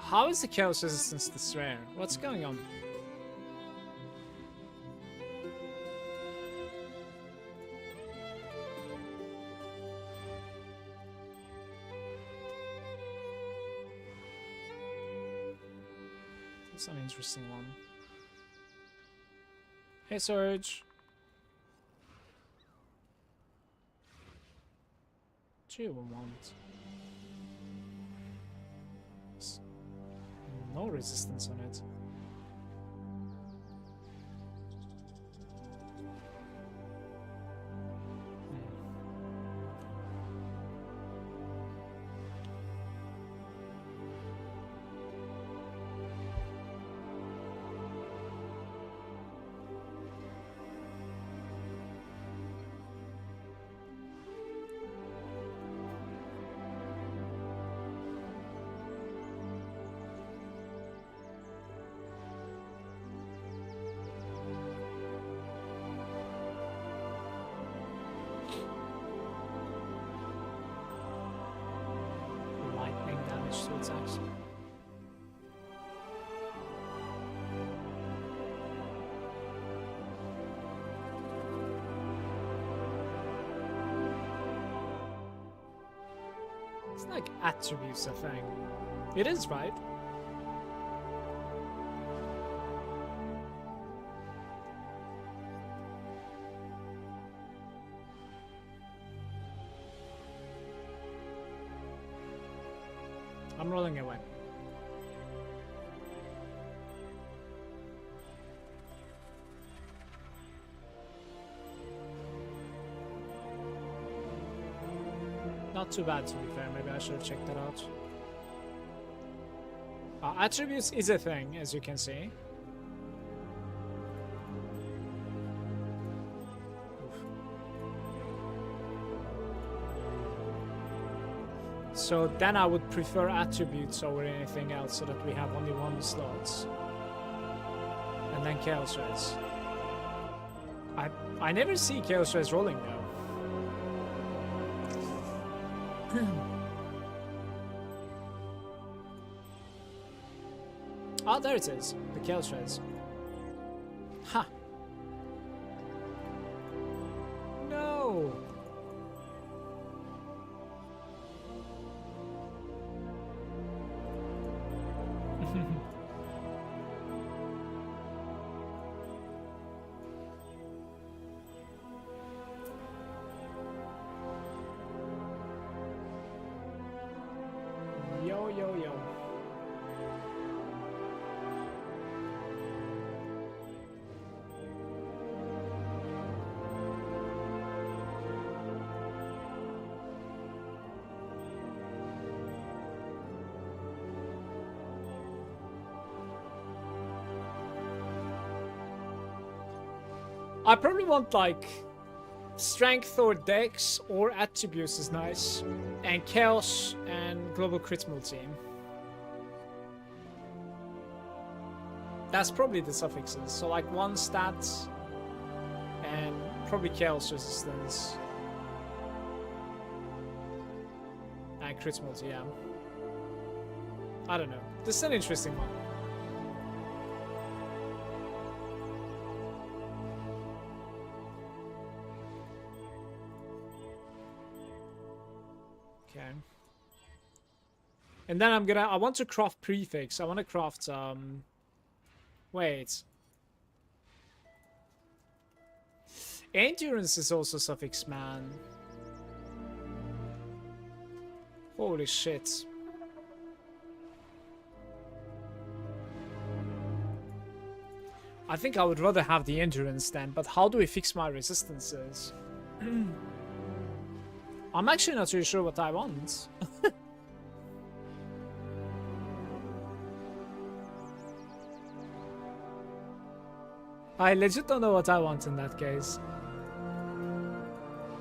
S1: How is the chaos resistance this rare? What's going on? That's an interesting one. Hey, Surge. What do you want? No resistance on it. So it's actually it's like attributes, I think. It is, right? I'm rolling away. Not too bad, to be fair. Maybe I should have checked that out. Attributes is a thing, as you can see. So then I would prefer attributes over anything else so that we have only one slots. And then Chaos Res. I never see Chaos Res rolling though. Oh, there it is. The Chaos Res. Ha! No! Yo, yo, yo. I probably want like strength or dex or attributes is nice, and chaos and global crit multi. That's probably the suffixes. So like one stat and probably chaos resistance and crit multi. Yeah. I don't know. This is an interesting one. Okay. And then I want to craft prefix. I want to craft, wait. Endurance is also suffix, man. Holy shit. I think I would rather have the endurance then, but how do we fix my resistances? I'm actually not really sure what I want. I legit don't know what I want in that case.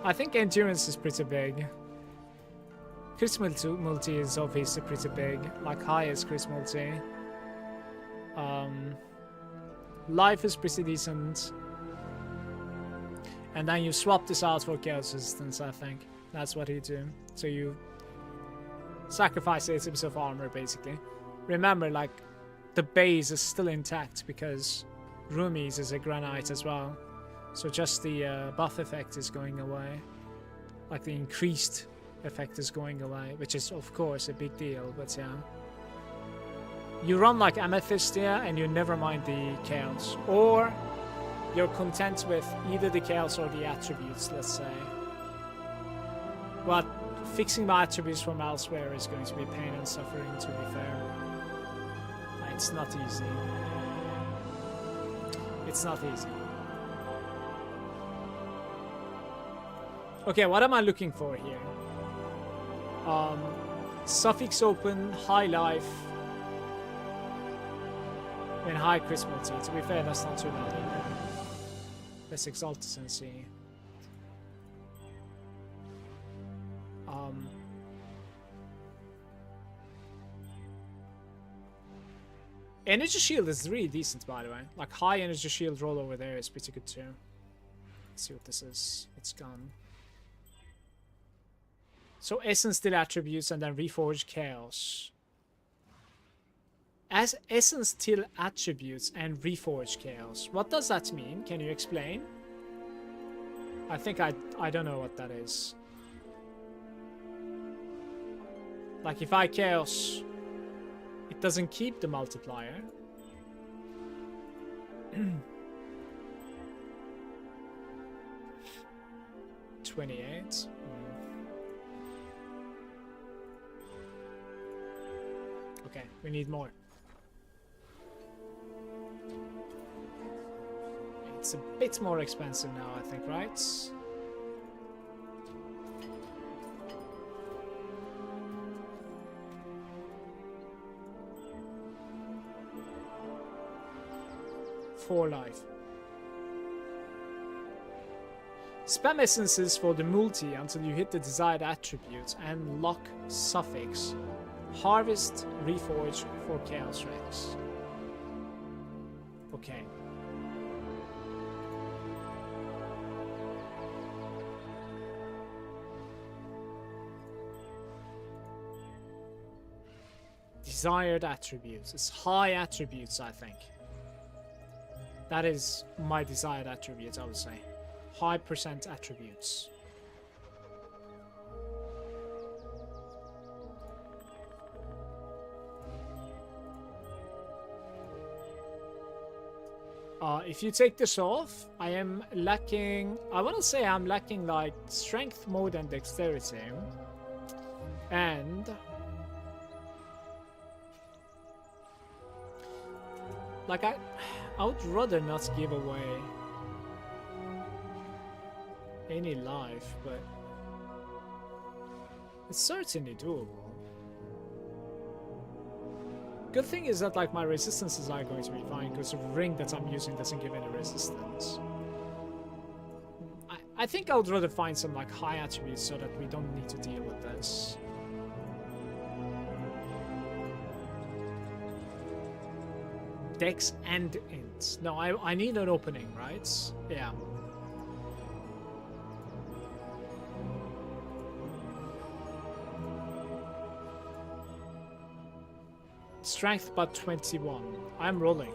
S1: I think endurance is pretty big. Crit multi is obviously pretty big, like highest crit multi. Life is pretty decent. And then you swap this out for chaos resistance, I think. That's what you do. So you sacrifice 80% of armor, basically. remember, like, the base is still intact because Rumi's is a granite as well. So just the buff effect is going away. Like the increased effect is going away, which is of course a big deal, but yeah. You run like Amethyst here and you never mind the chaos. Or you're content with either the chaos or the attributes, let's say. But fixing my attributes from elsewhere is going to be pain and suffering, to be fair. It's not easy. It's not easy. Okay, what am I looking for here? Suffix open, high life, and high crit multi. To be fair, that's not too bad either. Let's exalt this and see. Energy shield is really decent, by the way. Like, high energy shield roll over there is pretty good too. Let's see what this is. It's gone. So essence still attributes and then reforge chaos. As essence still attributes and reforge chaos. What does that mean? Can you explain? I think I don't know what that is. Like, if I chaos, it doesn't keep the multiplier. 28. Okay, we need more. It's a bit more expensive now, I think, right? For life. Spam essences for the multi until you hit the desired attribute and lock suffix. Harvest reforge for Chaos Rex. Okay. Desired attributes. It's high attributes, I think. That is my desired attributes, I would say. High percent attributes. If you take this off, I am lacking... I want to say I'm lacking like strength more than dexterity. And... like I would rather not give away any life, but it's certainly doable. Good thing is that like my resistances are going to be fine because the ring that I'm using doesn't give any resistance. I think I would rather find some like high attributes so that we don't need to deal with this. Dex and int. No, I need an opening, right? Yeah. Strength but 21. I'm rolling.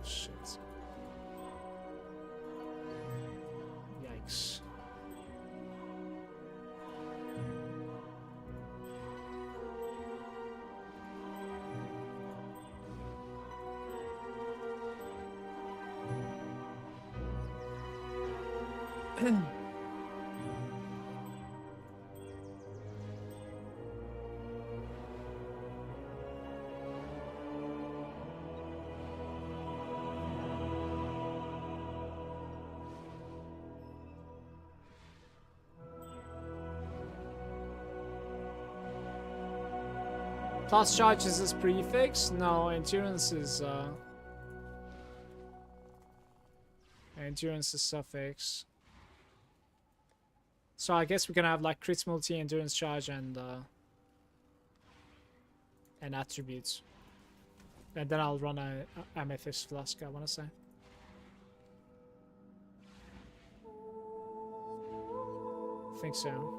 S1: Shit. Yikes. Plus charges is prefix? No, endurance is endurance is suffix. So I guess we're gonna have like crit multi, endurance charge, and attributes. And then I'll run a amethyst flask, I wanna say. think so.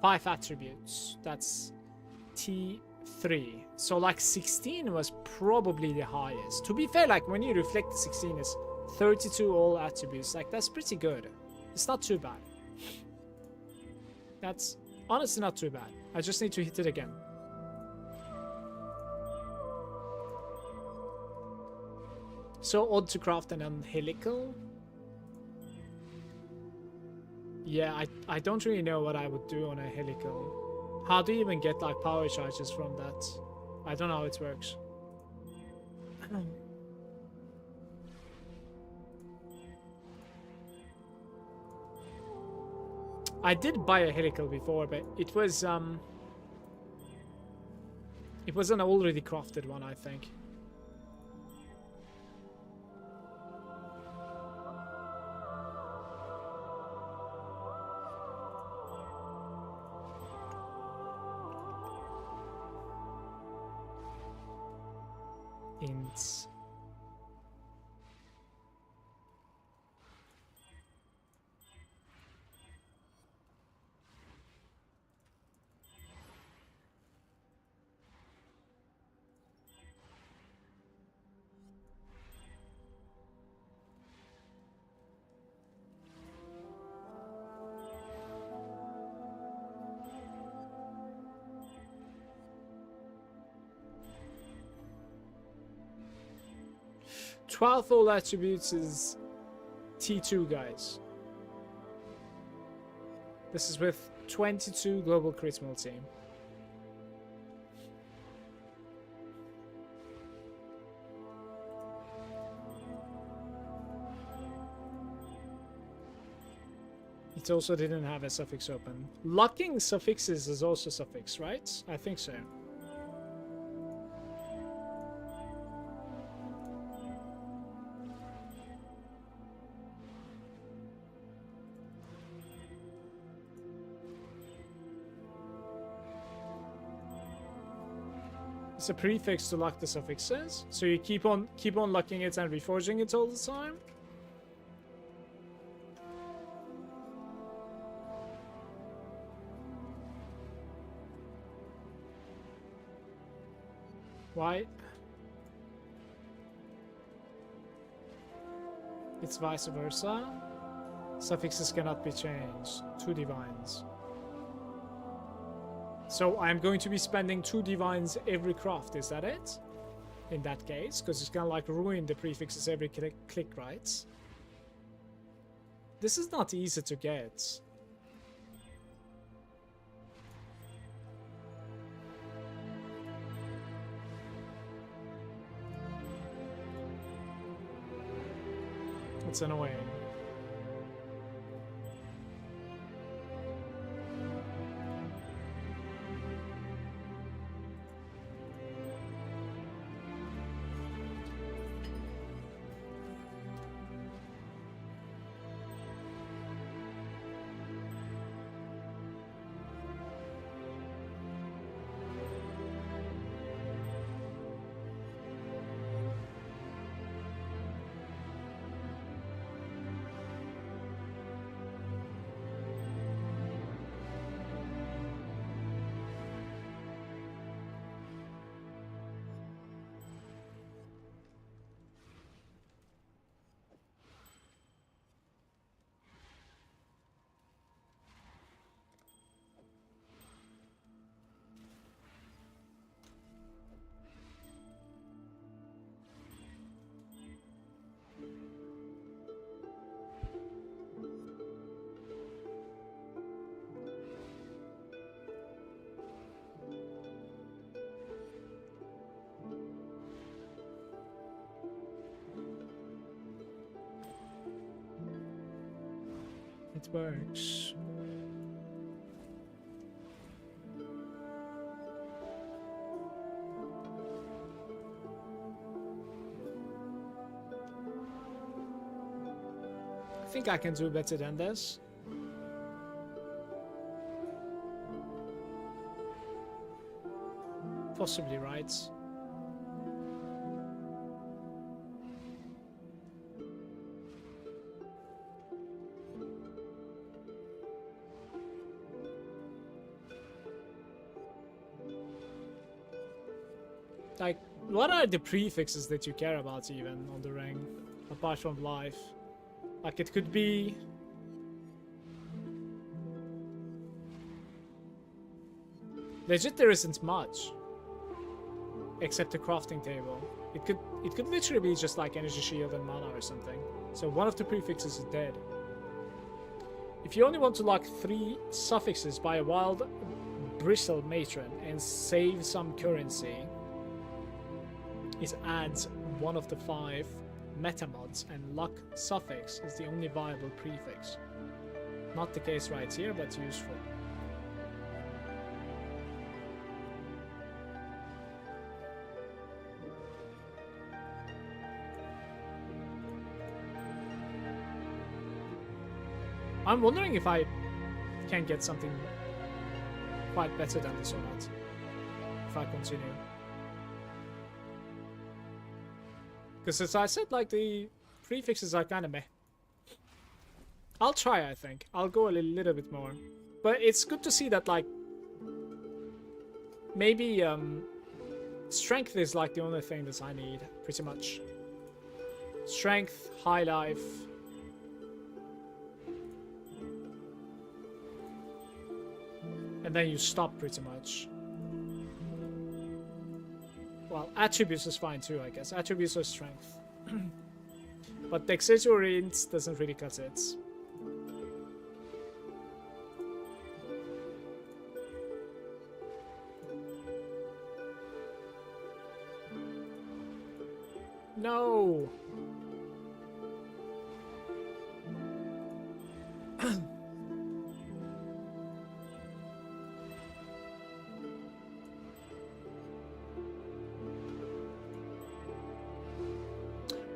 S1: Five attributes. That's T3. So like 16 was probably the highest. To be fair, like when you reflect, 16 is 32 all attributes. Like that's pretty good. It's not too bad. That's honestly not too bad. I just need to hit it again. So odd to craft and then helical. Yeah, I don't really know what I would do on a helical. How do you even get like power charges from that? I don't know how it works. I did buy a helical before, but it was an already crafted one, I think. Ints. Twelfth all attributes is T2, guys. This is with 22 global crit multi. It also didn't have a suffix open. Locking suffixes is also suffix, right? I think so. It's a prefix to lock the suffixes, so you keep on locking it and reforging it all the time. Why? It's vice versa. Suffixes cannot be changed. 2 divines. So I'm going to be spending 2 divines every craft, is that it? In that case, because it's gonna like ruin the prefixes every click, right? This is not easy to get. It's annoying. It works. I think I can do better than this. possibly right. Like, what are the prefixes that you care about even on the ring, apart from life? Like, it could be... Legit, there isn't much. Except the crafting table. It could literally be just like energy shield and mana or something. So one of the prefixes is dead. If you only want to lock 3 suffixes by a wild bristle matron and save some currency, it adds one of the 5 meta mods, and luck suffix is the only viable prefix. Not the case right here, but useful. I'm wondering if I can get something quite better than this or not, if I continue. Because as I said, like, the prefixes are kind of meh. I'll try, I think. I'll go a little bit more. But it's good to see that, like, maybe strength is like the only thing that I need, pretty much. Strength, high life. And then you stop pretty much. Well, attributes is fine too, I guess. Attributes are strength. But dexterity or int doesn't really cut it. No!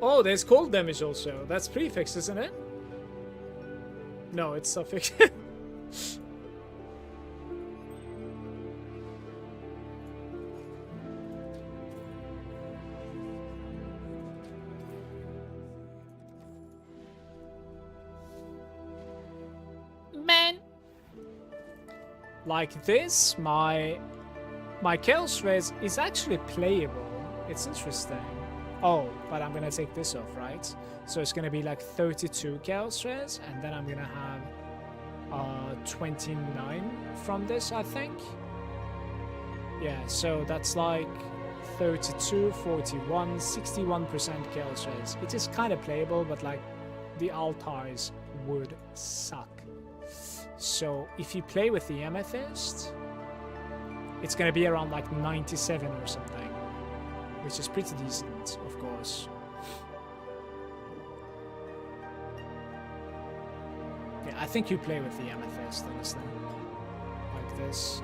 S1: Oh, there's cold damage also. That's prefix, isn't it? No, it's suffix. Man! Like this, my Chaos Res is actually playable. It's interesting. Oh, but I'm gonna take this off, right? So it's gonna be like 32 Chaos Res, and then I'm gonna have 29 from this, I think. Yeah, so that's like 32, 41, 61% Chaos Res. It is kind of playable, but like the altars would suck. So if you play with the Amethyst, it's gonna be around like 97 or something, which is pretty decent, of course. Yeah, I think you play with the Amethyst, honestly. Like this.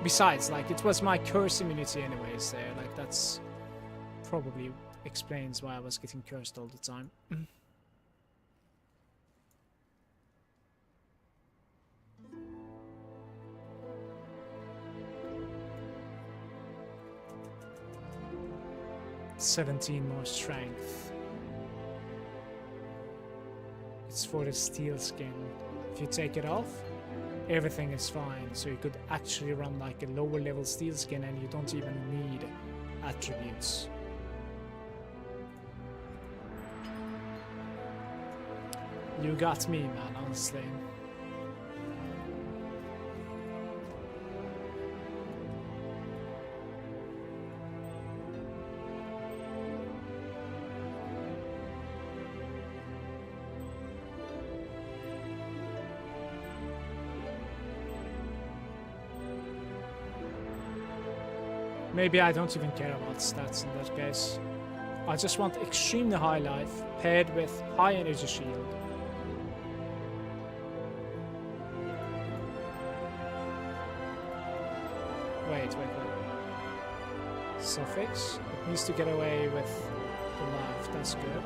S1: Besides, like, it was my curse immunity anyways there. Like, that's probably explains why I was getting cursed all the time. 17 more strength. It's for the steel skin. If you take it off, everything is fine. So you could actually run like a lower level steel skin and you don't even need attributes. You got me, man, honestly. Maybe I don't even care about stats in that case. I just want extremely high life paired with high energy shield. Wait. Suffix? It needs to get away with the life, that's good.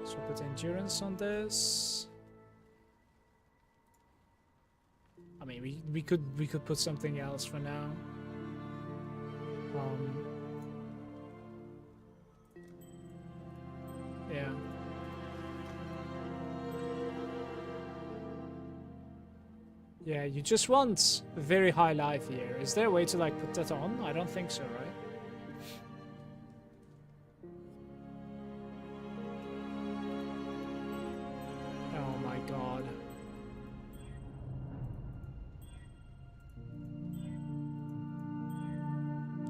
S1: So put endurance on this. I mean, we could put something else for now. Yeah. Yeah, you just want very high life here. Is there a way to like put that on? I don't think so, right? Oh my god.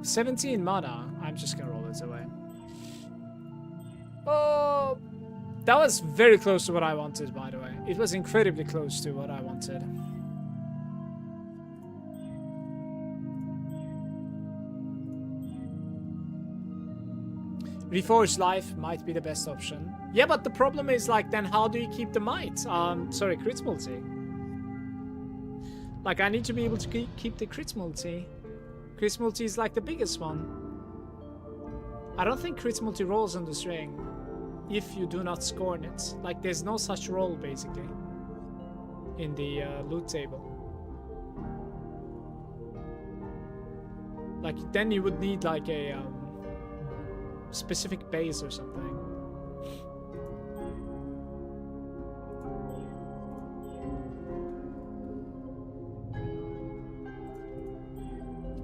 S1: $17 mana. I'm just gonna roll it away. Oh, that was very close to what I wanted, by the way. It was incredibly close to what I wanted. Reforged Life might be the best option. Yeah, but the problem is, like, then how do you keep the might? Sorry, crit multi. Like, I need to be able to keep the crit multi. Crit multi is, like, the biggest one. I don't think crit multi rolls on the string if you do not scorn it. Like, there's no such roll, basically, in the loot table. Like, then you would need, like, a specific base or something.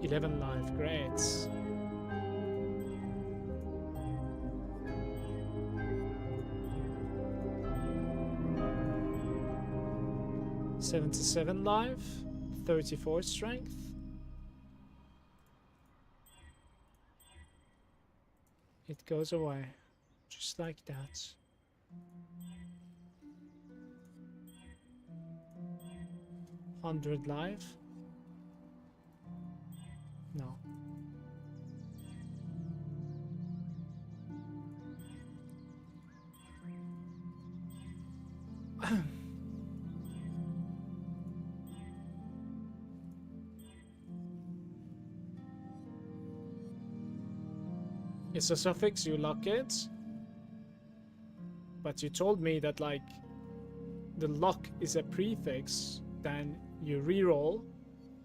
S1: $11 life, great. $77 life, 34 strength. It goes away, just like that. $100 life. No. It's a suffix, you lock it. But you told me that, like, the lock is a prefix, then you reroll.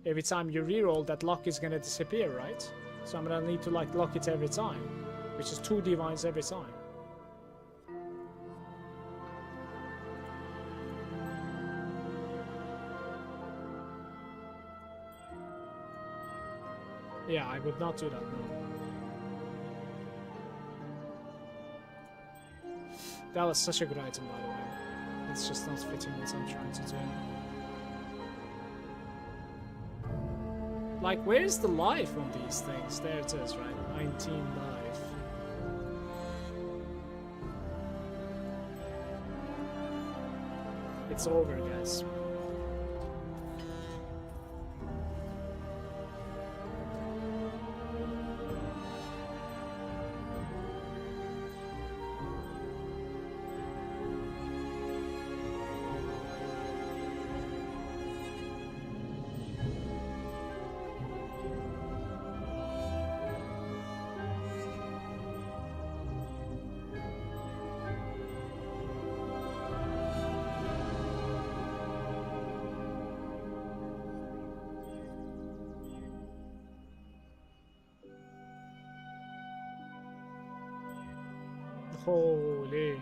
S1: Every time you reroll, that lock is gonna disappear, right? So I'm gonna need to, like, lock it every time, which is 2 divines every time. Yeah, I would not do that, no. That was such a good item, by the way. It's just not fitting what I'm trying to do. Like, where's the life on these things? There it is, right? 19 life. It's over, guys. Holy.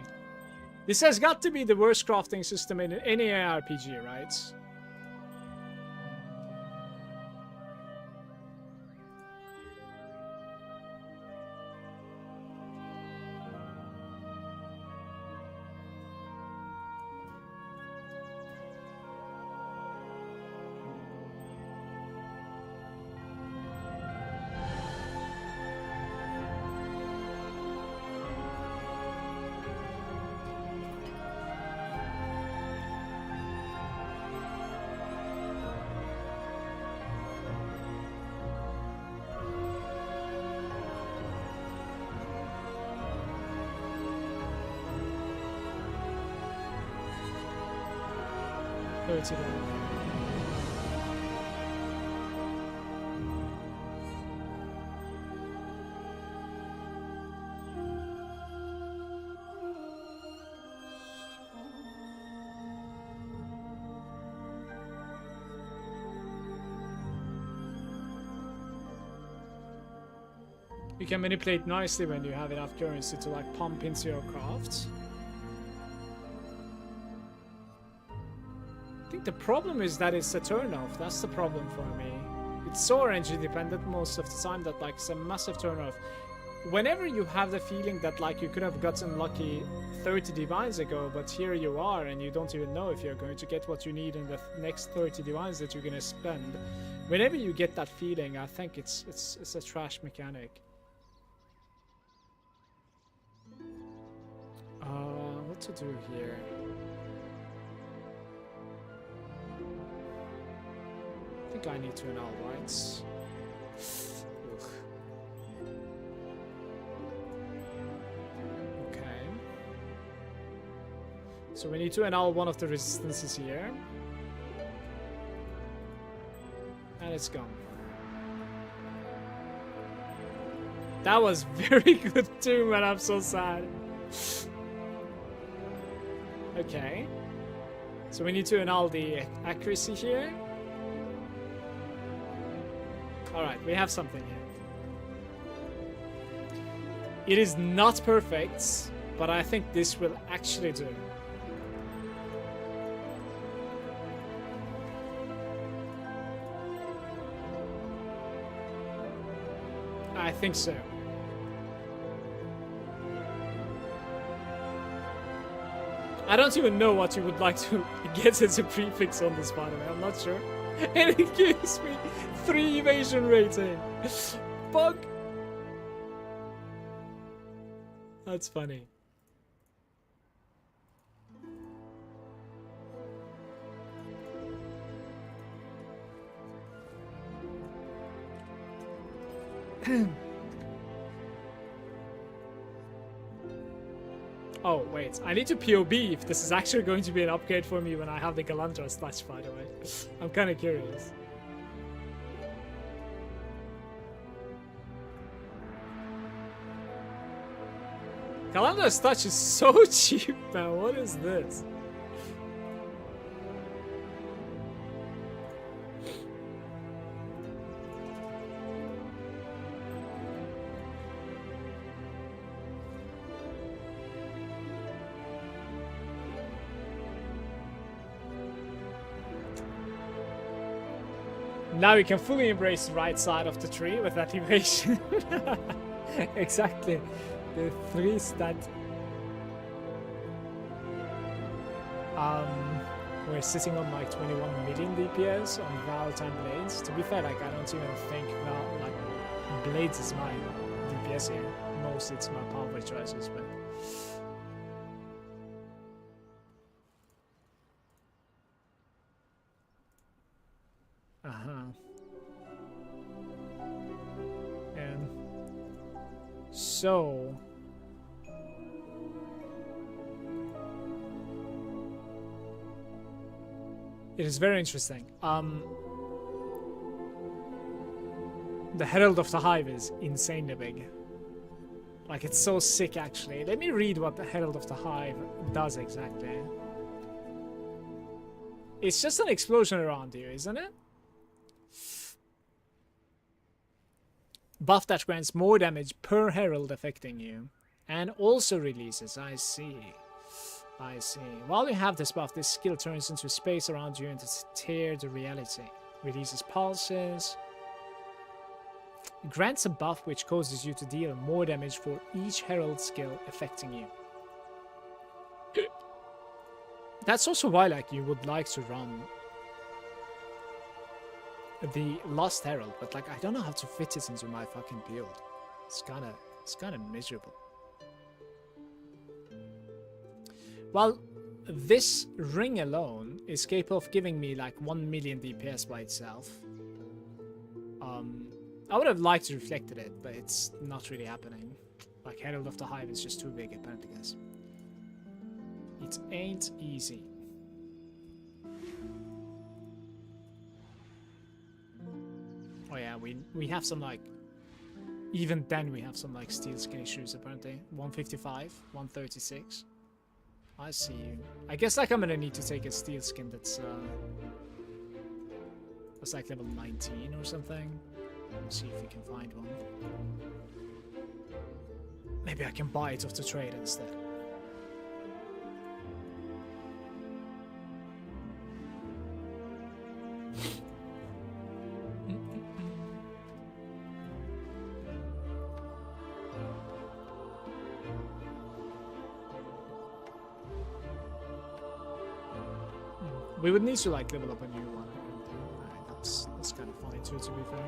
S1: This has got to be the worst crafting system in any ARPG, right? $30. You can manipulate nicely when you have enough currency to like pump into your crafts. I think the problem is that it's a turn-off. That's the problem for me. It's so RNG dependent most of the time that like it's a massive turn-off. Whenever you have the feeling that like you could have gotten lucky 30 divines ago, but here you are and you don't even know if you're going to get what you need in the next 30 divines that you're going to spend. Whenever you get that feeling, I think it's a trash mechanic. What to do here? I think I need to annul whites. Okay. So we need to annul one of the resistances here. And it's gone. That was very good too, man. I'm so sad. Okay. So we need to annul the accuracy here. Alright, we have something here. It is not perfect, but I think this will actually do. I think so. I don't even know what you would like to get as a prefix on this, by the way. I'm not sure. And it gives me 3 evasion rating. Fuck. That's funny. Oh, wait. I need to POB if this is actually going to be an upgrade for me when I have the Galandra slash, by the way. I'm kind of curious. Galandra's touch is so cheap, man. What is this? Now we can fully embrace the right side of the tree with that evasion. Exactly. The 3 stat. We're sitting on like 21 million DPS on Valentine Blades. To be fair, like I don't even think like Blades is my DPS here. Mostly it's my power choices, but and so it is very interesting. The Herald of the Hive is insanely big. Like it's so sick actually. Let me read what the Herald of the Hive does exactly. It's just an explosion around you, isn't it? Buff that grants more damage per herald affecting you. And also releases, I see. I see. While you have this buff, this skill turns into space around you and to tear the reality. Releases pulses. Grants a buff which causes you to deal more damage for each herald skill affecting you. That's also why like you would like to run the Lost Herald, but like I don't know how to fit it into my fucking build. It's kinda miserable. Well, this ring alone is capable of giving me like 1 million DPS by itself. I would have liked to reflected it, but it's not really happening. Like Herald of the Hive is just too big apparently, guys. It ain't easy. Oh yeah, we have some like, even then we have some like steel skin issues apparently. 155, 136. I see you. I guess like I'm gonna need to take a steel skin that's like level 19 or something. Let's see if we can find one. Maybe I can buy it off the trade instead. We would need to like level up a new one. That's kind of funny too, to be fair.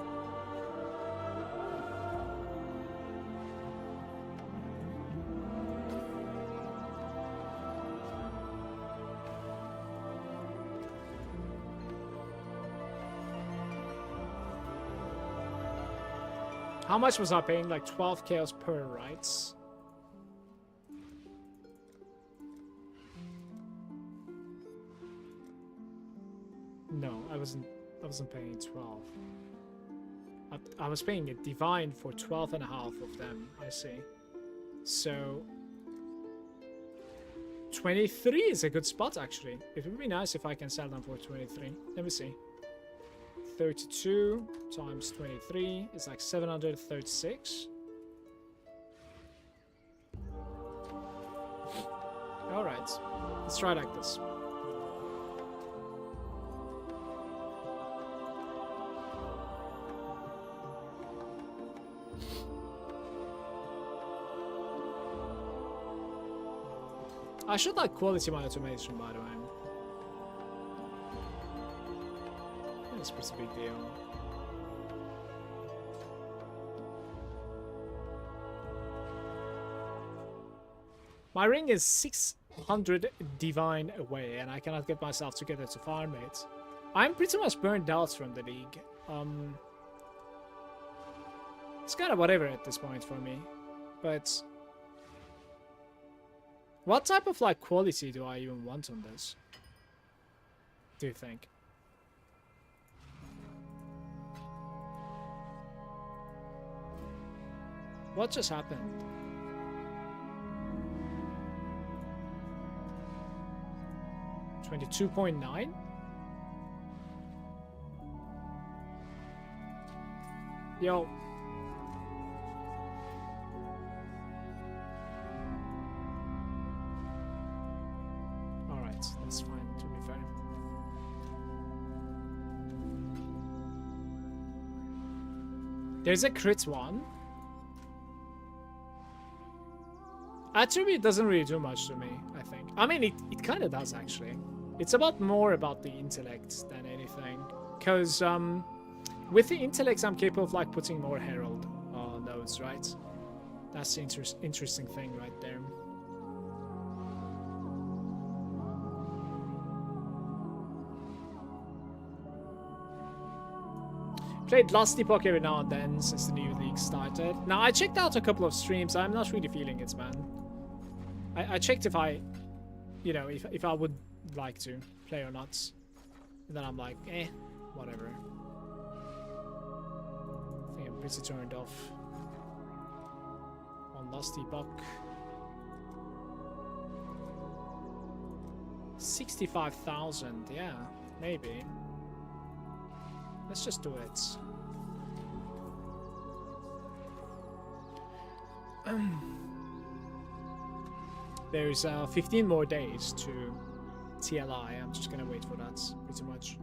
S1: How much was I paying? Like 12 chaos per, right? No, I wasn't paying 12. I was paying a divine for 12 and a half of them, I see. So 23 is a good spot actually. It would be nice if I can sell them for 23. Let me see. 32 times 23 is like 736. Alright, let's try like this. I should like quality my automation, by the way. It's a pretty big deal. My ring is 600 divine away, and I cannot get myself together to farm it. I'm pretty much burned out from the league. It's kind of whatever at this point for me, but what type of like quality do I even want on this? Do you think? What just happened? $22.9? Yo. Alright, that's fine, to be fair. There's a crit one. Attribute doesn't really do much to me, I think. I mean, it kind of does, actually. It's more about the intellect than anything. Because with the intellect, I'm capable of like putting more Herald nodes, right? That's the interesting thing right there. Played Last Epoch every now and then since the new league started. Now, I checked out a couple of streams. I'm not really feeling it, man. I checked if I, you know, if I would like to play or not. And then I'm like, whatever. I think I'm pretty turned off on Last Epoch. 65,000, yeah, maybe. Let's just do it. There's 15 more days to TLI. I'm just gonna wait for that, pretty much.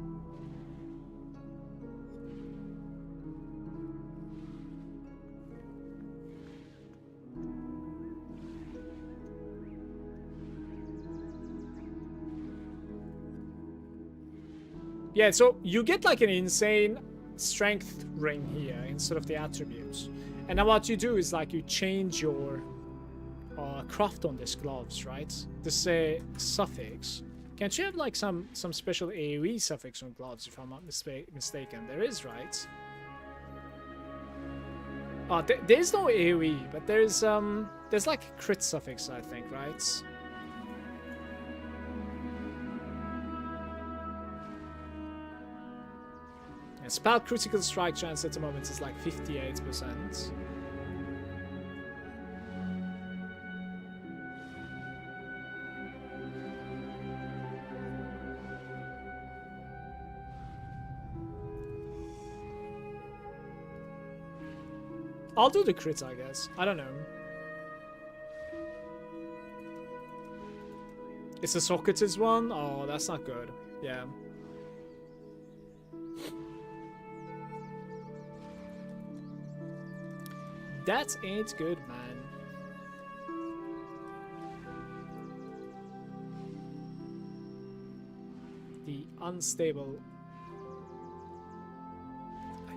S1: Yeah, so you get like an insane strength ring here instead of the attributes. And now what you do is like you change your craft on these gloves, right? This suffix. Can't you have like some special AoE suffix on gloves if I'm not mistaken? There is, right? There's no AoE, but there's like a crit suffix, I think, right? Yeah, spell critical strike chance at the moment is like 58%. I'll do the crit, I guess. I don't know. It's a Socrates one? Oh, that's not good. Yeah. That ain't good, man. The unstable... I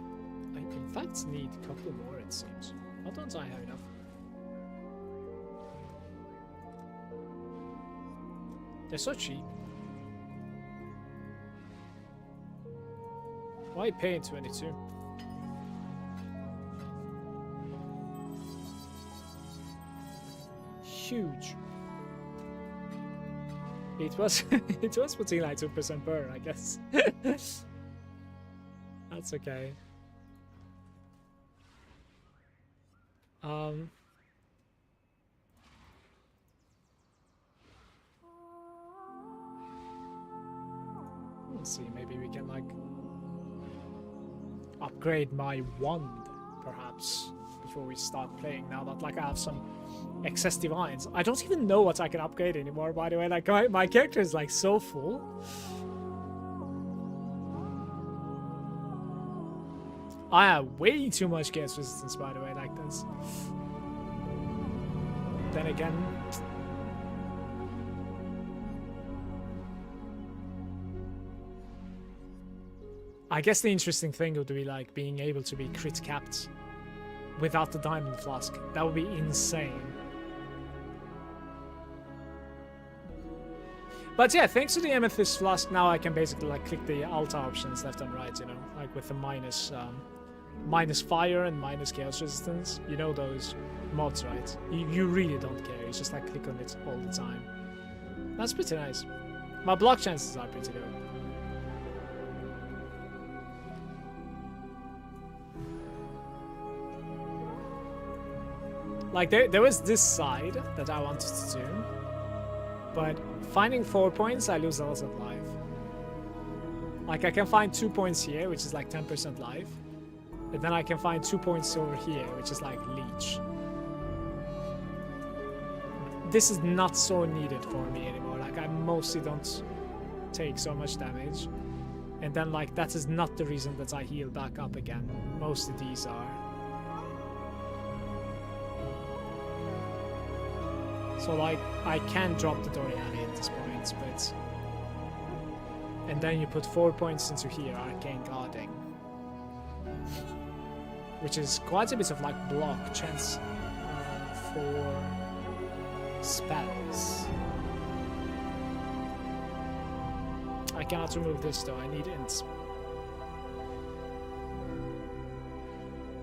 S1: in fact need a couple more, it seems. Why don't I have enough? They're so cheap. Why paying 22? Huge. It was it was putting like 2% per, I guess. That's okay. Let's see, maybe we can like upgrade my wand perhaps before we start playing, now that like I have some excess divines. I don't even know what I can upgrade anymore, by the way. Like my character is like so full. I have way too much chaos resistance, by the way, like this. Then again, I guess the interesting thing would be like being able to be crit capped without the diamond flask. That would be insane. But yeah, thanks to the amethyst flask, now I can basically like click the altar options left and right, you know, like with the minus fire and minus chaos resistance. You know those mods, right? You really don't care. You just like click on it all the time. That's pretty nice. My block chances are pretty good. Like there was this side that I wanted to do, but finding 4 points, I lose a lot of life. Like I can find 2 points here, which is like 10% life, and then I can find 2 points over here, which is like leech. This is not so needed for me anymore. Like I mostly don't take so much damage, and then like that is not the reason that I heal back up again. Most of these are. So like, I can drop the Doriani at this point, but... And then you put 4 points into here, Arcane Guarding. Which is quite a bit of like block chance for spells. I cannot remove this though, I need ints.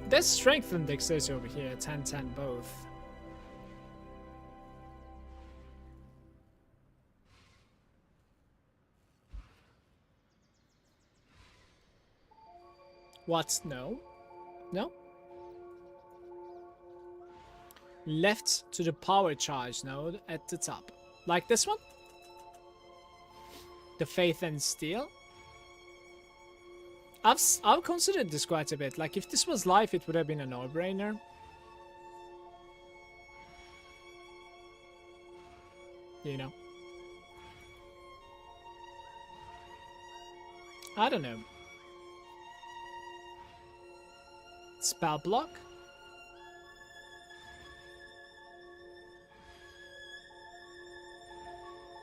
S1: There's strength and dexterity over here, 10-10 both. What? No? No? Left to the power charge node at the top. Like this one? The Faith and Steel? I've considered this quite a bit. Like if this was life, it would have been a no-brainer. You know? I don't know. Spell block.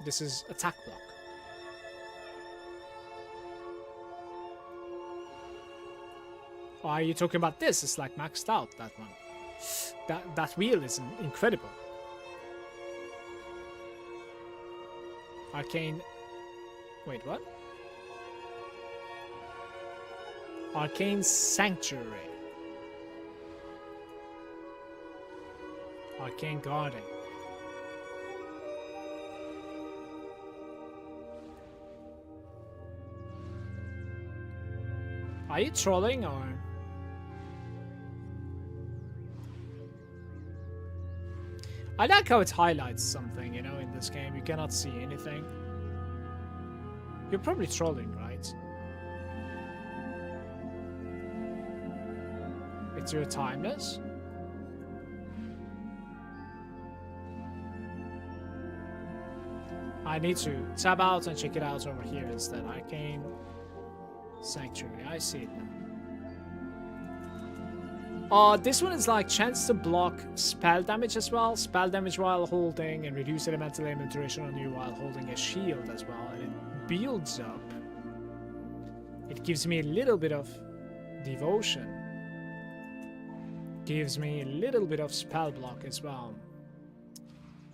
S1: This is attack block. Or are you talking about this? It's like maxed out, that one. That wheel is incredible. Arcane... Wait, what? Arcane Sanctuary. Arcane Guarding. Are you trolling or? I like how it highlights something, you know, in this game. You cannot see anything. You're probably trolling, right? It's your timeless? I need to tab out and check it out over here instead. Arcane Sanctuary. I see it now. This one is like chance to block spell damage as well. Spell damage while holding and reduce elemental aim duration on you while holding a shield as well. And it builds up. It gives me a little bit of devotion. Gives me a little bit of spell block as well.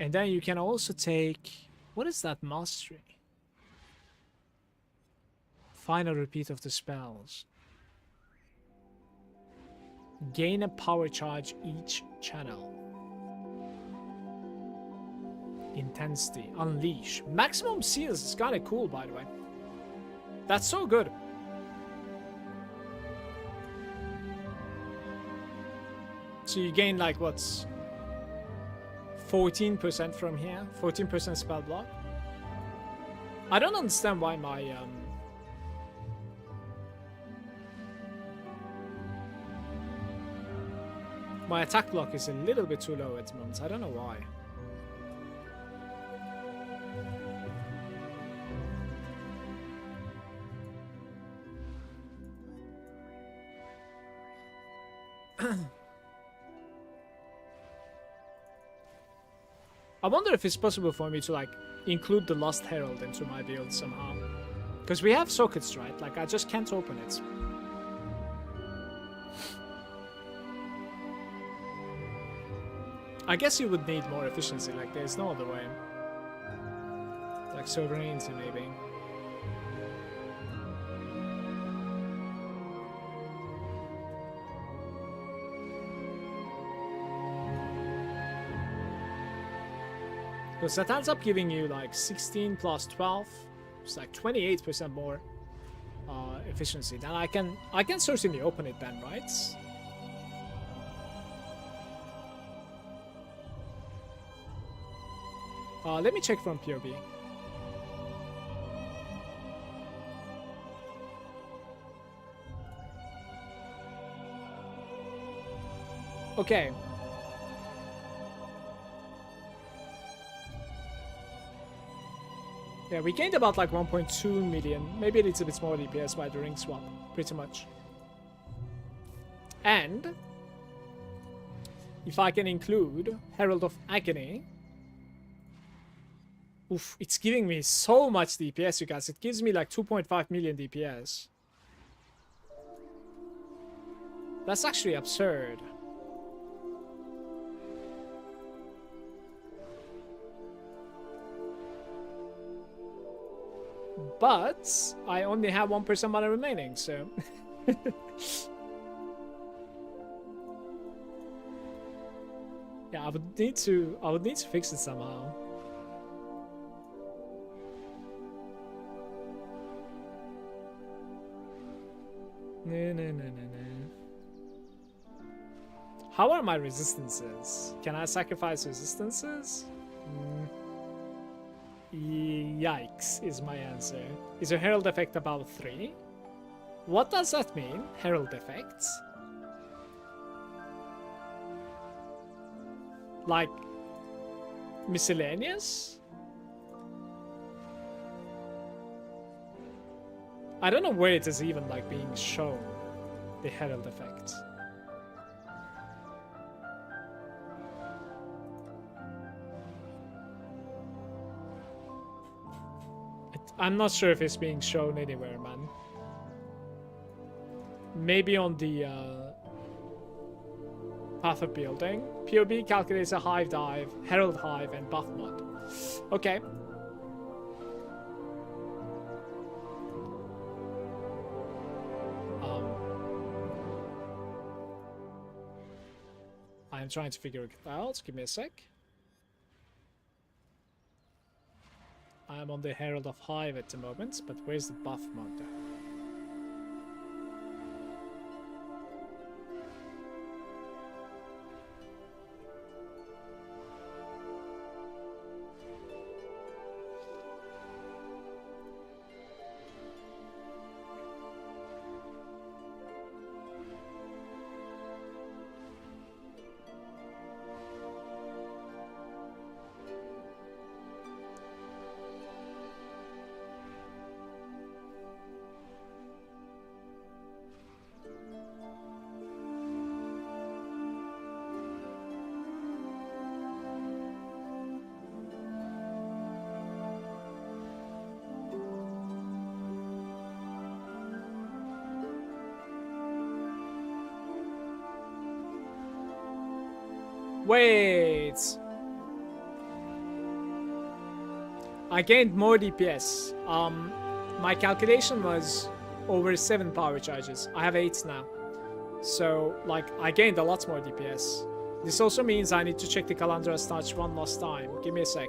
S1: And then you can also take... What is that mastery? Final repeat of the spells. Gain a power charge each channel. Intensity. Unleash. Maximum seals is kind of cool, by the way. That's so good. So you gain like what's 14% from here, 14% spell block. I don't understand why my attack block is a little bit too low at the moment. I don't know why. I wonder if it's possible for me to like include the Lost Herald into my build somehow. Because we have sockets, right? Like I just can't open it. I guess you would need more efficiency, like there's no other way. Like sovereignty maybe. Because that ends up giving you like 16 plus 12. It's like 28% more efficiency. Then I can certainly open it then, right? Let me check from POB. Okay. Yeah, we gained about like 1.2 million. Maybe it's a bit more DPS by the ring swap. Pretty much. And if I can include Herald of Agony. Oof, it's giving me so much DPS, you guys. It gives me like 2.5 million DPS. That's actually absurd. But I only have 1% mana remaining, so yeah, I would need to fix it somehow. No. How are my resistances? Can I sacrifice resistances? Yikes is my answer. Is a Herald effect about 3? What does that mean? Herald effects? Like miscellaneous? I don't know where it is even like being shown, the Herald effect. I'm not sure if it's being shown anywhere, man. Maybe on the path of building. POB calculates a hive dive, Herald hive, and buff mod. Okay. I'm trying to figure it out. Give me a sec. I'm on the Herald of Hive at the moment, but where's the buff mod? Wait. I gained more DPS. My calculation was over 7 power charges. I have 8 now. So, like, I gained a lot more DPS. This also means I need to check the Calandra's touch one last time. Give me a sec.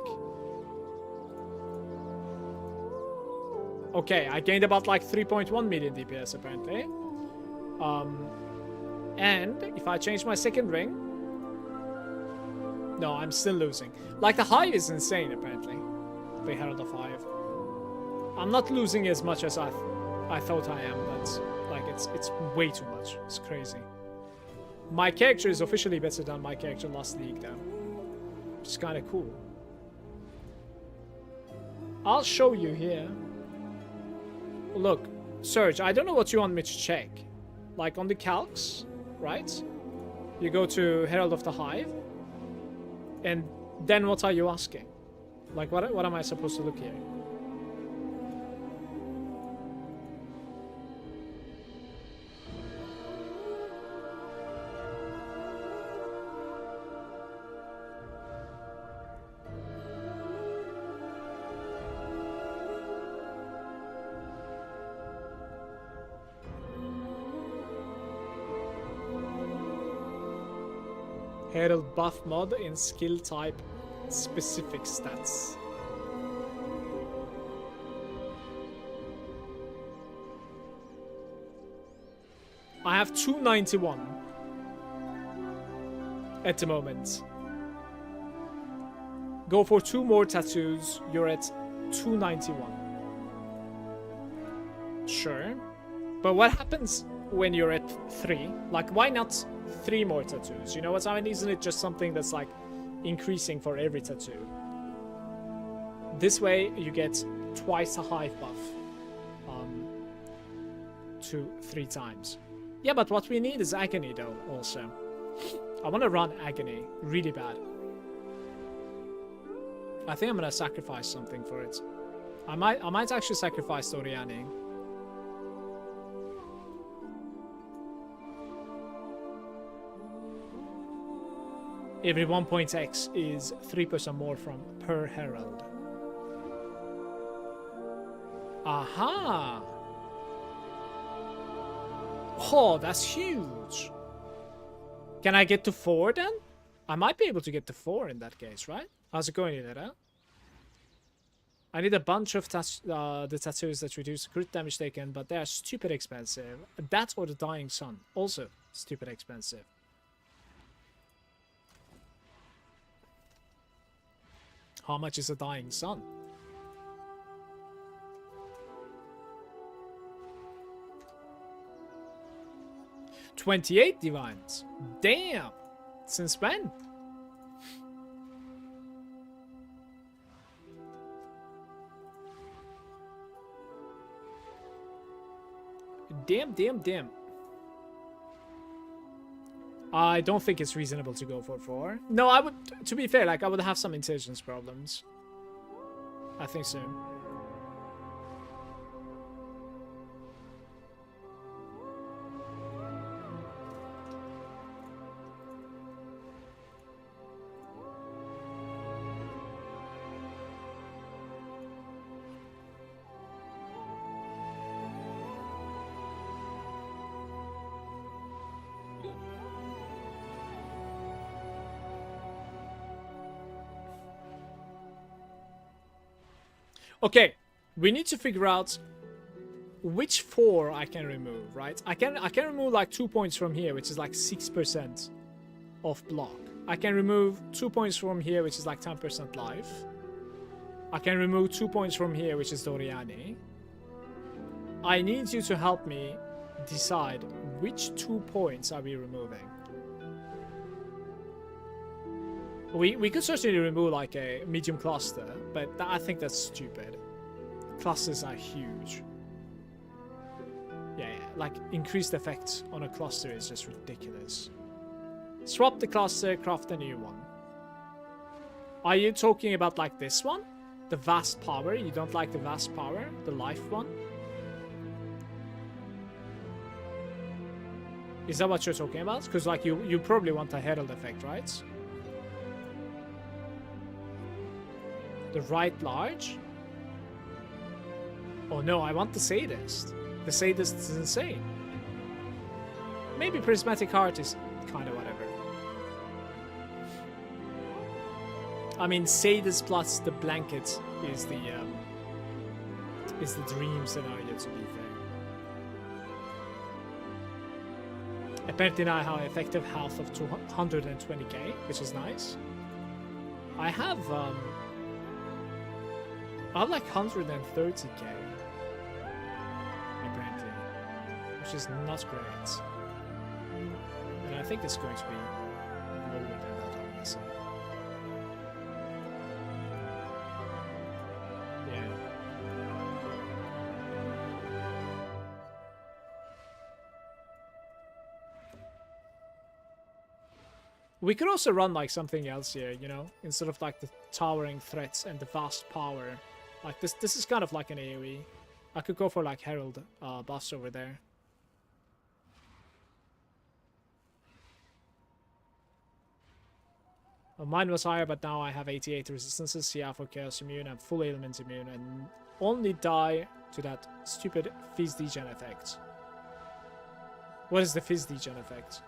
S1: Okay, I gained about like 3.1 million DPS apparently. And if I change my second ring... No, I'm still losing. Like, the Hive is insane apparently. The Herald of Hive. I'm not losing as much as I thought I am, but like it's way too much. It's crazy. My character is officially better than my character last league though. Which is kind of cool. I'll show you here. Look, Surge, I don't know what you want me to check. Like on the calcs, right? You go to Herald of the Hive. And then what are you asking? Like what am I supposed to look here? Herald buff mod in skill type specific stats. I have 291 at the moment. Go for 2 more tattoos, you're at 291. Sure. But what happens when you're at 3? Like, why not 3 more tattoos? You know what I mean? Isn't it just something that's like increasing for every tattoo? This way you get twice a hive buff. 3 times. Yeah, but what we need is Agony though also. I want to run Agony really bad. I think I'm gonna sacrifice something for it. I might actually sacrifice Oriani. Every 1 point X is 3% more from per Herald. Aha! Oh, that's huge. Can I get to 4 then? I might be able to get to 4 in that case, right? How's it going, Ilera? I need a bunch of the tattoos that reduce crit damage taken, but they are stupid expensive. That or the Dying Sun, also stupid expensive. How much is a Dying Sun? $28 divines. Damn. Since when? Damn. I don't think it's reasonable to go for 4. No, I would, to be fair, like, I would have some intelligence problems. I think so. Okay, we need to figure out which 4 I can remove, right? I can remove like 2 points from here, which is like 6% of block. I can remove 2 points from here, which is like 10% life. I can remove 2 points from here, which is Doriani. I need you to help me decide which 2 points are we removing. We could certainly remove like a medium cluster, but I think that's stupid. Clusters are huge. Yeah, like increased effects on a cluster is just ridiculous. Swap the cluster, craft a new one. Are you talking about like this one? The vast power? You don't like the vast power? The life one? Is that what you're talking about? Because like you probably want a herald effect, right? The right large? Oh no, I want the Sadist. The Sadist is insane. Maybe Prismatic Heart is kind of whatever. I mean, Sadist plus the Blanket is the dream scenario, to be fair. Apparently now I have effective health of 220k, which is nice. I have like 130k, apparently, which is not great. And I think it's going to be lower than that, obviously. Yeah. We could also run like something else here, you know, instead of like the towering threats and the vast power. Like this is kind of like an AoE. I could go for like Herald buffs over there. Well, mine was higher, but now I have 88 resistances, yeah, for Chaos Immune and full Element Immune, and only die to that stupid Fizz Degen effect. What is the Fizz Degen effect?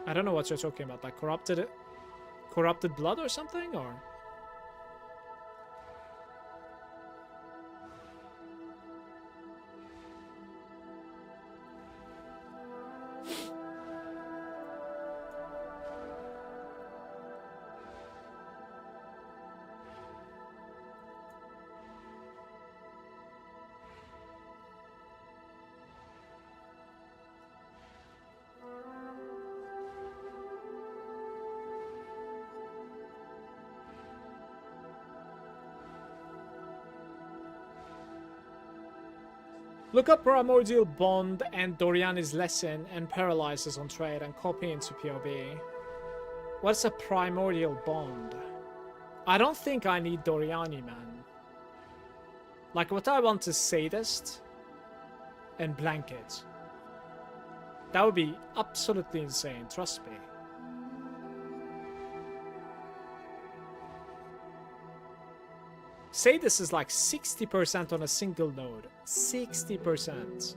S1: I don't know what you're talking about, like corrupted blood or something, or? Look up Primordial Bond and Doriani's Lesson and Paralyzes on trade and copy into POB. What's a Primordial Bond? I don't think I need Doriani, man. Like, what I want is Sadist and Blanket. That would be absolutely insane, trust me. Sadist is like 60% on a single node. 60%.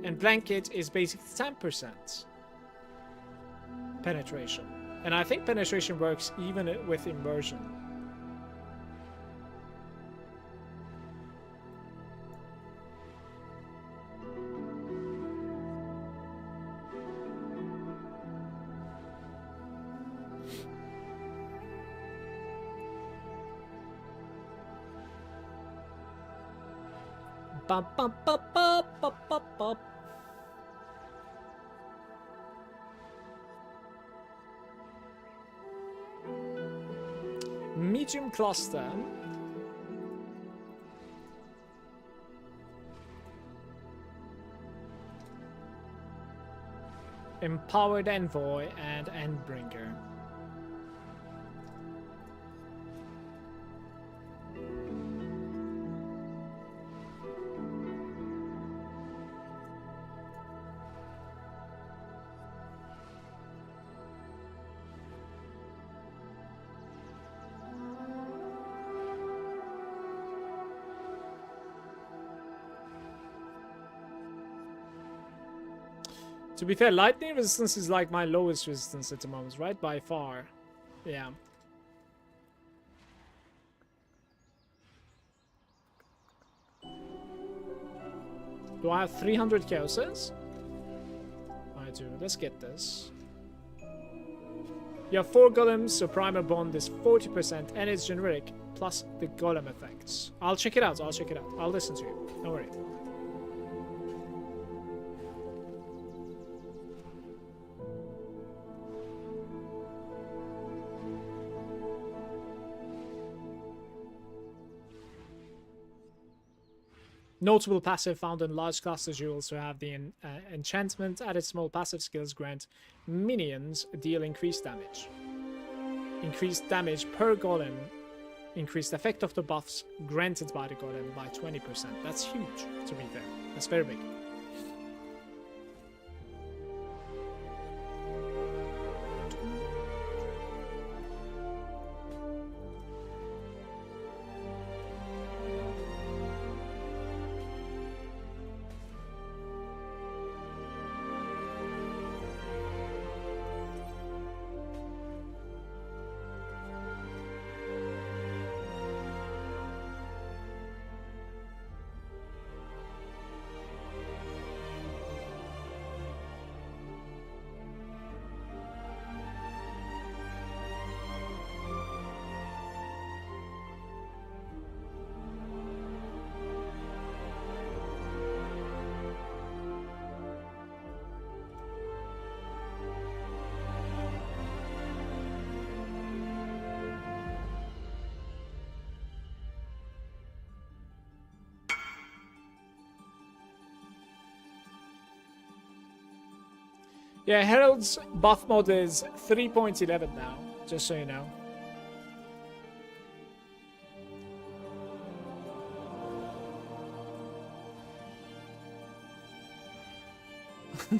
S1: And Blanket is basically 10% penetration. And I think penetration works even with immersion. Bum, bum, bum, bum, bum, bum, bum. Medium cluster. Empowered Envoy and Endbringer. To be fair, lightning resistance is like my lowest resistance at the moment, right? By far. Yeah. Do I have 300 chaoses? I do. Let's get this. You have 4 golems, so primer bond is 40% and it's generic, plus the golem effects. I'll check it out, I'll check it out. I'll listen to you. Don't worry. Notable passive found in large clusters, you also have the enchantment. Added small passive skills grant minions deal increased damage. Increased damage per golem. Increased effect of the buffs granted by the golem by 20%. That's huge, to be fair. That's very big. Yeah, Herald's buff mod is 3.11 now, just so you know.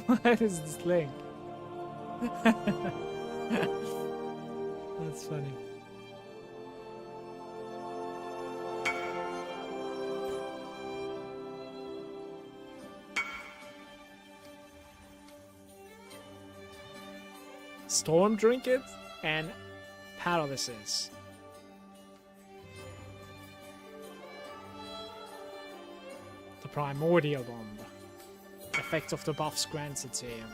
S1: What is this link? That's funny. Storm Trinket and Paralysis. The Primordial Bomb. Effect of the buffs granted to you.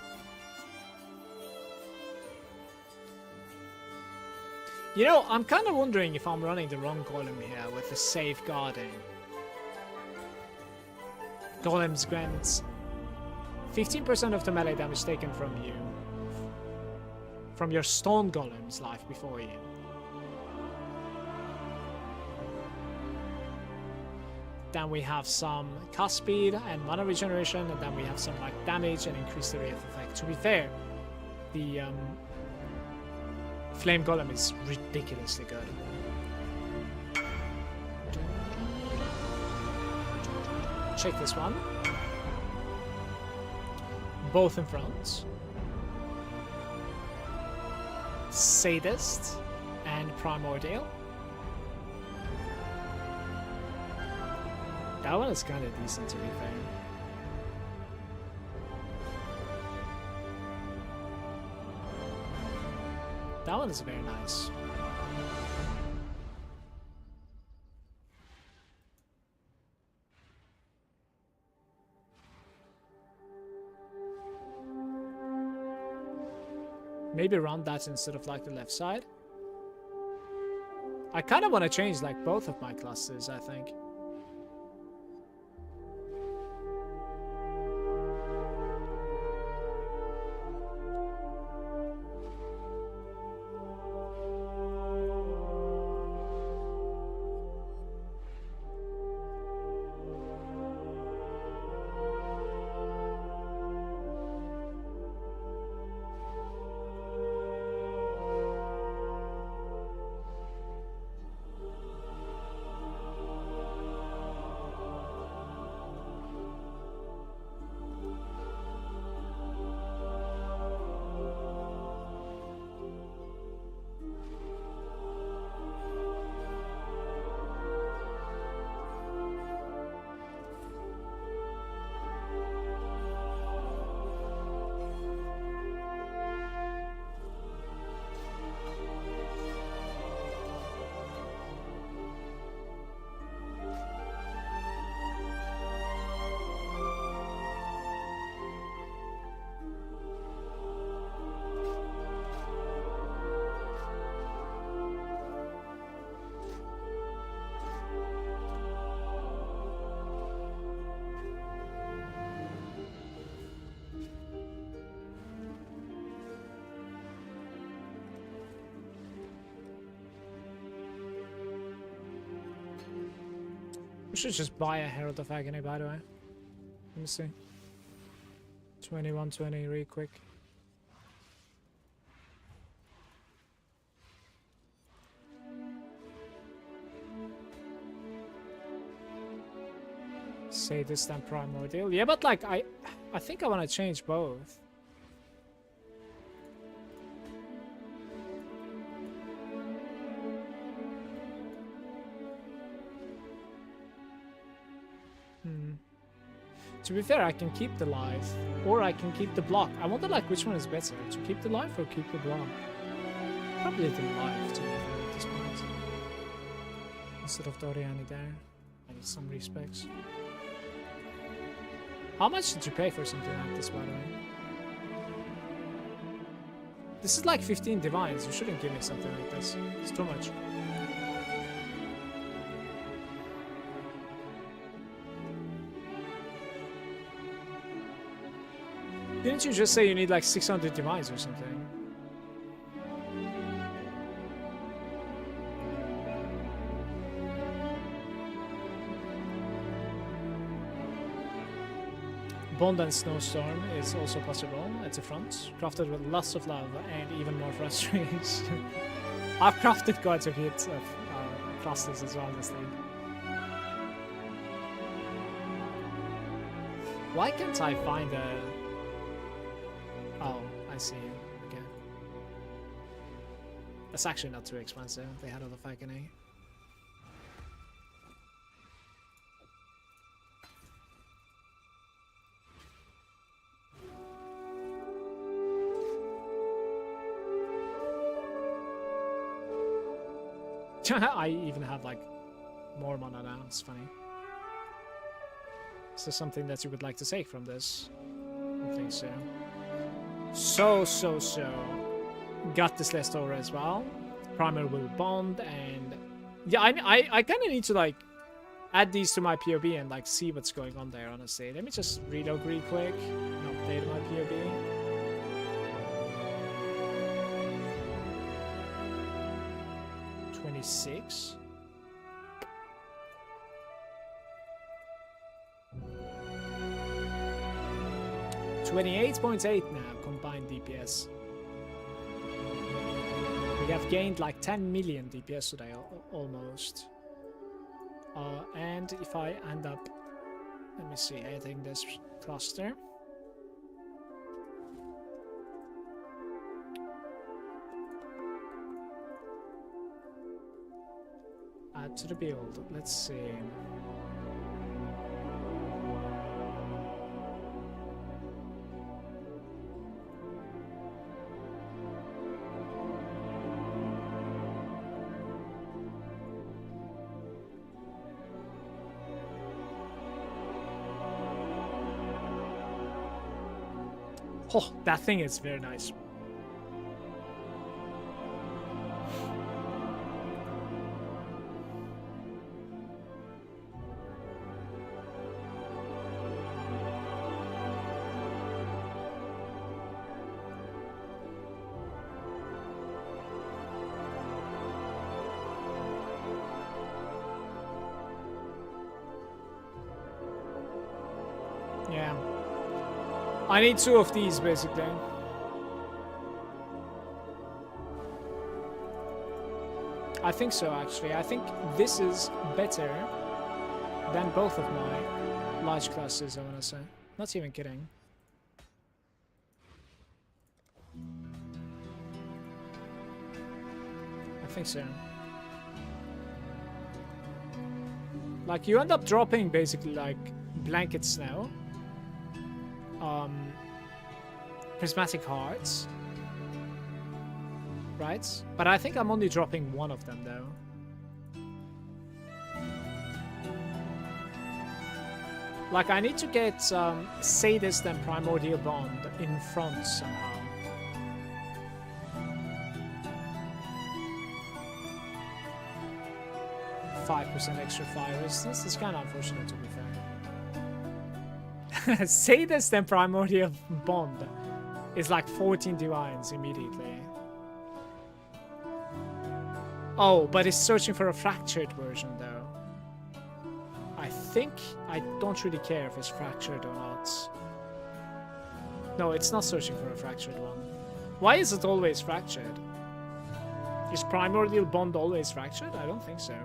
S1: You know, I'm kind of wondering if I'm running the wrong golem here with the safeguarding. Golems grants 15% of the melee damage taken from you. From your stone golem's life before you. Then we have some cast speed and mana regeneration, and then we have some like damage and increase the rate of effect. To be fair, the Flame Golem is ridiculously good. Check this one. Both in front. Sadist and Primordial. That one is kind of decent, to be fair. That one is very nice. Maybe run that instead of like the left side. I kind of want to change like both of my classes, I think. We should just buy a Herald of Agony, by the way. Let me see. 2120 really quick. Say this then Primordial. Yeah, but like I think I want to change both. To be fair, I can keep the life, or I can keep the block. I wonder like which one is better, to keep the life or keep the block. Probably the life, to be fair, at this point. Instead of the Oriani there. I need some respects. How much did you pay for something like this, by the way? This is like 15 divines. You shouldn't give me something like this. It's too much. Didn't you just say you need like 600 divines or something? Bond and Snowstorm is also possible at the front. Crafted with lots of love and even more frustration. I've crafted quite a bit of clusters as well this thing. Why can't I find a... Oh, I see. Okay. That's actually not too expensive. They had all the agony. I even have like more mana now. It's funny. Is there something that you would like to take from this? I think so. So. Got this list over as well. Primer will bond and yeah, I kind of need to like add these to my POB and like see what's going on there. Honestly, let me just relog real quick and update my POB. 26. $28.8 now, combined DPS. We have gained like 10 million DPS today, almost. And if I end up, let me see, adding this cluster. Add to the build, let's see. Oh, that thing is very nice. Yeah. I need 2 of these, basically. I think so, actually. I think this is better than both of my large classes, I want to say. Not even kidding. I think so. Like, you end up dropping, basically, like, blankets now. Prismatic hearts, right? But I think I'm only dropping 1 of them though. Like I need to get Sadist and Primordial Bond in front somehow. %5 extra fire resistance. It's kind of unfortunate, to be fair. Sadist and Primordial Bond is like 14 divines immediately. Oh, but it's searching for a fractured version though. I think I don't really care if it's fractured or not. No, it's not searching for a fractured one. Why is it always fractured? Is Primordial Bond always fractured? I don't think so.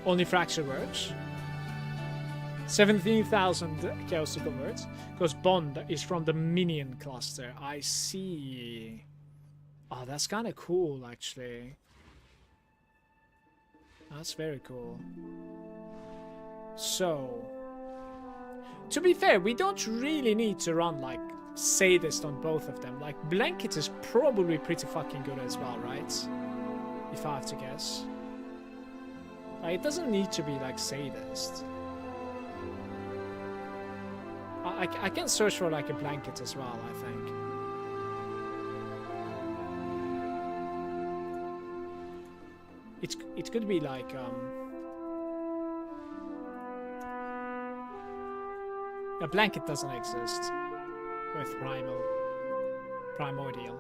S1: Only fracture works. 17,000 chaos words. Because Bond is from the minion cluster. I see. Oh, that's kind of cool, actually. That's very cool. So, to be fair, we don't really need to run like Sadist on both of them. Like Blanket is probably pretty fucking good as well, right? If I have to guess. It doesn't need to be like Sadist. I can search for like a Blanket as well, I think. It could be like A blanket doesn't exist with primordial.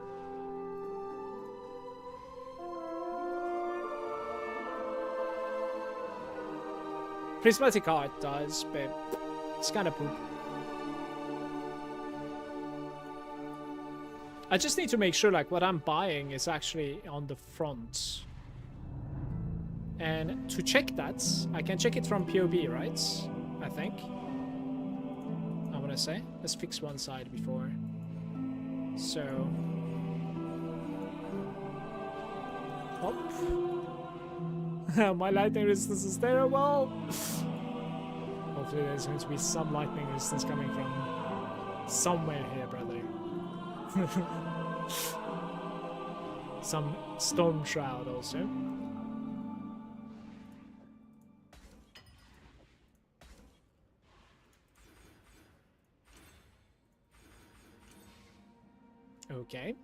S1: Prismatic art does, but it's kind of poop. I just need to make sure like what I'm buying is actually on the front. And to check that, I can check it from POB, right? I think. I want to say. Let's fix one side before. So. Hop. My lightning resistance is terrible. Hopefully there's going to be some lightning resistance coming from somewhere here, brother. Some storm shroud also. Okay.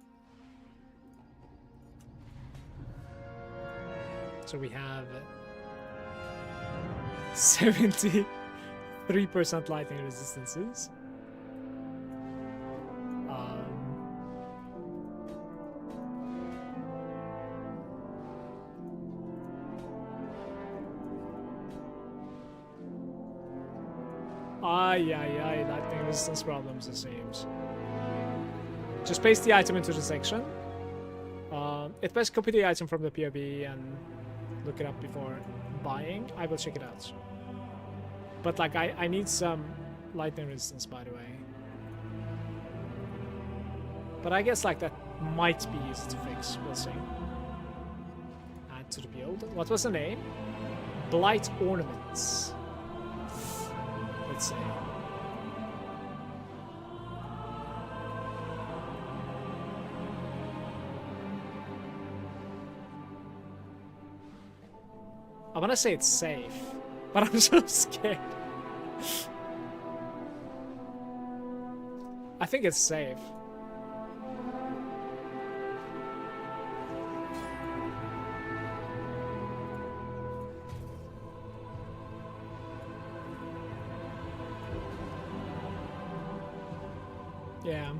S1: So we have 73% lightning resistances. Lightning resistance problems it seems. Just paste the item into the section. It's best copy the item from the POB and look it up before buying. I will check it out. But like I need some lightning resistance, by the way. But I guess like that might be easy to fix. We'll see. Add to the build. What was the name? Blight Ornaments. Let's see. I want to say it's safe, but I'm so scared. I think it's safe. Yeah.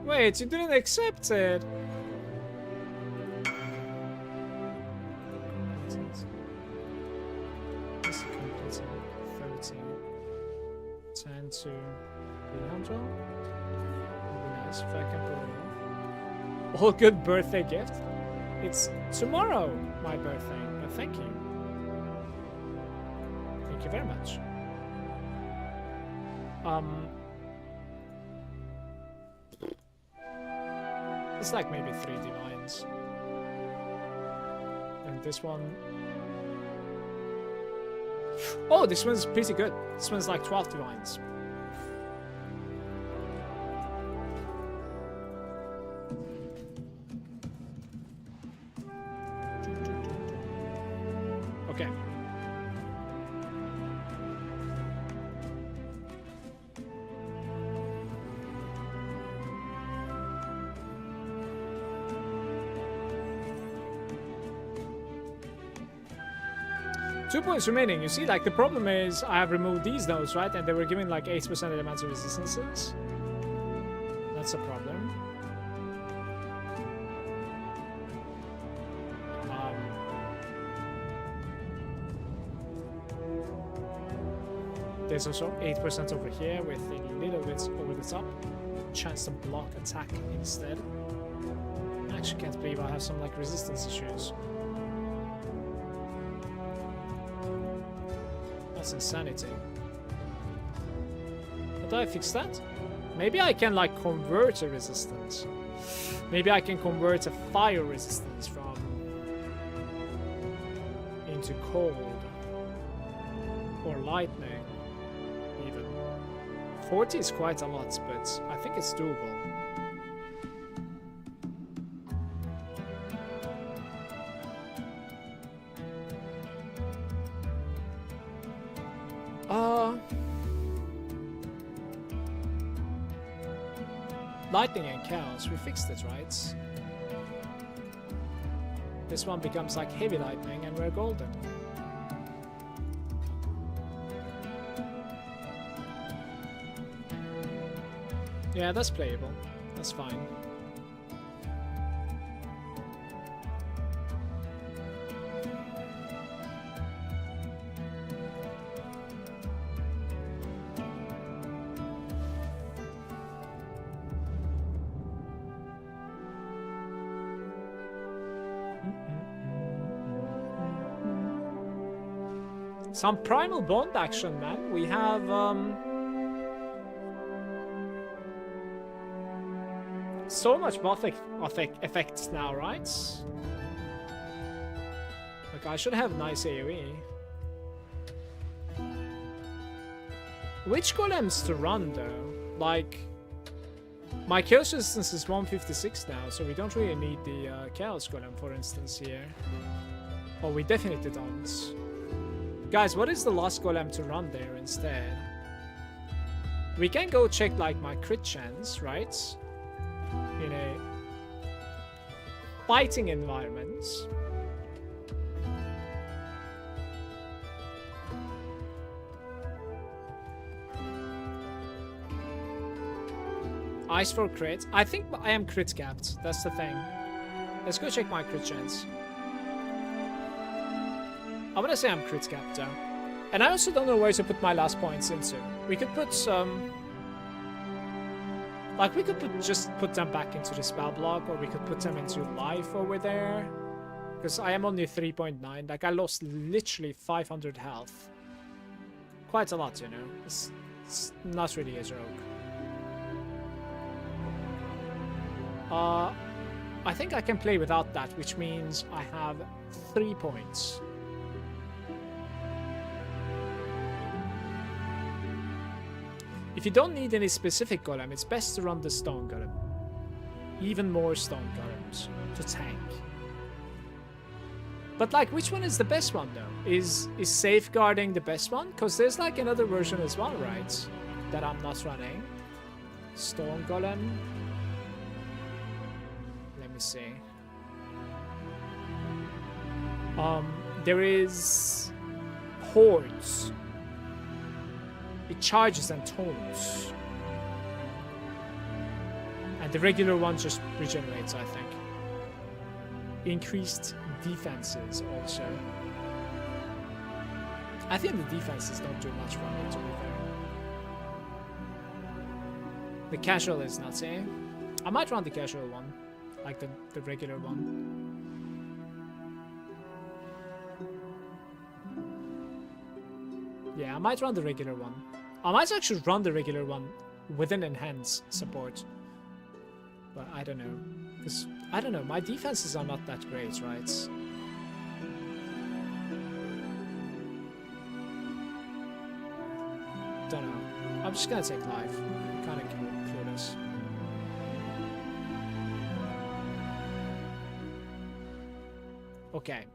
S1: Wait, you didn't accept it. This is completed. 13. 10 to 300. Would be nice if I can pull it off. All good birthday gift. It's tomorrow, my birthday, but thank you. Thank you very much. It's like maybe 3 divines. And this one... Oh, this one's pretty good. This one's like 12 divines. Okay. Two points remaining. You see, like, the problem is I have removed these nodes, right? And they were giving like 8% elemental resistances. That's a problem. There's also 8% over here with a little bit over the top. Chance to block attack instead. I actually can't believe I have some like resistance issues. That's That's insanity. How do I fix that? Maybe I can like convert a resistance. Maybe I can convert a fire resistance from into cold or lightning even. 40 is quite a lot, but I think it's doable. Lightning and chaos, we fixed it, right? This one becomes like heavy lightning and we're golden. Yeah, that's playable. That's fine. Some primal bond action, man. We have so much buff effects now, right? Like I should have nice AoE. Which golems to run though? Like my chaos resistance is 156 now, so we don't really need the chaos golem, for instance, here. Oh, we definitely don't. Guys, what is the last golem to run there instead? We can go check like my crit chance, right? In a fighting environment. Ice for crit. I think I am crit capped. That's the thing. Let's go check my crit chance. I'm gonna say I'm crit capped though. And I also don't know where to put my last points into. We could put some... Like, we could just put them back into the spell block, or we could put them into life over there. Because I am only 3.9. Like, I lost literally 500 health. Quite a lot, you know. It's not really a joke. I think I can play without that, which means I have 3 points. If you don't need any specific golem, it's best to run the stone golem. Even more stone golems to tank. But like, which one is the best one though? Is safeguarding the best one? Because there's like another version as well, right? That I'm not running. Stone golem. Let me see. There is hordes. It charges and taunts. And the regular one just regenerates, I think. Increased defenses also. I think the defenses don't do much for me, to be fair. The casual is not saying. I might run the casual one. Like the regular one. Yeah, I might run the regular one. I might actually run the regular one with an enhanced support. But I don't know. Because, I don't know, my defenses are not that great, right? Don't know. I'm just gonna take life. Kinda clueless. Okay.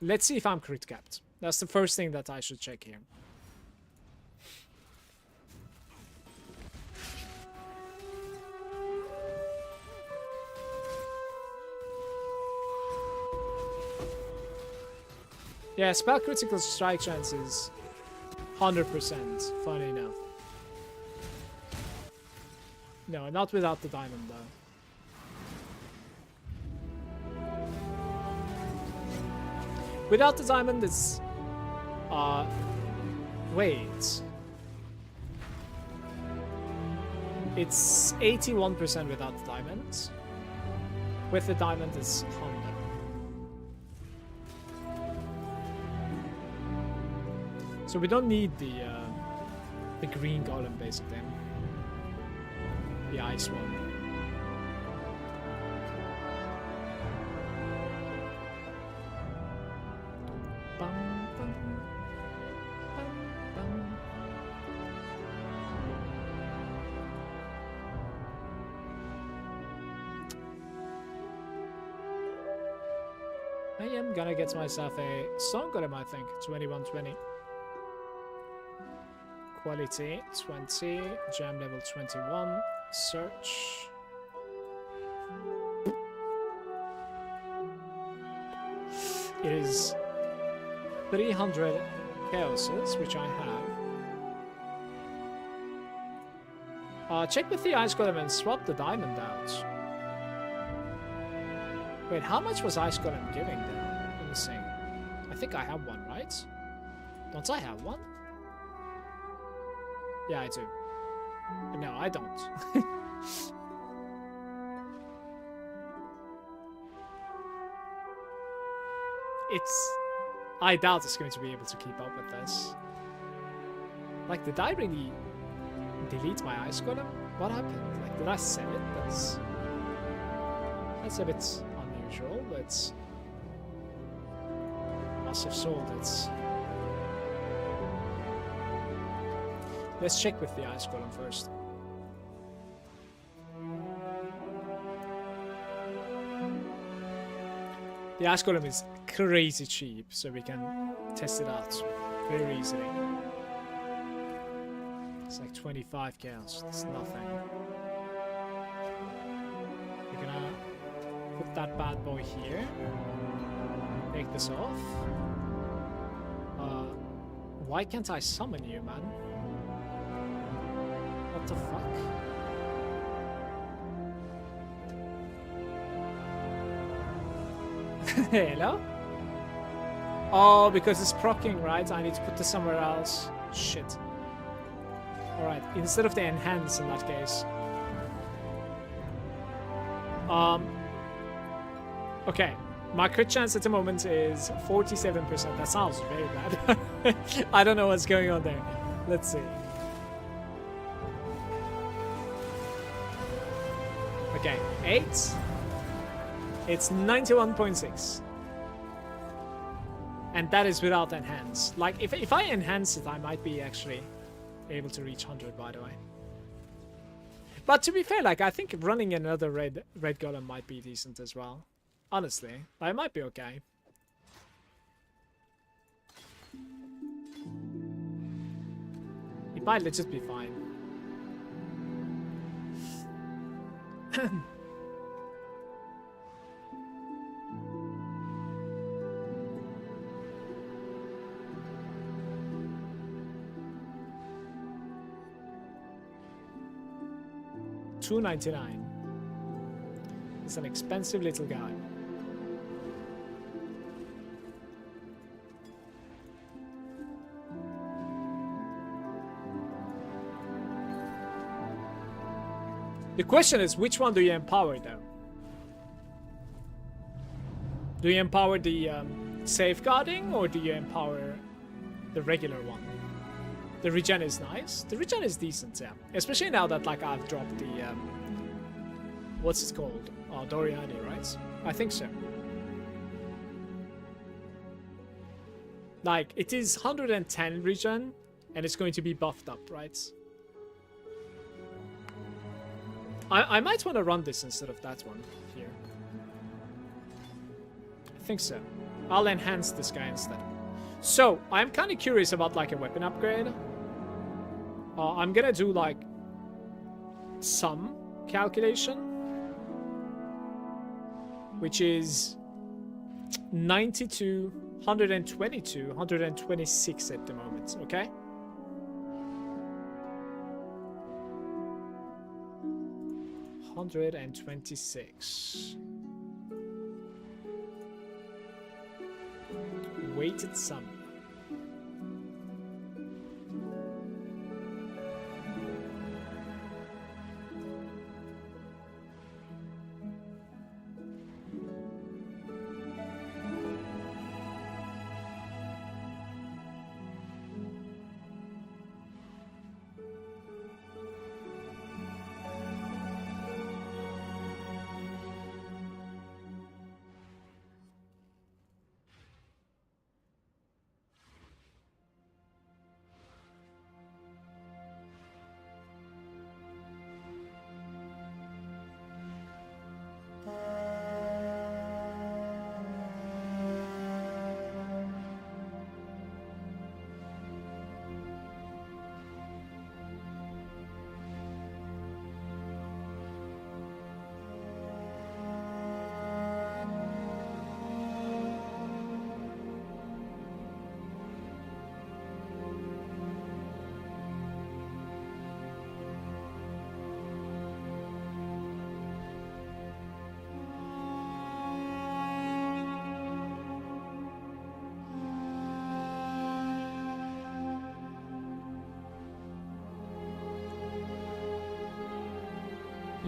S1: Let's see if I'm crit capped. That's the first thing that I should check here. Yeah, spell critical strike chances 100%, funny enough. No, not without the diamond though. Without the diamond, it's... wait. It's 81% without the diamond. With the diamond, it's 100. So we don't need the green golem basically. The ice one. Bum, bum, bum, bum. I am gonna get myself a Stone Golem, I think. 2120. Quality 20. Gem level 21. Search. It is 300 chaoses, which I have. Check with the Ice Golem and swap the diamond out. Wait, how much was Ice Golem giving there? Let me see. I think I have one, right? Don't I have one? Yeah, I do. No, I don't. I doubt it's going to be able to keep up with this. Like, did I really delete my Ice Golem? What happened? Like, did I sell it? That's a bit unusual, but must have sold it. Let's check with the Ice Golem first. The Ice Golem is crazy cheap, so we can test it out very easily. It's like 25 chaos, it's nothing. We're gonna put that bad boy here. Take this off. Why can't I summon you, man? What the fuck? Hello? Oh, because it's proccing, right? I need to put this somewhere else. Shit. Alright, instead of the enhance in that case. Okay. My crit chance at the moment is 47%. That sounds very bad. I don't know what's going on there. Let's see. Okay, 8. It's 91.6. And that is without enhance. Like, if I enhance it, I might be actually able to reach 100, by the way. But to be fair, like, I think running another red golem might be decent as well. Honestly, I might be okay. It might legit be fine. $2.99. It's an expensive little guy. The question is, which one do you empower though? Do you empower the safeguarding, or do you empower the regular one? The regen is nice. The regen is decent, yeah. Especially now that, like, I've dropped the what's it called? Oh, Doriani, right? I think so. Like, it is 110 regen, and it's going to be buffed up, right? I might want to run this instead of that one here. I think so. I'll enhance this guy instead. So, I'm kind of curious about, like, a weapon upgrade. I'm gonna do, like, some calculation, which is 92, 122, 126 at the moment, okay? $126. Weighted sum.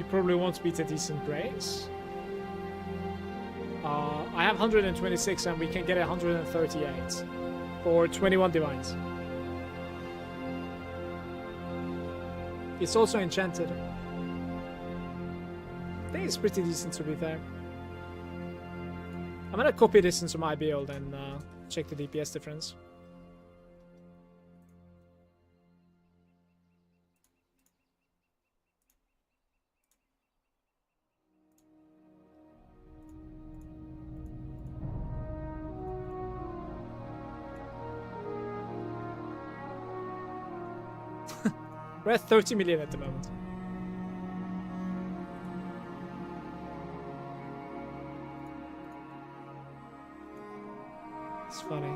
S1: You probably won't beat a decent brace. I have 126 and we can get 138 for 21 divines. It's also enchanted. I think it's pretty decent, to be fair. I'm gonna copy this into my build and check the DPS difference. We're at 30 million at the moment. It's funny.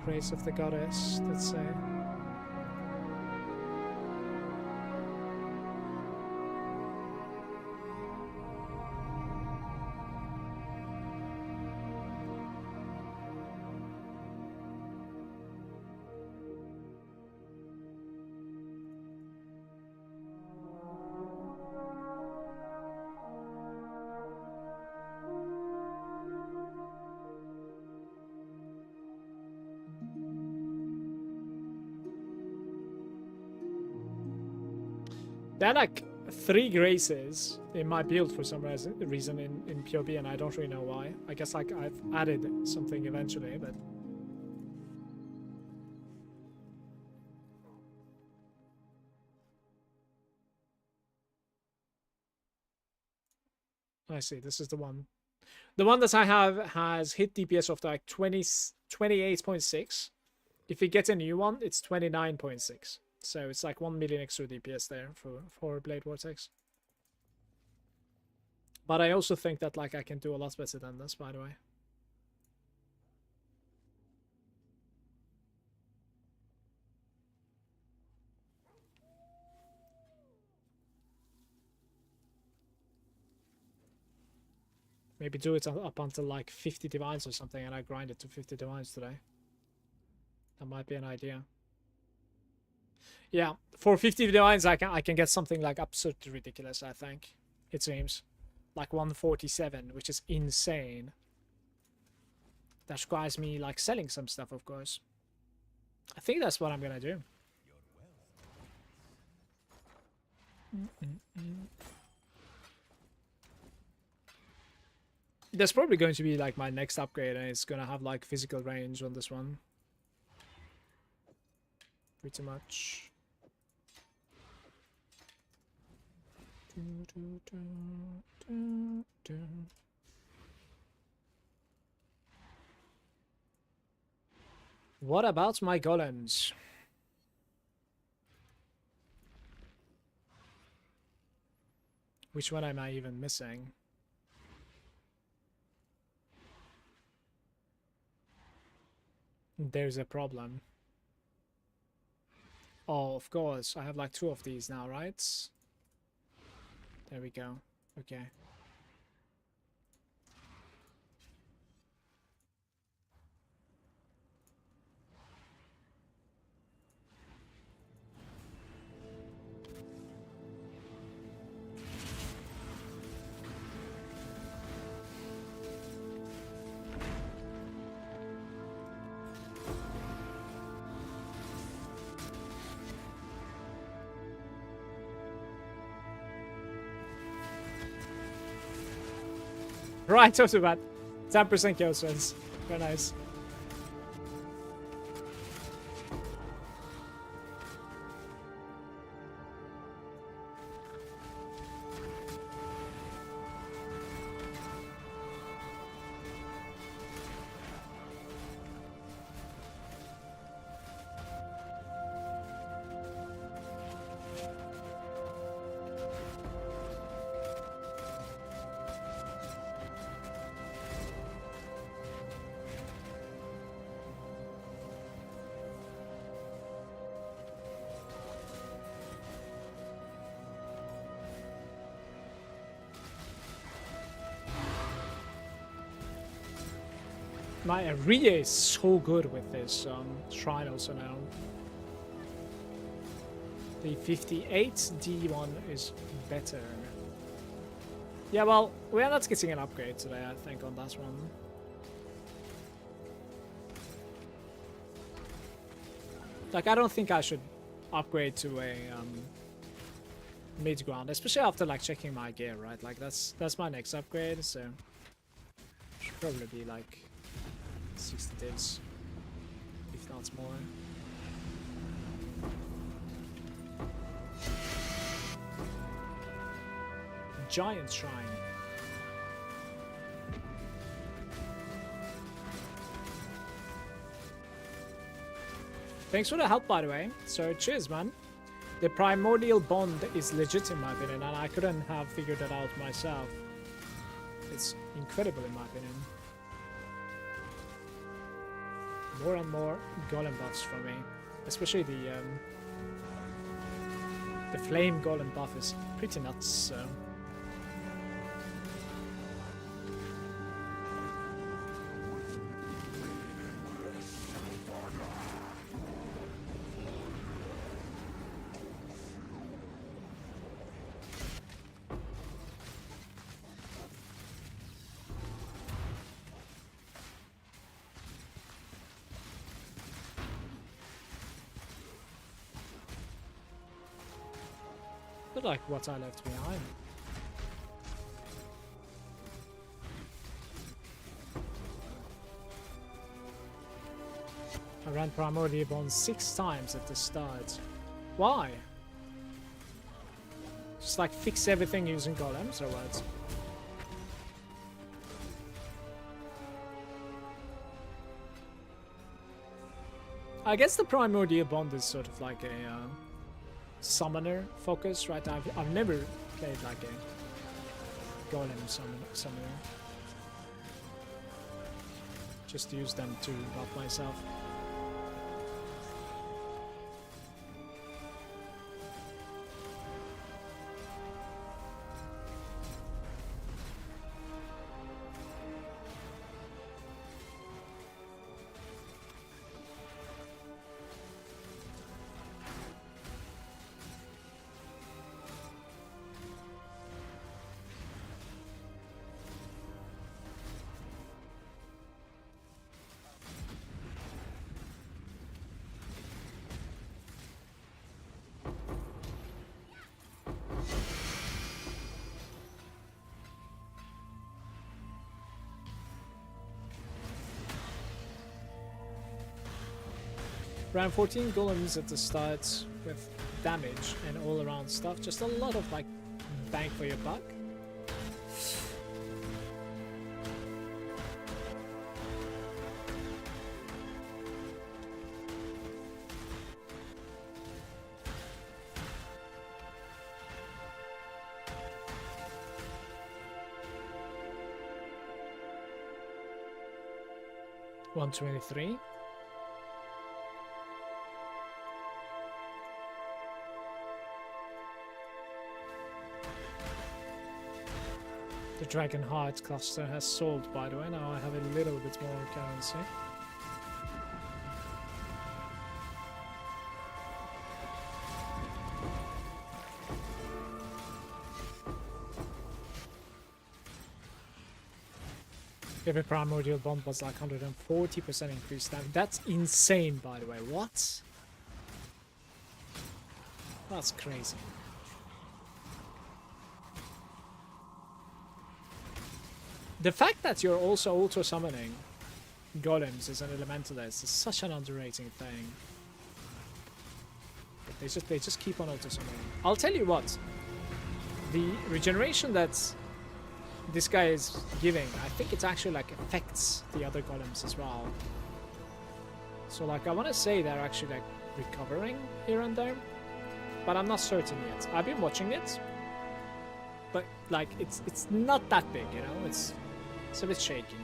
S1: Grace of the Goddess, let's say. There are like 3 graces in my build for some reason in POB, and I don't really know why. I guess like I've added something eventually, but I see. This is the one. The one that I have has hit DPS of like 28.6. If we get a new one, it's 29.6. So it's like 1 million extra DPS there for Blade Vortex. But I also think that like I can do a lot better than this, by the way. Maybe do it up until like 50 divines or something, and I grind it to 50 divines today. That might be an idea. Yeah, for 50 divines, I can get something like absolutely ridiculous, I think. It seems. Like 147, which is insane. That requires me like selling some stuff, of course. I think that's what I'm gonna do. That's probably going to be like my next upgrade, and it's gonna have like physical range on this one. Pretty much. What about my golems? Which one am I even missing? There's a problem. Oh, of course. I have like 2 of these now, right? There we go. Okay. Right, also bad. 10% kill strength. Very nice. My area is so good with this shrine also now. The 58D1 is better. Yeah, well, we are not getting an upgrade today, I think, on that one. Like, I don't think I should upgrade to a mid-ground, especially after like checking my gear, right? Like that's my next upgrade, so should probably be like 60 divs, if not more. Giant shrine. Thanks for the help, by the way. So cheers, man. The primordial bond is legit in my opinion, and I couldn't have figured that out myself. It's incredible in my opinion. More and more golem buffs for me, especially the flame golem buff is pretty nuts. So. Like what I left behind. I ran Primordial Bond 6 times at the start. Why? Just like fix everything using golems or what? I guess the Primordial Bond is sort of like a summoner focus, right? I've never played like a golem summoner. Just use them to buff myself. Ran 14 golems at the start with damage and all around stuff. Just a lot of like bang for your buck. $123. The Dragon Heart cluster has sold, by the way. Now I have a little bit more currency. Every primordial bomb was like 140% increased damage. That's insane, by the way. What? That's crazy. The fact that you're also auto-summoning golems as an elementalist is such an underrated thing. They just keep on auto-summoning. I'll tell you what. The regeneration that this guy is giving, I think it actually like affects the other golems as well. So like I want to say they're actually like recovering here and there, but I'm not certain yet. I've been watching it, but like it's not that big, you know. It's a bit shaky.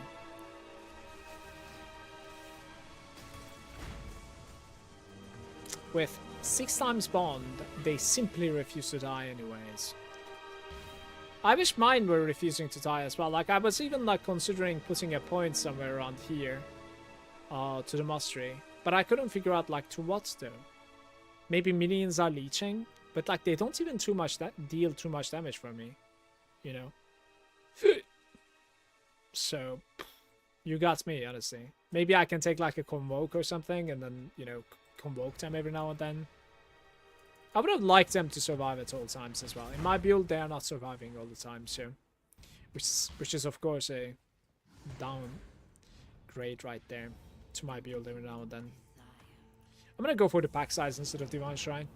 S1: With 6 times bond, they simply refuse to die anyways. I wish mine were refusing to die as well. Like, I was even like considering putting a point somewhere around here to the mastery. But I couldn't figure out like to what though. Maybe minions are leeching, but like they don't even deal too much damage for me, you know. So you got me, honestly. Maybe I can take like a convoke or something and then, you know, convoke them every now and then. I would have liked them to survive at all times as well. In my build, they are not surviving all the time, so which is of course a downgrade right there to my build every now and then. I'm gonna go for the pack size instead of Divine Shrine.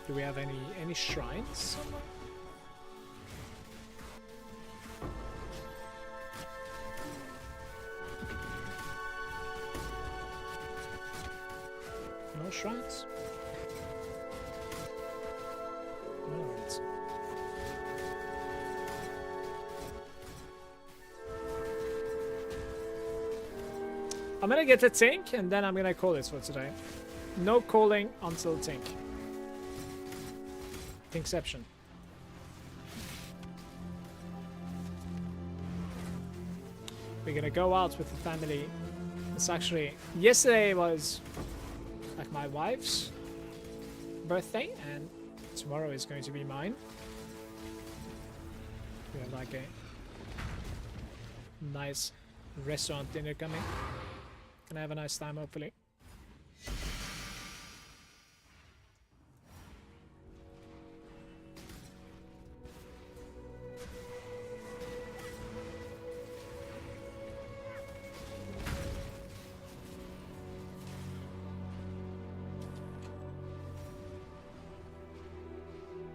S1: Do we have any shrines somewhere? No shrines? Alright. I'm gonna get a Tink and then I'm gonna call this for today. No calling until Tink. Tinkception. We're gonna go out with the family. It's actually, yesterday was like my wife's birthday and tomorrow is going to be mine. We have like a nice restaurant dinner coming. Gonna have a nice time hopefully.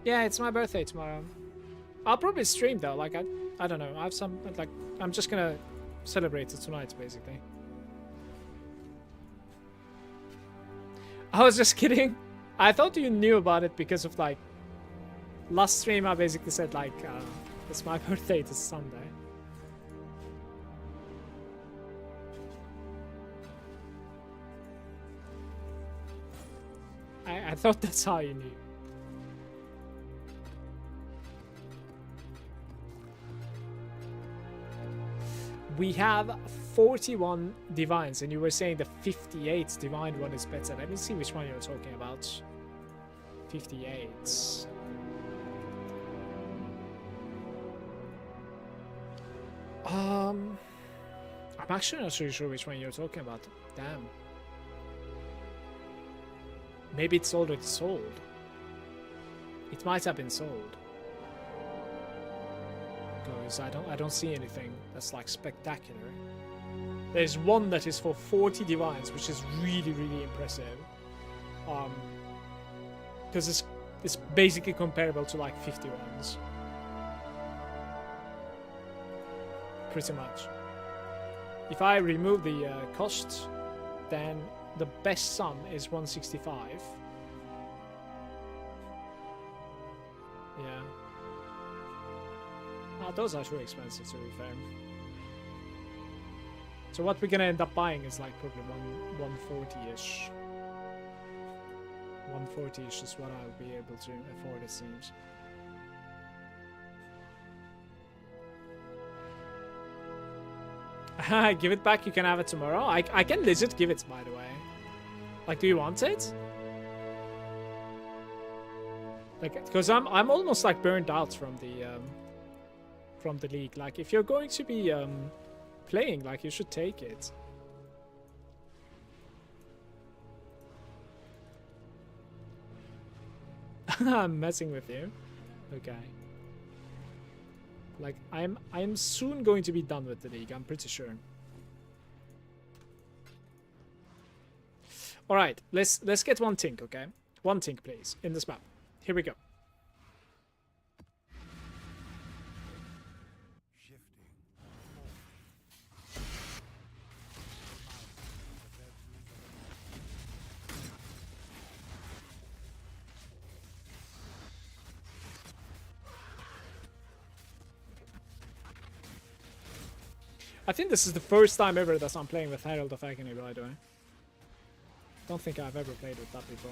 S1: Yeah, it's my birthday tomorrow. I'll probably stream though, like I don't know, I have some, like, I'm just gonna celebrate it tonight, basically. I was just kidding. I thought you knew about it because of, like, last stream I basically said, like, it's my birthday this Sunday. I thought that's how you knew. We have 41 divines, and you were saying the 58 divine one is better. Let me see which one you're talking about. 58. I'm actually not really sure which one you're talking about. Damn. Maybe it's already sold. It might have been sold. Because I don't see anything that's like spectacular. There's one that is for 40 divines, which is really, really impressive. Because it's basically comparable to like 50 ones. Pretty much. If I remove the cost, then the best sum is 165. Yeah. Those are too expensive, to be fair. So what we're gonna end up buying is like probably 140-ish. 140-ish is what I'll be able to afford, it seems. Give it back, you can have it tomorrow. I can legit give it, by the way. Like, do you want it? Like, because I'm almost like burned out from the league. Like, if you're going to be playing, like, you should take it. I'm messing with you. Okay. Like, I'm soon going to be done with the league, I'm pretty sure. Alright, let's get one Tink, okay? One Tink, please, in this map. Here we go. I think this is the first time ever that I'm playing with Herald of Agony, by the way. Don't think I've ever played with that before.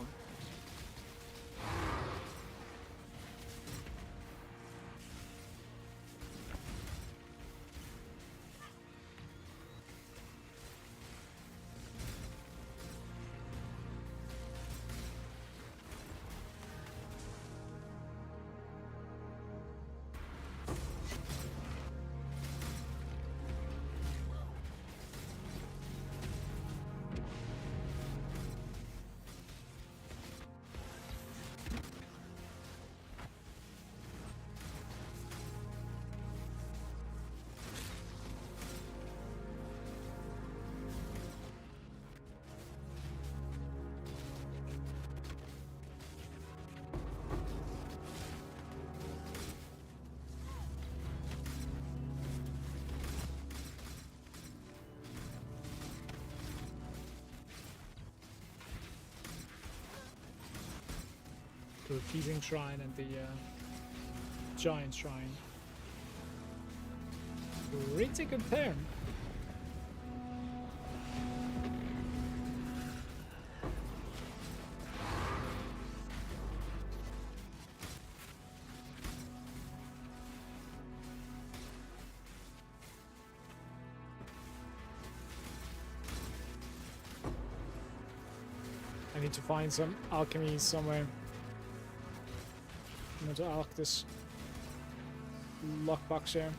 S1: The Repeating Shrine and the Giant Shrine. Pretty good pair. I need to find some alchemy somewhere. I'm going to alch this lockbox here.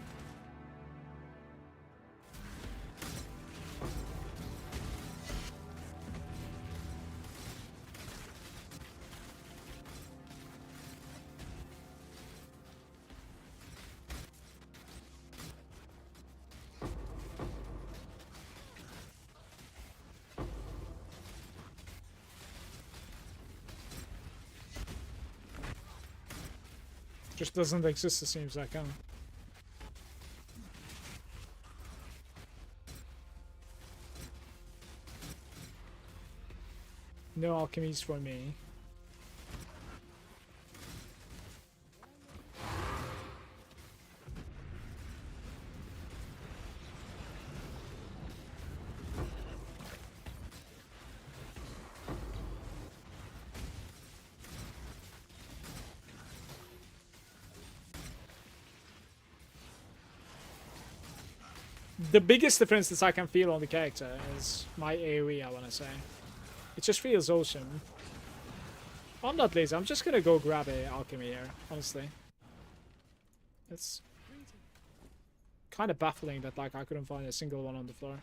S1: Just doesn't exist, it seems like, huh? No alchemies for me. The biggest difference that I can feel on the character is my AoE, I want to say. It just feels awesome. I'm not lazy, I'm just gonna go grab a alchemy here, honestly. It's kind of baffling that like I couldn't find a single one on the floor.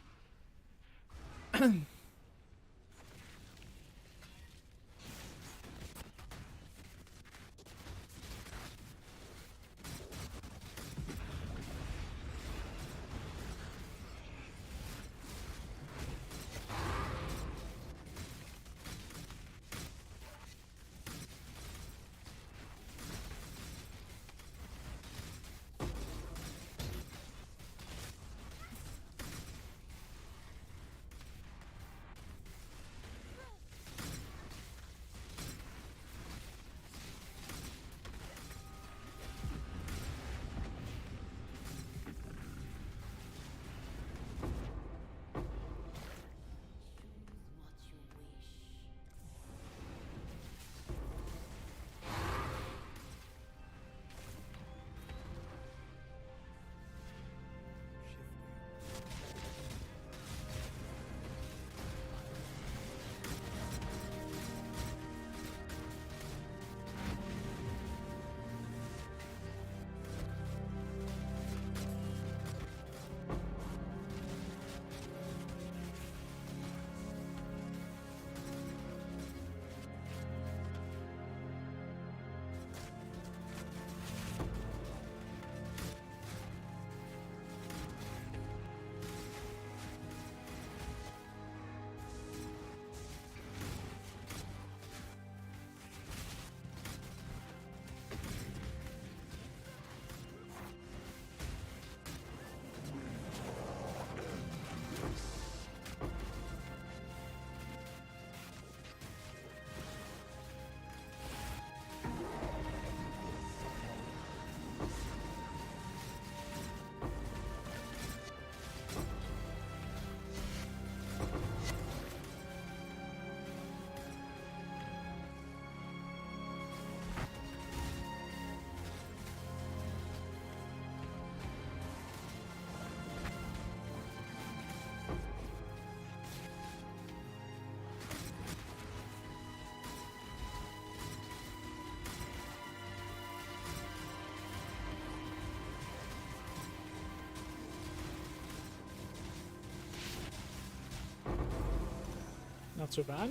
S1: Not too bad.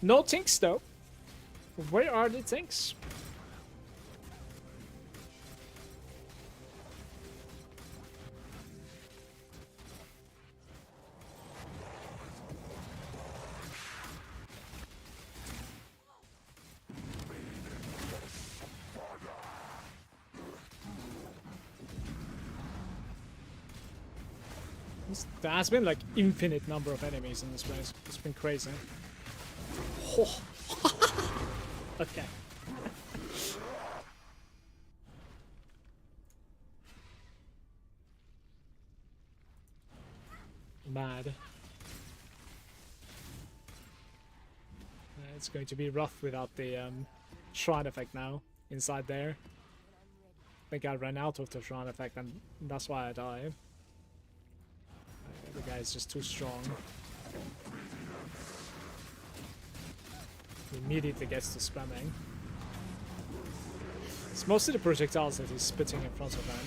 S1: No tinks though. Where are the tinks? There has been like infinite number of enemies in this place. It's been crazy. Oh. Okay. Mad. It's going to be rough without the shrine effect now inside there. I think I ran out of the shrine effect and that's why I died. The guy is just too strong. He immediately gets to spamming. It's mostly the projectiles that he's spitting in front of him.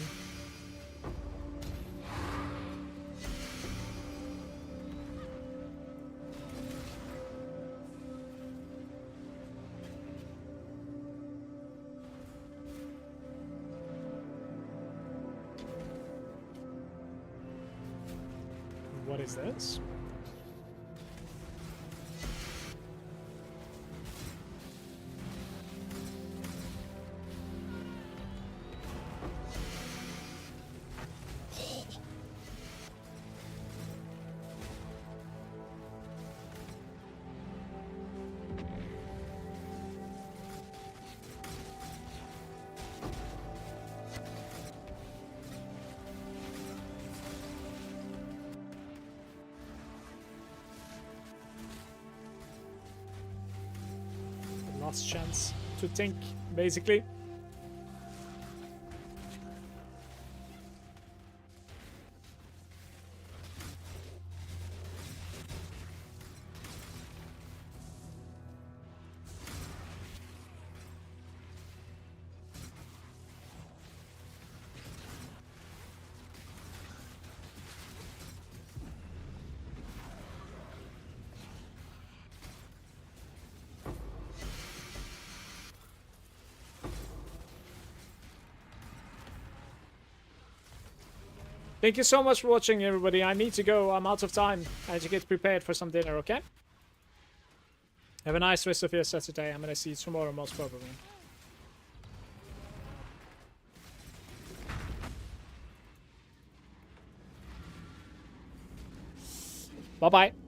S1: What is this? Last chance to think, basically. Thank you so much for watching, everybody. I need to go. I'm out of time. I need to get prepared for some dinner, okay? Have a nice rest of your Saturday. I'm gonna see you tomorrow, most probably. Bye-bye.